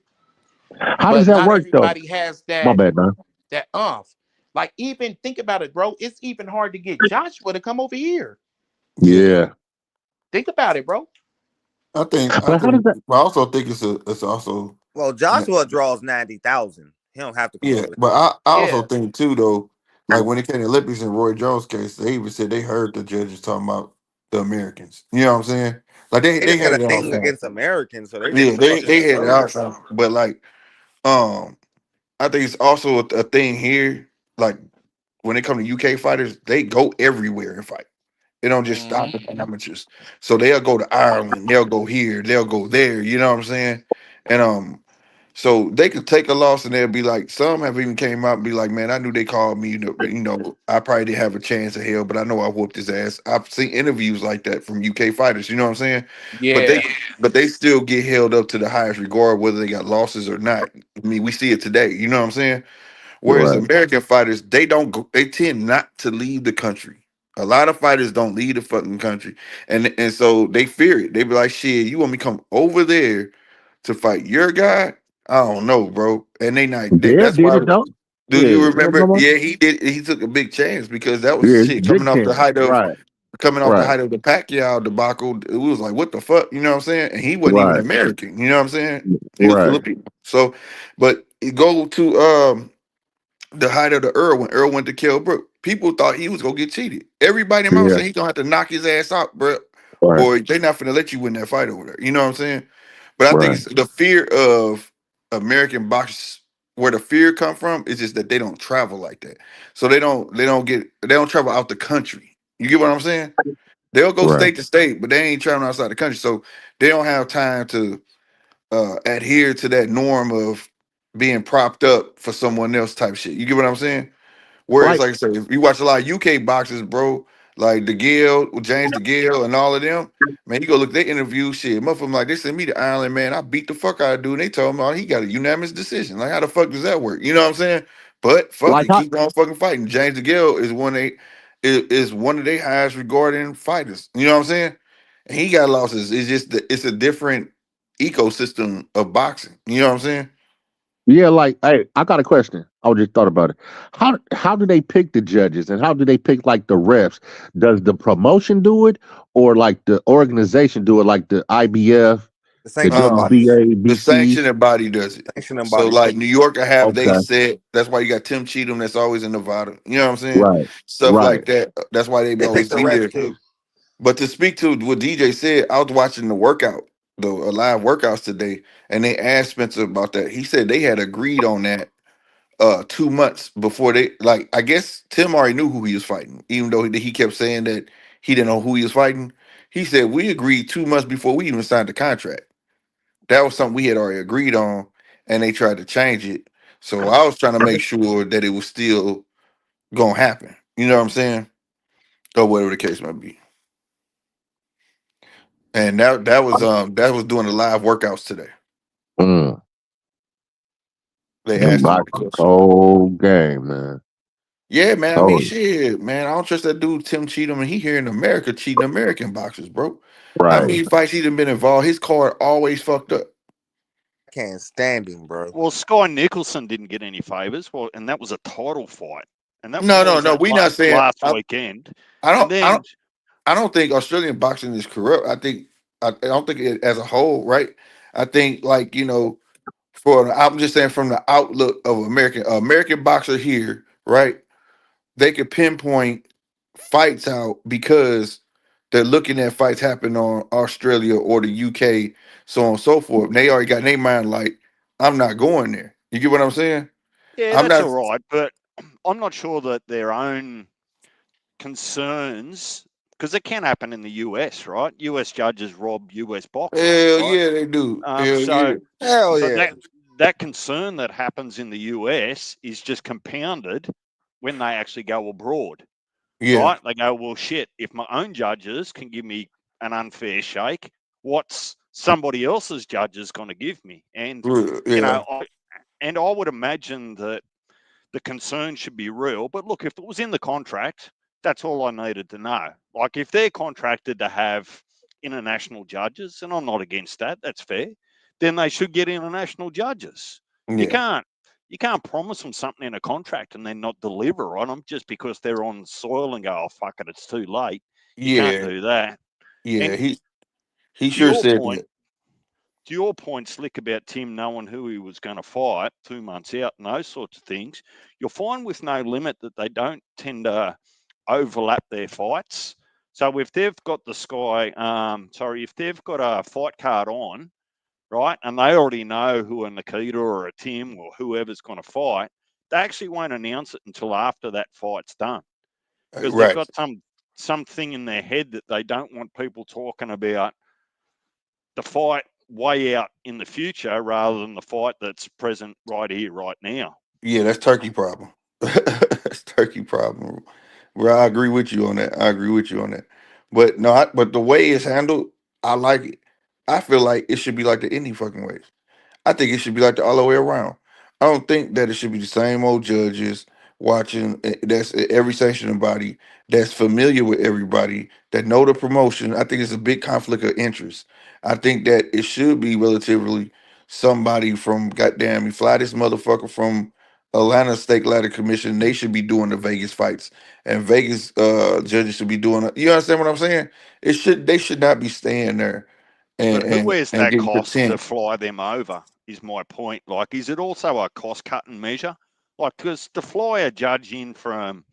How does that work though? Everybody has that. My bad, man. That Like, even think about it, bro. It's even hard to get Joshua to come over here. Yeah. Think about it, bro. I also think it's also. Well, Joshua draws 90,000. He don't have to come over. But I also think too though, like when it came to Olympics in Roy Jones' case, they even said they heard the judges talking about the Americans. You know what I'm saying? Like they had a thing against Americans, so they had it out. But like, I think it's also a thing here. Like when it comes to UK fighters, they go everywhere and fight. They don't just stop at the amateurs. So they'll go to Ireland, they'll go here, they'll go there. You know what I'm saying? And So they could take a loss and they'll be like, some have even came out and be like, man, I knew they called me, I probably didn't have a chance of hell, but I know I whooped his ass. I've seen interviews like that from UK fighters, you know what I'm saying? But Yeah. they still get held up to the highest regard, whether they got losses or not. I mean, we see it today, you know what I'm saying? Whereas Right. American fighters, they tend not to leave the country. A lot of fighters don't leave the fucking country. And so they fear it. They be like, shit, you want me to come over there to fight your guy? I don't know, bro. And Dare that's did why. it though. Do Yeah. you You remember? remember? Yeah, he did. He took a big chance because that was Yeah, shit big chance. Right. coming off the Right. height of the Pacquiao debacle. It was like, what the fuck? You know what I'm saying? And he wasn't even Right. American. You know what I'm saying? He was Right. Filipino. So, but you go to the height of the Earl when Earl went to kill Brook. People thought he was gonna get cheated. Everybody in my mouth Yeah. said he gonna have to knock his ass out, bro, Right. or they not gonna let you win that fight over there. You know what I'm saying? But I think Right. it's the fear of American boxers. Where the fear come from is just that they don't travel like that, so they don't travel out the country. You get what I'm saying? They'll go Right. state to state, but they ain't traveling outside the country, so they don't have time to adhere to that norm of being propped up for someone else type shit. You get what I'm saying? Whereas, Like like I said, if you watch a lot of UK boxers, bro, like DeGale, James DeGale, and all of them, man, you go look at their interview, shit. Motherfucker, like they sent me to Ireland, man. I beat the fuck out of dude. And they told me, oh, he got a unanimous decision. Like, how the fuck does that work? You know what I'm saying? But fuck like it, how keep on fucking fighting. James DeGale is one of their highest regarding fighters. You know what I'm saying? And he got losses. It's just it's a different ecosystem of boxing. You know what I'm saying? yeah, like hey, I got a question. I just thought about it. How do they pick the judges and how do they pick like the refs? Does the promotion do it or like the organization do it like the IBF, The the sanctioning body, WBA, The BC? sanctioning body does it. sanctioning So body like picks. New York, I have they Okay. set. That's why you got Tim Cheatham. That's always in Nevada. You know what I'm saying? Right. Stuff Right. like that. That's why they They pick always the be refs there. too. But to speak to what DJ said, I was watching the workout, the live workouts today, and they asked Spencer about that. He said they had agreed on that 2 months before they like. I guess Tim already knew who he was fighting, even though he kept saying that he didn't know who he was fighting. He said we agreed 2 months before we even signed the contract. That was something we had already agreed on, and they tried to change it. So I was trying to make sure that it was still gonna happen. You know what I'm saying? Or whatever the case might be. And that was doing the live workouts today. Mm. They Them asked him box that question. cold game, man. Yeah, man. I mean, Oh, shit, man. I don't trust that dude Tim Cheatham, and he here in America cheating American boxers, bro. How right. many fights he done been involved? His card always fucked up. Can't stand him, bro. Well, Sky Nicholson didn't get any favors, well, and that was a title fight, and that No, no, was no. at We not saying. last weekend. I And don't. I then, don't. I don't think Australian boxing is corrupt. I don't think it as a whole, right? I think like I'm just saying from the outlook of American boxer here, right? They could pinpoint fights out because they're looking at fights happen on Australia or the UK, so on and so forth. And they already got in their mind like, I'm not going there. You get what I'm saying? yeah, I'm that's all not. right, but I'm not sure that their own concerns, because it can happen in the US, right? US judges rob US boxers, Hell right? yeah, they do. Um, Hell so, yeah. Hell so yeah. that concern that happens in the US is just compounded when they actually go abroad, Yeah. right? They go, well, shit, if my own judges can give me an unfair shake, what's somebody else's judges going to give me? And, you Yeah. know, I would imagine that the concern should be real. But look, if it was in the contract, that's all I needed to know. Like if they're contracted to have international judges, and I'm not against that, that's fair, then they should get international judges. You Yeah. can't you can't promise them something in a contract and then not deliver on them just because they're on soil and go, oh fuck it, it's too late. You can't Yeah. do that. Yeah. And He to sure your said point, that. Slick, about Tim knowing who he was going to fight 2 months out and those sorts of things, you'll find with No Limit that they don't tend to overlap their fights. So if they've got if they've got a fight card on, right, and they already know who a Nikita or a Tim or whoever's going to fight, they actually won't announce it until after that fight's done because they've Right. got something in their head that they don't want people talking about the fight way out in the future rather than the fight that's present right here, right now. Yeah, that's turkey problem. That's turkey problem. Well, I agree with you on that. I agree with you on that. But no, but the way it's handled, I like it. I feel like it should be like the any fucking ways. I think it should be like the all the way around. I don't think that it should be the same old judges watching. That's every sanctioning body that's familiar with everybody that know the promotion. I think it's a big conflict of interest. I think that it should be relatively somebody from goddamn you fly this motherfucker from Atlanta State Ladder Commission. They should be doing the Vegas fights, and Vegas judges should be doing it. You understand what I'm saying? They should not be staying there and But who and, wears and that getting cost to content. fly them over is my point. Like, is it also a cost-cutting measure? Like, because to fly a judge in from,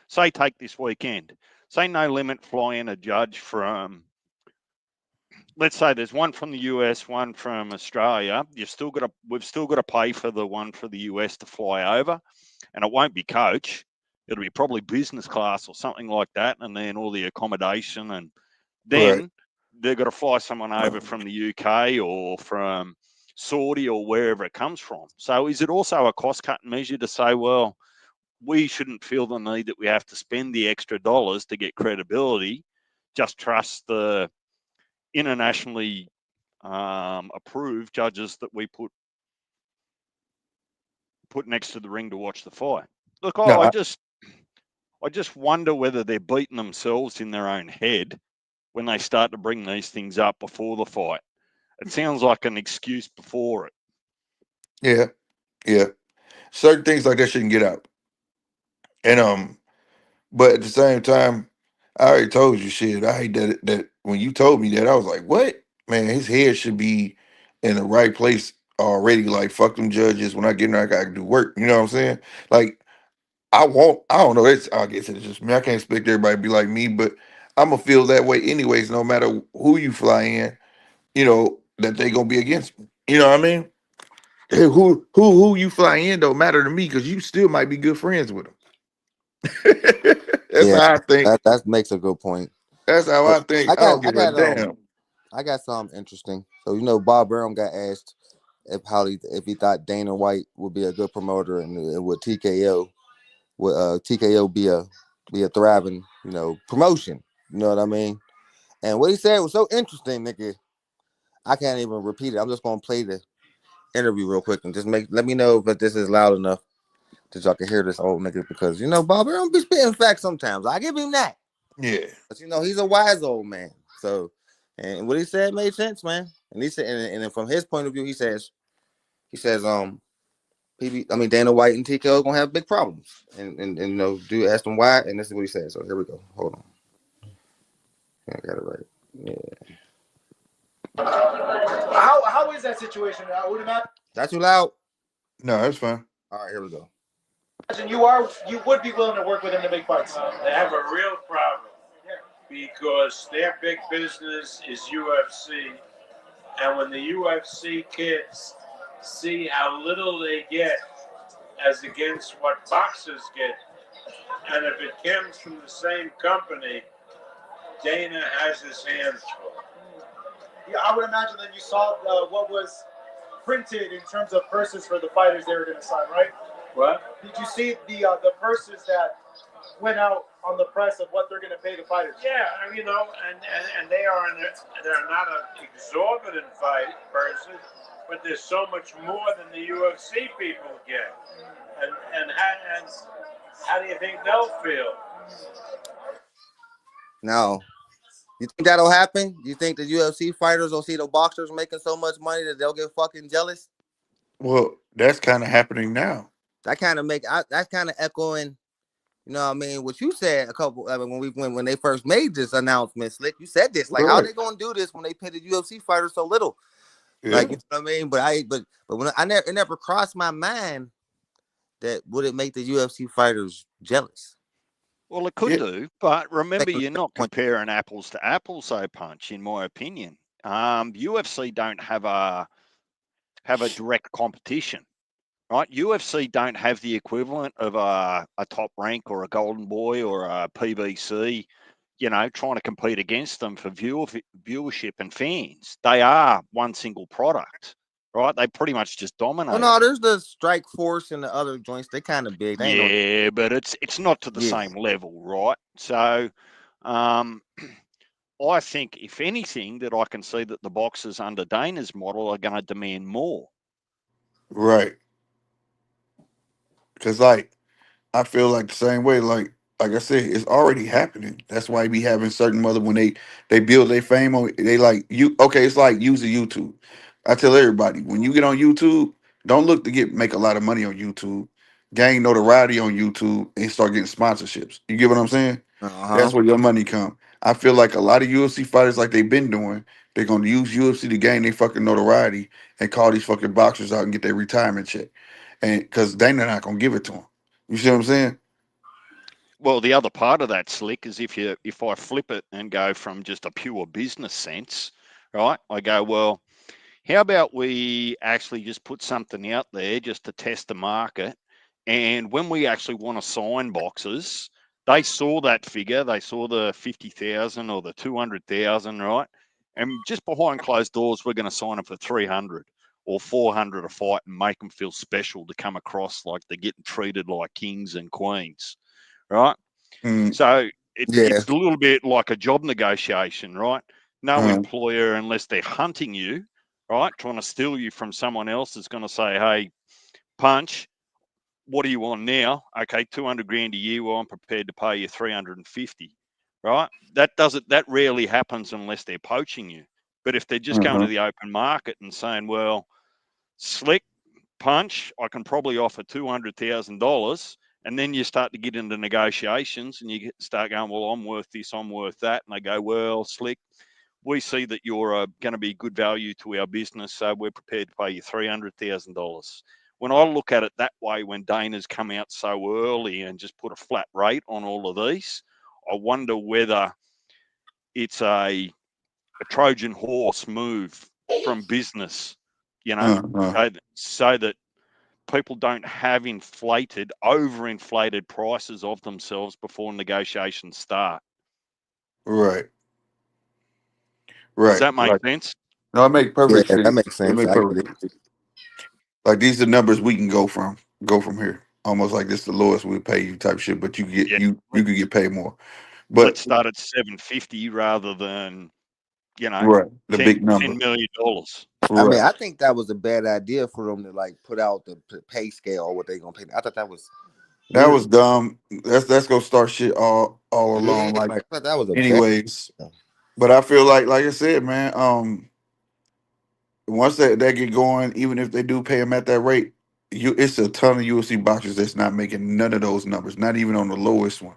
say, take this weekend, say No Limit fly in a judge from, let's say there's one from the US, one from Australia. We've still got to pay for the one for the US to fly over, and it won't be coach. It'll be probably business class or something like that, and then all the accommodation, and Right. then they've got to fly someone over from the UK or from Saudi or wherever it comes from. So is it also a cost-cutting measure to say, well, we shouldn't feel the need that we have to spend the extra dollars to get credibility? Just trust the internationally approved judges that we put next to the ring to watch the fight. Look, No, I just wonder whether they're beating themselves in their own head when they start to bring these things up before the fight. It sounds like an excuse before it. yeah, yeah. Certain things like that shouldn't get out. And but at the same time, I already told you shit. I hate that when you told me that, I was like, what? Man, his head should be in the right place already. Like, fuck them judges. When I get in there, I gotta do work. You know what I'm saying? Like, I don't know. I guess it's just me. I can't expect everybody to be like me, but I'm gonna feel that way anyways, no matter who you fly in, that they gonna be against me. You know what I mean? Who you fly in don't matter to me because you still might be good friends with them. That's Yeah, how I think. that makes a good point. That's how So I think. I I don't got I give a got damn. I got something interesting. So Bob Brown got asked if he thought Dana White would be a good promoter and would TKO be a thriving promotion. You know what I mean? And what he said was so interesting, nigga. I can't even repeat it. I'm just gonna play the interview real quick and just let me know if this is loud enough that y'all can hear this old nigga because Bob Brown be spitting facts sometimes. I give him that. Yeah. But he's a wise old man. So, and what he said made sense, man. And he said, and then from his point of view, he says, Dana White and TKO gonna have big problems. And dude asked him why, and this is what he said. So here we go. Hold on. I got it right. Yeah. How is that situation? Would imagine. That too loud? No, that's fine. All right, here we go. You would be willing to work with him to make fights. They have a real problem because their big business is UFC, and when the UFC kids see how little they get as against what boxers get, and if it comes from the same company, Dana has his hands full. Yeah, I would imagine that you saw what was printed in terms of purses for the fighters they were going to sign, right? What? Did you see the purses that went out on the press of what they're going to pay the fighters? Yeah, and they're not an exorbitant purses, but there's so much more than the UFC people get. And how do you think they'll feel? Now, you think that'll happen? You think the UFC fighters will see the boxers making so much money that they'll get fucking jealous? Well, that's kind of happening now. That kind of that's kind of echoing, what you said when they first made this announcement, Slick. You said this, like, how are they gonna do this when they pay the UFC fighters so little? Yeah. Like, you know what I mean? But when it never crossed my mind that would it make the UFC fighters jealous. Well, it could do, but remember, you're not comparing apples to apples, though, Punch, in my opinion. UFC don't have a direct competition, right? UFC don't have the equivalent of a Top Rank or a Golden Boy or a PBC trying to compete against them for viewership and fans. They are one single product, right? They pretty much just Well, dominate it. no, there's the Strike Force and the other joints. They kind of big. They ain't no. Yeah, but it's not to the Yeah. same level, right? So, um, I think if anything, that I can see that the boxers under Dana's model are going to demand more. Right. Because like I feel like the same way. Like I said, it's already happening. That's why we having certain mother when they build their fame on they like you. Okay, it's like using YouTube. I tell everybody when you get on YouTube, don't look to make a lot of money on YouTube. Gain notoriety on YouTube and start getting sponsorships. You get what I'm saying? Uh-huh. That's where your money come. I feel like a lot of UFC fighters, like they've been doing, they're gonna use UFC to gain their fucking notoriety and call these fucking boxers out and get their retirement check, and because they're not gonna give it to them. You see what I'm saying? Well, the other part of that, Slick, is if I flip it and go from just a pure business sense, right? I go, well, how about we actually just put something out there just to test the market? And when we actually want to sign boxes, they saw that figure, they saw the 50,000 or the 200,000, right? And just behind closed doors, we're going to sign them for 300 or 400 a fight and make them feel special to come across like they're getting treated like kings and queens, right? Mm, So it's Yeah. it's a little bit like a job negotiation, right? No uh, employer, unless they're hunting you, right, trying to steal you from someone else, is going to say, "Hey, Punch, what do you want now? Okay, 200 grand a year. Well, I'm prepared to pay you 350, right? That rarely happens unless they're poaching you. But if they're just going to uh-huh, the open market and saying, well, Slick, Punch, I can probably offer $200,000, and then you start to get into negotiations, and you start going, well, I'm worth this, I'm worth that, and they go, well, Slick, we see that you're going to be good value to our business, so we're prepared to pay you $300,000. When I look at it that way, when Dana's come out so early and just put a flat rate on all of these, I wonder whether it's a Trojan horse move from business, you know, uh-huh. so that people don't have overinflated prices of themselves before negotiations start. Right, Does right. that make Like sense? no, it make Yeah, perfect that sense. makes It sense. make I get perfect it. sense. Like these are numbers we can go from here. Almost like this the lowest we'll pay you type shit, but Yeah. you could get paid more. Let's But start at 750 rather than, you know, right, the 10, big number. $10 million. I mean, Right. I think that was a bad idea for them to like put out the pay scale or what they gonna pay. I thought that was That weird. was dumb. That's gonna start shit all Yeah, along. Like I thought that was a bad. anyways. But I feel like I said, man, once that get going, even if they do pay him at that rate, it's a ton of UFC boxers that's not making none of those numbers, not even on the lowest one.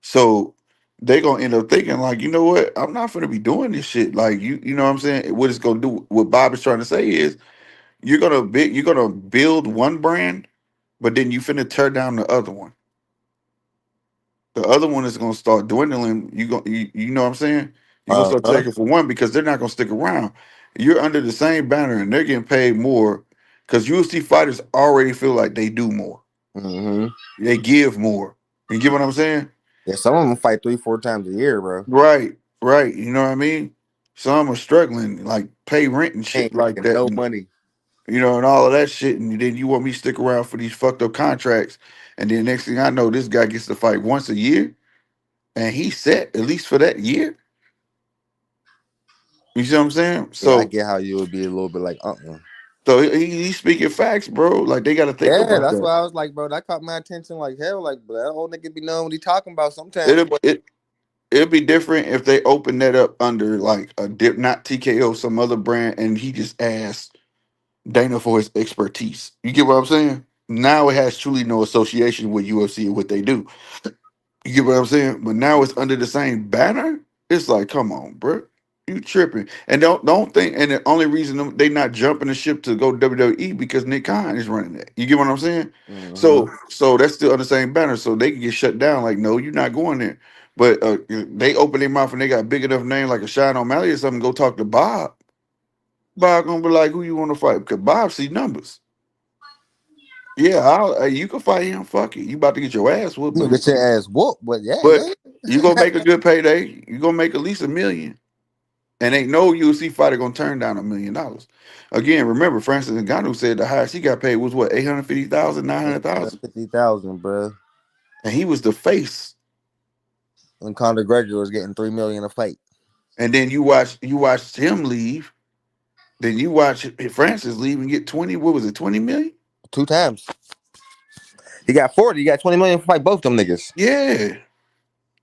So they gonna end up thinking like, you know what, I'm not gonna be doing this shit. Like you know what I'm saying? What it's gonna do, what Bob is trying to say is you're gonna build one brand, but then you finna tear down the other one. The other one is gonna start dwindling. You know what I'm saying? You're gonna start Uh-huh. taking for one because they're not gonna stick around. You're under the same banner and they're getting paid more because UFC fighters already feel like they do more. Mm-hmm. They give more. You get what I'm saying? Yeah, some of them fight 3-4 times a year, bro. Right, right. You know what I mean? Some are struggling, like pay rent and shit Ain't like making that, no and money. and all of that shit. And then you want me to stick around for these fucked up contracts, and then next thing I know, this guy gets to fight once a year, and he's set at least for that year. You see what I'm saying? Yeah, I So, get how you would be a little bit like, he's speaking facts, bro. Like they got to think Yeah, about that's that. why I was like, bro, that caught my attention like hell. Like, but that old nigga be knowing what he talking about sometimes. It'll But it it'll be different if they open that up under like a dip, not TKO, some other brand, and he just asked Dana for his expertise. You get what I'm saying? Now it has truly no association with UFC and what they do. You get what I'm saying? But now it's under the same banner. It's like, come on, bro, you tripping? And don't think. And the only reason they not jumping the ship to go WWE because Nick Khan is running that. You get what I'm saying? mm-hmm. So that's still under the same banner. So they can get shut down. Like, no, you're not going there. But they open their mouth and they got a big enough name like a Shine O'Malley or something. Go talk to Bob. Bob gonna be like, who you want to fight? Because Bob see numbers. Yeah, you can fight him. Fuck it. You about to get your ass whooped, You but get your ass whooped, but yeah, but yeah. You gonna make a good payday. You gonna make at least $1 million. And ain't no UFC fighter gonna turn down $1 million. Again, remember Francis Ngannou said the highest he got paid was what, 850,000, 900,000, 50,000, bro. and he was the face. And Conor Gregor was getting $3 million a fight. And then you watched him leave. Then you watch Francis leave and get 20. What was it, 20 million? 2 times. He got 40. He got 20 million to fight both them niggas. Yeah.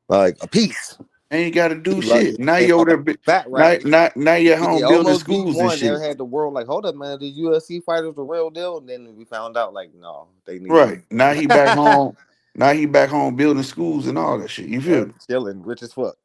Like a piece. Ain't got to do He shit. Now like you over there. fat rat. Now you're He home building almost beat schools and one. They shit. had the world like, hold up, man. These UFC fighters the real deal. And then we found out like, no, they need Right. money. Now he back home. Now he back home building schools and all that shit. You feel me? Chilling, rich as fuck.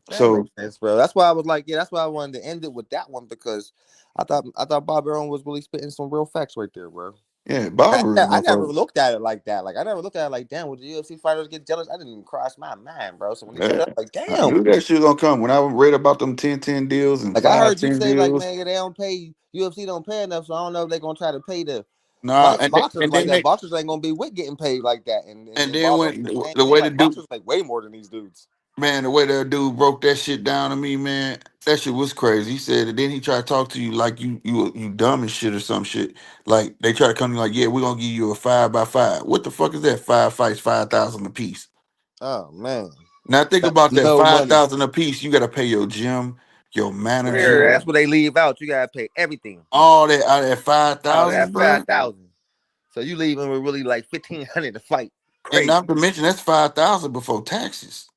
That So makes sense, bro. That's why I was like, yeah, that's why I wanted to end it with that one because I thought Bob Errol was really spitting some real facts right there, bro. yeah, Barber, I never motherfucker. looked at it like that. Like I never looked at it like, damn, would the UFC fighters get jealous? I didn't even cross my mind, bro. So when he said Yeah. that, like, I damn. knew that shit was gonna come. When I read about them 10-10 deals and Like I heard you 5-10 say, like, deals. man, they don't pay UFC don't pay enough, so I don't know if they're gonna try to pay the Nah, fight boxers and like then that. Boxers ain't gonna be with getting paid like that. and And then Bob when the same the thing, way the like dude, boxers make way more than these dudes. man, the way that dude broke that shit down to me, man, that shit was crazy. He said, and then he tried to talk to you like you dumb as shit or some shit. Like they try to come to you like, yeah, we're gonna give you a 5x5. What the fuck is that? 5 fights, 5,000 a piece. Oh man. Now think That's about that, no money. 5,000 a piece. You gotta pay your gym, your Yeah, manager, that's what they leave out. You gotta pay everything. all that out of that Oh, that's 5,000, bro. 5,000. So you leaving with really like 1,500 to fight. And not Crazy. to mention that's 5,000 before taxes.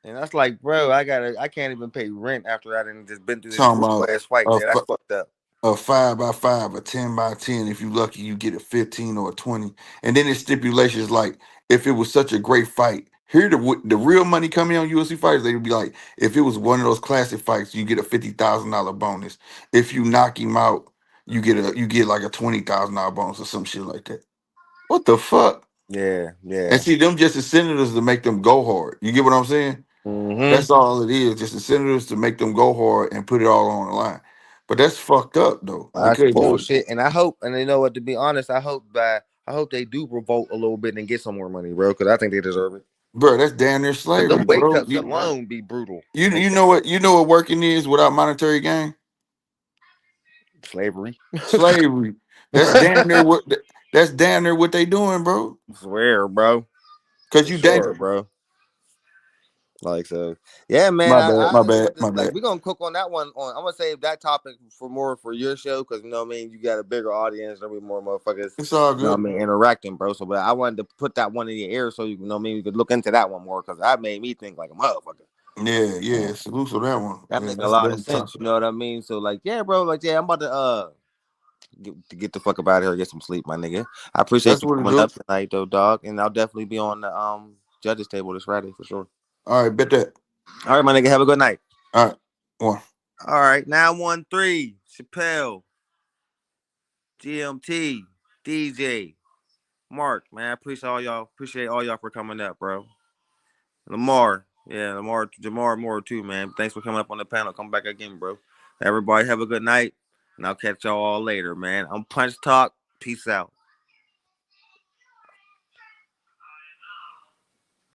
And that's like, bro, I can't even pay rent after I done just been through this Talking brutal about ass fight, man. That's fucked up. a 5x5, a 10x10. If you lucky, you get a 15 or a 20. And then it's stipulations like if it was such a great fight. Here the real money coming on UFC fighters, they would be like, if it was one of those classic fights, you get a $50,000 bonus. If you knock him out, you get like a $20,000 bonus or some shit like that. What the fuck? Yeah, yeah. And see, them just incentives to make them go hard. You get what I'm saying? Mm-hmm. That's all it is. Just incentives to make them go hard and put it all on the line. But that's fucked up though, That's because bullshit. And I hope, and you know what, to be honest, I hope they do revolt a little bit and get some more money, bro, because I think they deserve it. bro, that's damn near Because them slavery, weight bro. cuts alone be brutal. You know what working is without monetary gain? Slavery. Slavery. That's damn near what they doing, bro. I swear, bro. Cause For you damn sure, bro. Like so, yeah, man. my bad, I my don't know bad, what my to like. bad. We're gonna cook on that one. I'm gonna save that topic for more for your show because you know what I mean. You got a bigger audience. There'll be more motherfuckers. It's all You know what I good. mean, interacting, bro. So, but I wanted to put that one in the air so you know what I mean. You could look into that one more because that made me think like a motherfucker. Yeah. Salute to that one. That Yeah, make a that's lot of definitely sense. tough. You know what I mean? So, like, yeah, bro. Like, yeah, I'm about to get the fuck up out of here, get some sleep, my nigga. I appreciate That's you what it coming do. up tonight, though, dog. And I'll definitely be on the judges table this Friday for sure. All right, bet that. All right, my nigga. Have a good night. All right. One. All right, 913 Chappelle, GMT, DJ, Mark. Man, I appreciate all y'all. Appreciate all y'all for coming up, bro. Lamar, yeah, Jamar Moore too, man. Thanks for coming up on the panel. Come back again, bro. Everybody have a good night, and I'll catch y'all all later, man. I'm Punch Talk. Peace out.